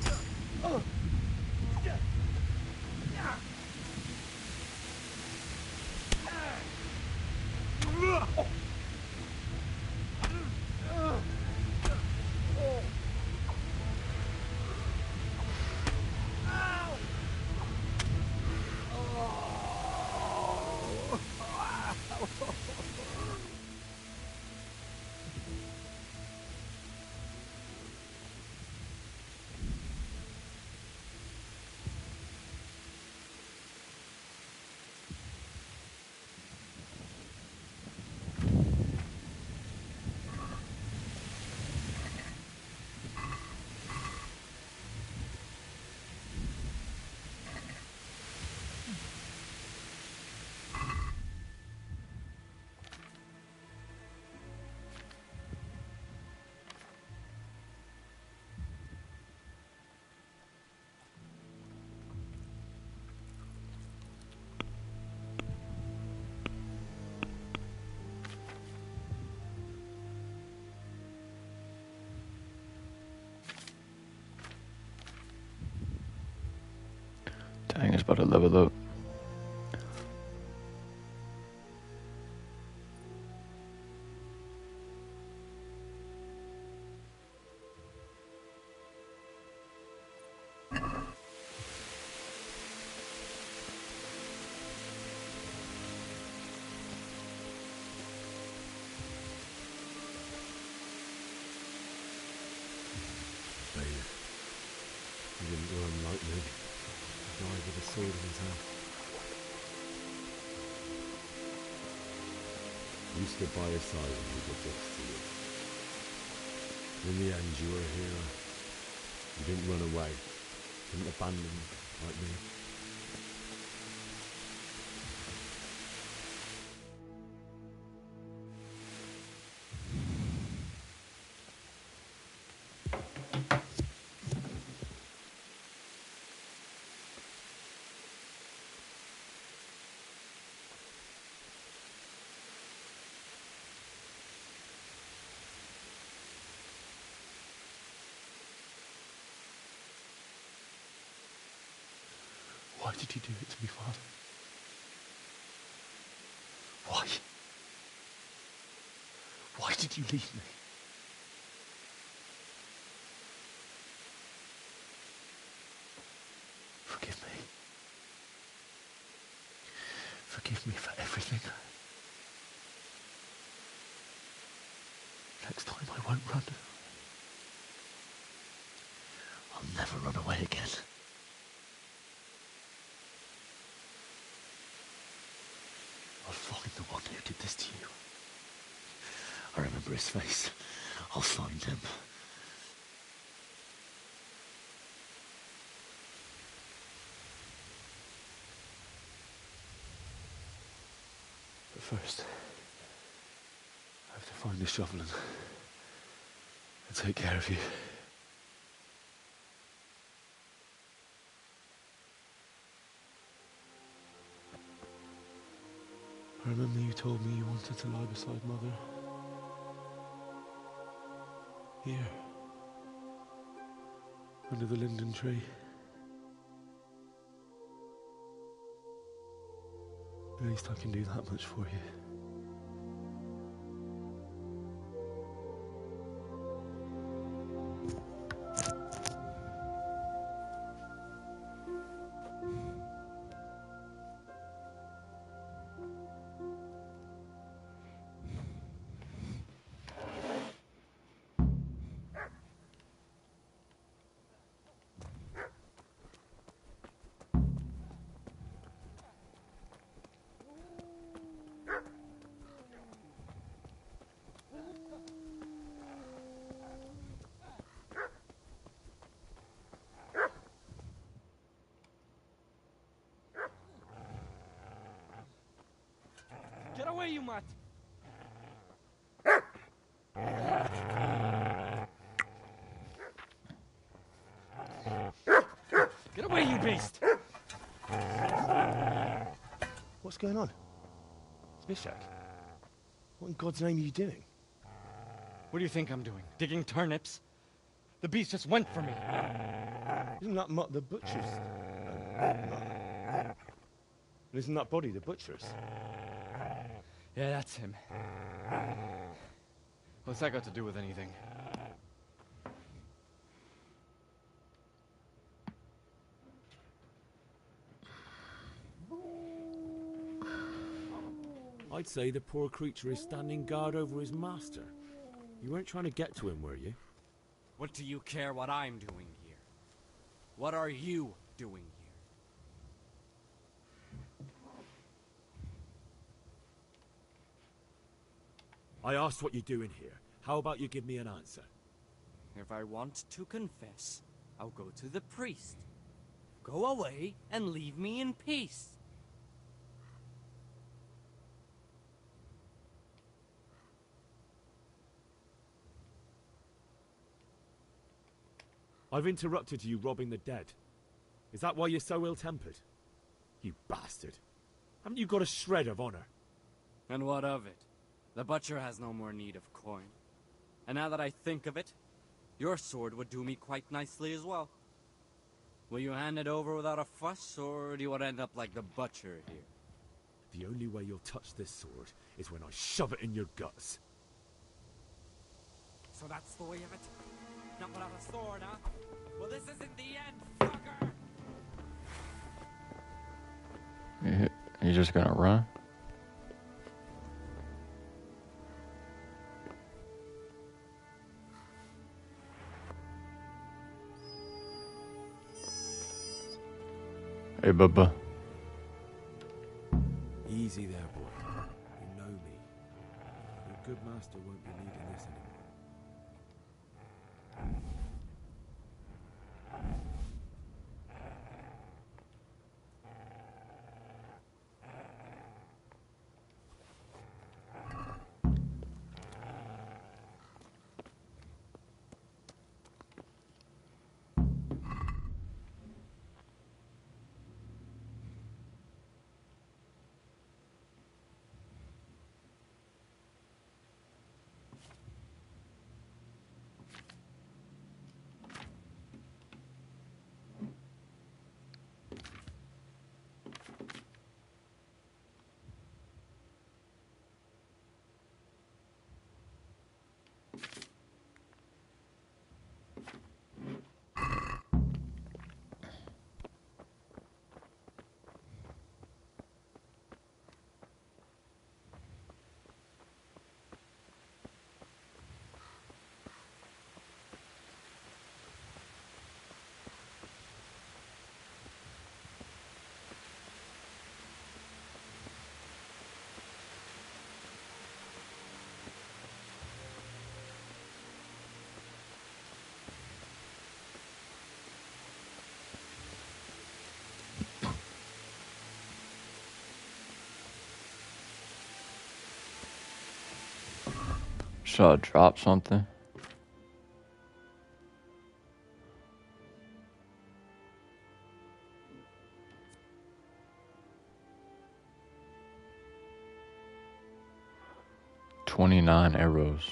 Dang, it's about to level up. Babe, he didn't run like me. He died with a sword in his hand. You stood by his side and he did this to you. In the end, you were a hero. You didn't run away. Didn't abandon me like me. Why did you do it to me, Father? Why? Why did you leave me? Forgive me. Forgive me for everything. Next time I won't run. I'll never run away again. I'll find the one who did this to you. I remember his face. I'll find him. But first, I have to find the shovel and take care of you. I remember you told me you wanted to lie beside Mother. Here. Under the linden tree. At least I can do that much for you. Get away, you mutt! Get away, you beast! What's going on? Zbyszek, what in God's name are you doing? What do you think I'm doing? Digging turnips? The beast just went for me. Isn't that Mutt the butcher's? And isn't that body the butcher's? Yeah, that's him. What's that got to do with anything? I'd say the poor creature is standing guard over his master. You weren't trying to get to him, were you? What do you care what I'm doing here? What are you doing here? I asked what you're doing here. How about you give me an answer? If I want to confess, I'll go to the priest. Go away and leave me in peace. I've interrupted you robbing the dead. Is that why you're so ill-tempered? You bastard. Haven't you got a shred of honor? And what of it? The butcher has no more need of coin. And now that I think of it, your sword would do me quite nicely as well. Will you hand it over without a fuss, or do you want to end up like the butcher here? The only way you'll touch this sword is when I shove it in your guts. So that's the way of it? Not without a sword, huh? Well, this isn't the end, fucker! He's just gonna run? Hey, Bubba. Easy there, boy. You know me. Your good master won't be needing this anymore. Should I drop something? $29 arrows.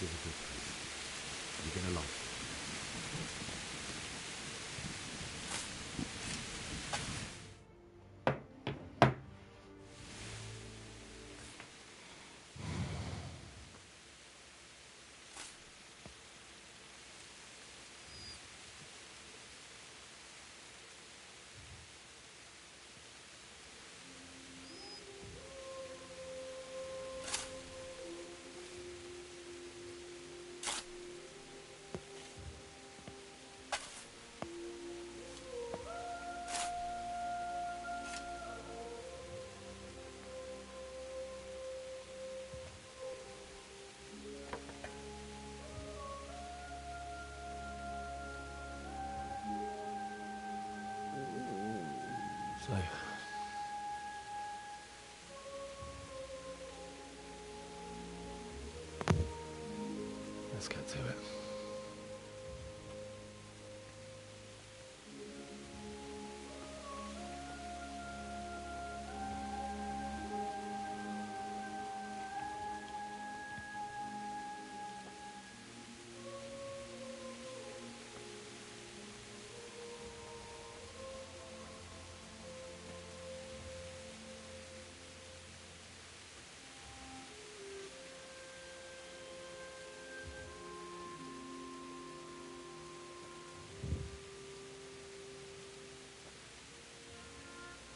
is a good place. You're gonna like it. So, let's get to it.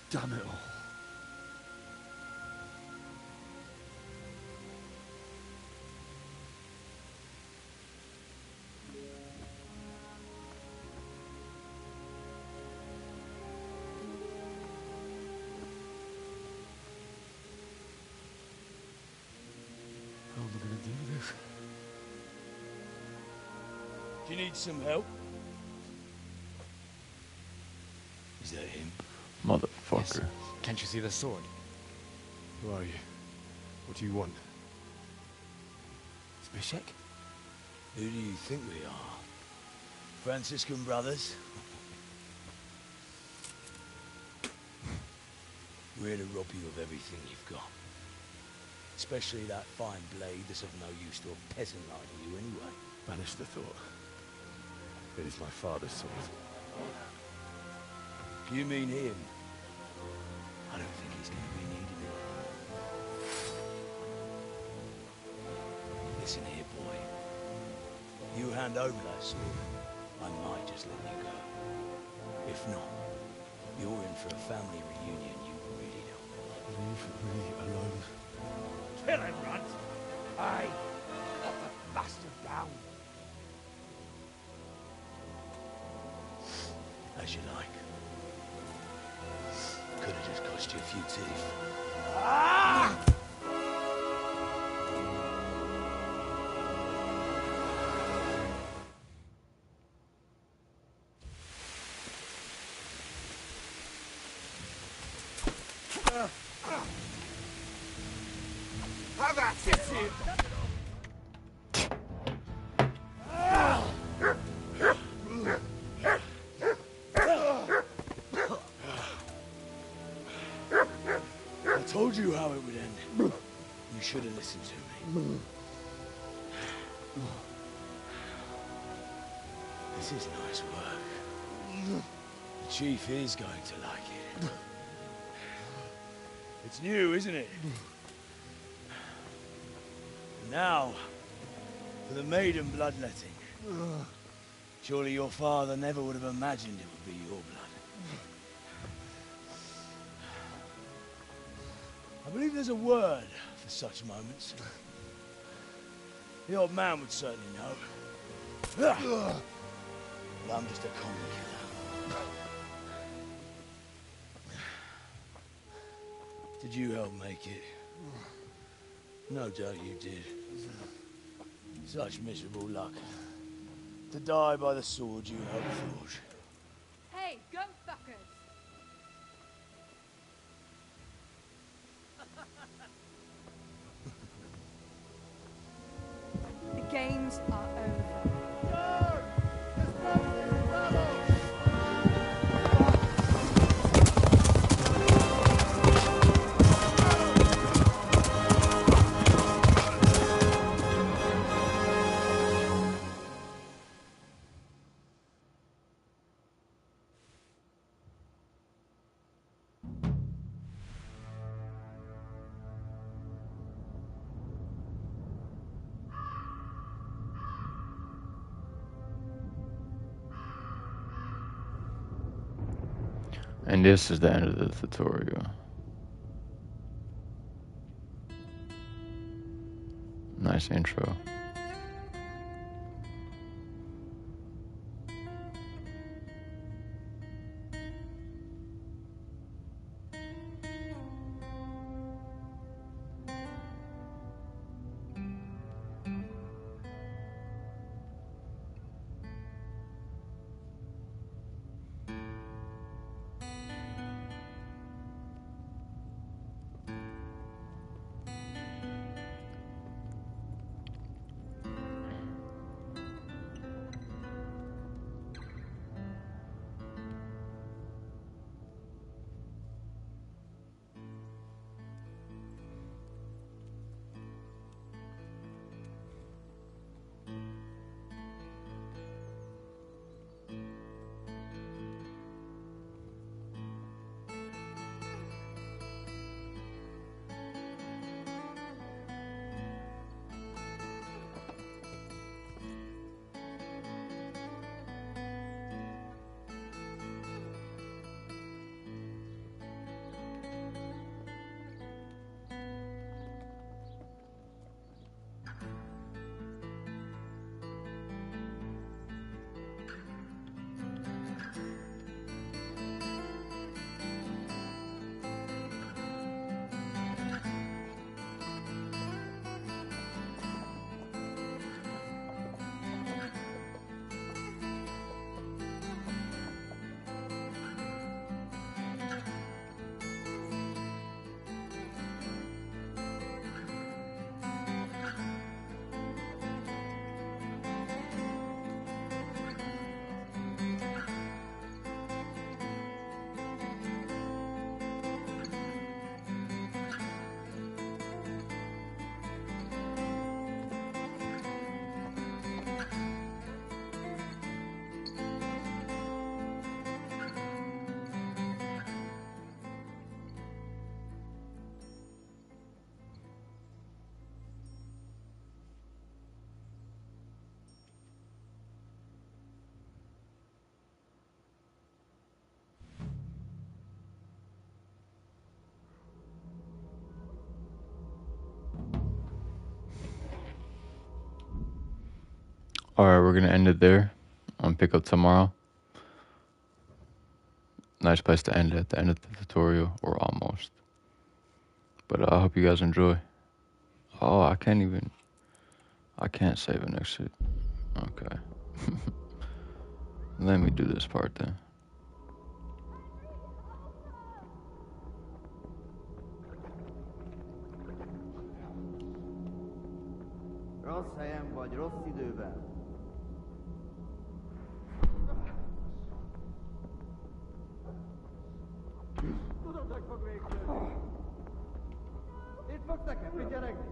Damn it all. How am I gonna do this? Do you need some help? Is that him? Motherfucker. Can't you see the sword? Who are you? What do you want? Zbyszek? Who do you think we are? Franciscan brothers? We're here to rob you of everything you've got. Especially that fine blade that's of no use to a peasant like you anyway. Banish the thought. It is my father's sword. You mean him? I don't think he's going to be needing it. Listen here, boy. You hand over that sword, I might just let you go. If not, you're in for a family reunion you really don't want. Leave me alone. Kill him, Runt! Aye, cut the bastard down. As you like. Could have just cost you a few teeth. Ah! Have at it! I told you how it would end. You should have listened to me. This is nice work. The chief is going to like it. It's new, isn't it? Now, for the maiden bloodletting. Surely your father never would have imagined it would be your blood. I believe there's a word for such moments. The old man would certainly know. But I'm just a common killer. Did you help make it? No doubt you did. Such miserable luck. To die by the sword you helped forge. Hey, go fuckers! The games are over. And this is the end of the tutorial. Nice intro. Alright, we're gonna end it there. Pick up tomorrow. Nice place to end it at the end of the tutorial, or almost. But I hope you guys enjoy. Oh, I can't save an exit. Okay. Let me do this part then. Rossz helyen vagy, rossz időben. Tudod, hogy fog végződni. Itt fogsz nekem vigyeregni.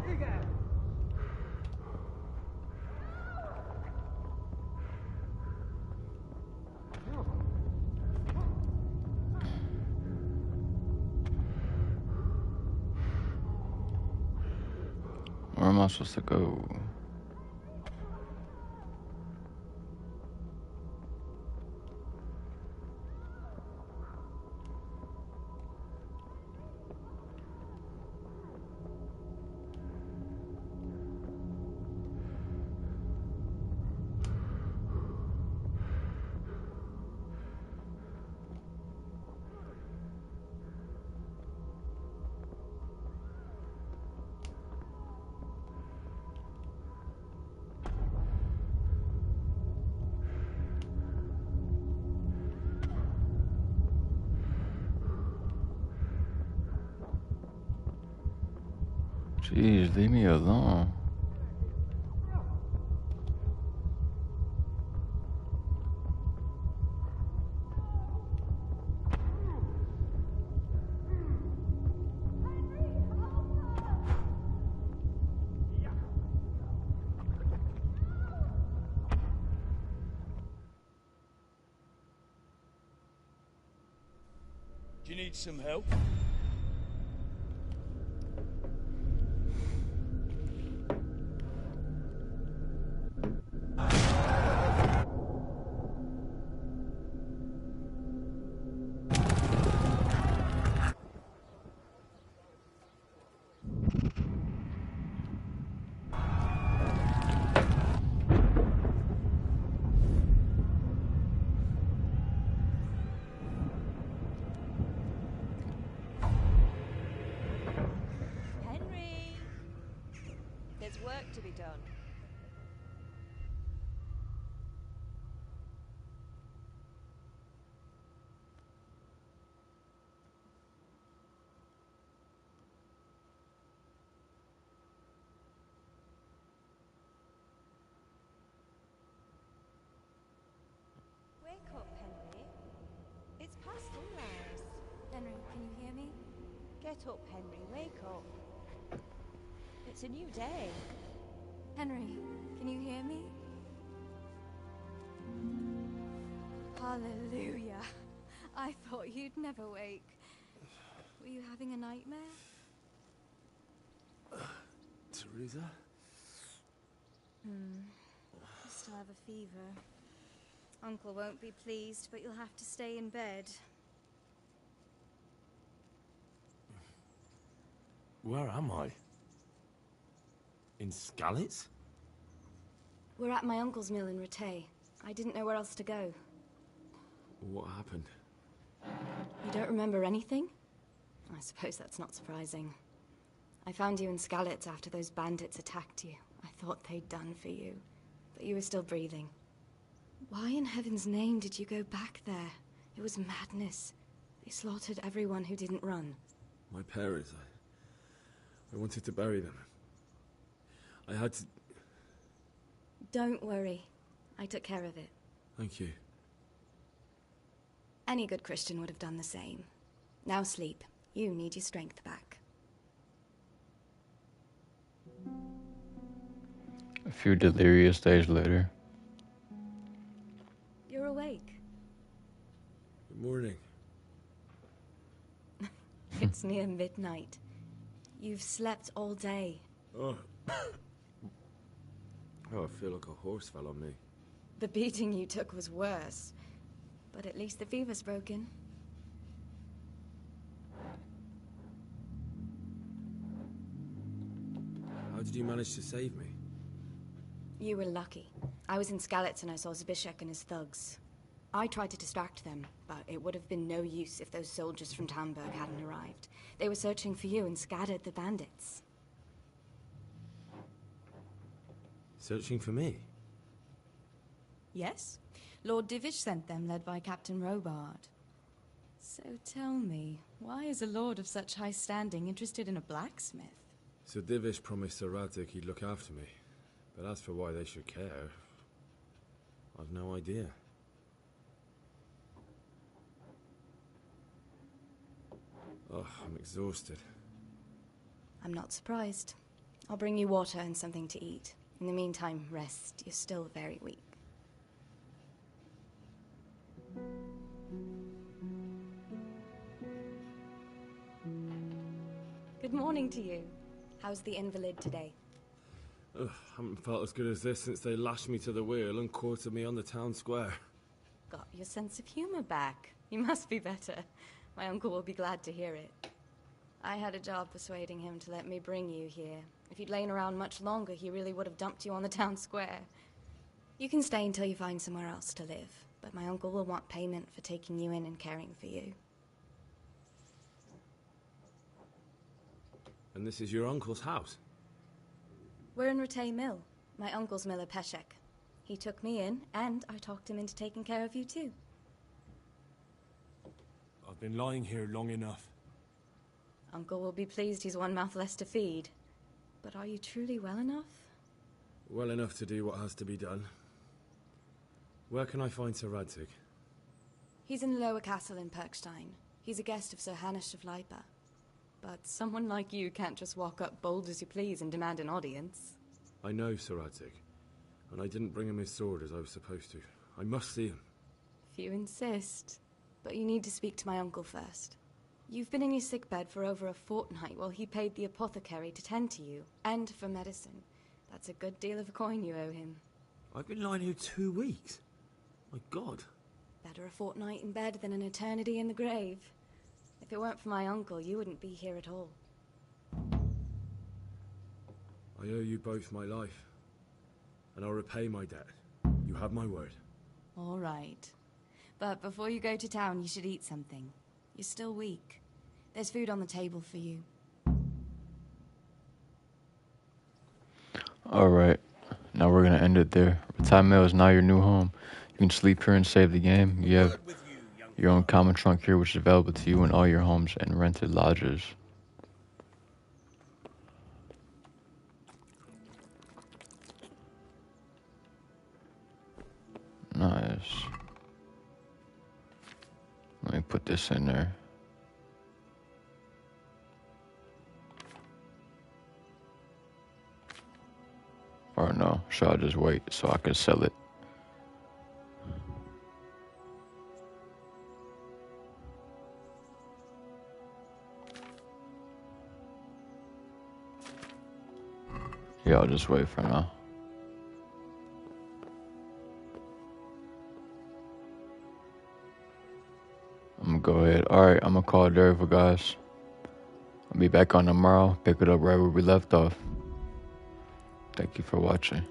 Igen! Where am I supposed to go? Jeez, leave me alone. Do you need some help? Henry! There's work to be done. Wake up, Henry. It's past sunrise. Henry, can you hear me? Get up, Henry. Wake up. It's a new day. Henry, can you hear me? Hallelujah. I thought you'd never wake. Were you having a nightmare? Teresa? You still have a fever. Uncle won't be pleased, but you'll have to stay in bed. Where am I? In Skalitz? We're at my uncle's mill in Rattay. I didn't know where else to go. What happened? You don't remember anything? I suppose that's not surprising. I found you in Skalitz after those bandits attacked you. I thought they'd done for you, but you were still breathing. Why in heaven's name did you go back there? It was madness. They slaughtered everyone who didn't run. My parents, I wanted to bury them. I had to... Don't worry. I took care of it. Thank you. Any good Christian would have done the same. Now sleep. You need your strength back. A few delirious days later. You're awake. Good morning. It's near midnight. You've slept all day. Oh. Oh, I feel like a horse fell on me. The beating you took was worse. But at least the fever's broken. How did you manage to save me? You were lucky. I was in Skalitz and I saw Zbyszek and his thugs. I tried to distract them, but it would have been no use if those soldiers from Talmberg hadn't arrived. They were searching for you and scattered the bandits. Searching for me? Yes. Lord Divish sent them, led by Captain Robard. So tell me, why is a lord of such high standing interested in a blacksmith? So Divish promised Sir Radzik he'd look after me. But as for why they should care, I've no idea. Oh, I'm exhausted. I'm not surprised. I'll bring you water and something to eat. In the meantime, rest. You're still very weak. Good morning to you. How's the invalid today? Ugh, haven't felt as good as this since they lashed me to the wheel and quartered me on the town square. Got your sense of humor back. You must be better. My uncle will be glad to hear it. I had a job persuading him to let me bring you here. If you'd lain around much longer, he really would have dumped you on the town square. You can stay until you find somewhere else to live, but my uncle will want payment for taking you in and caring for you. And this is your uncle's house? We're in Rattay Mill, my uncle's mill at Peshek. He took me in, and I talked him into taking care of you too. I've been lying here long enough. Uncle will be pleased he's one mouth less to feed. But are you truly well enough? Well enough to do what has to be done. Where can I find Sir Radzik? He's in the lower castle in Perkstein. He's a guest of Sir Hanush of Leipa. But someone like you can't just walk up bold as you please and demand an audience. I know Sir Radzik, and I didn't bring him his sword as I was supposed to. I must see him. If you insist. But you need to speak to my uncle first. You've been in your sickbed for over a fortnight while he paid the apothecary to tend to you, and for medicine. That's a good deal of coin you owe him. I've been lying here 2 weeks. My God. Better a fortnight in bed than an eternity in the grave. If it weren't for my uncle, you wouldn't be here at all. I owe you both my life, and I'll repay my debt. You have my word. All right. But before you go to town, you should eat something. You're still weak. There's food on the table for you. Alright, now we're gonna end it there. Time Mail is now your new home. You can sleep here and save the game. You have your own common trunk here, which is available to you in all your homes and rented lodges. Nice. Let me put this in there. Or no, should I just wait so I can sell it? Yeah, I'll just wait for now. I'm gonna go ahead. Alright, I'm gonna call it there for guys. I'll be back on tomorrow. Pick it up right where we left off. Thank you for watching.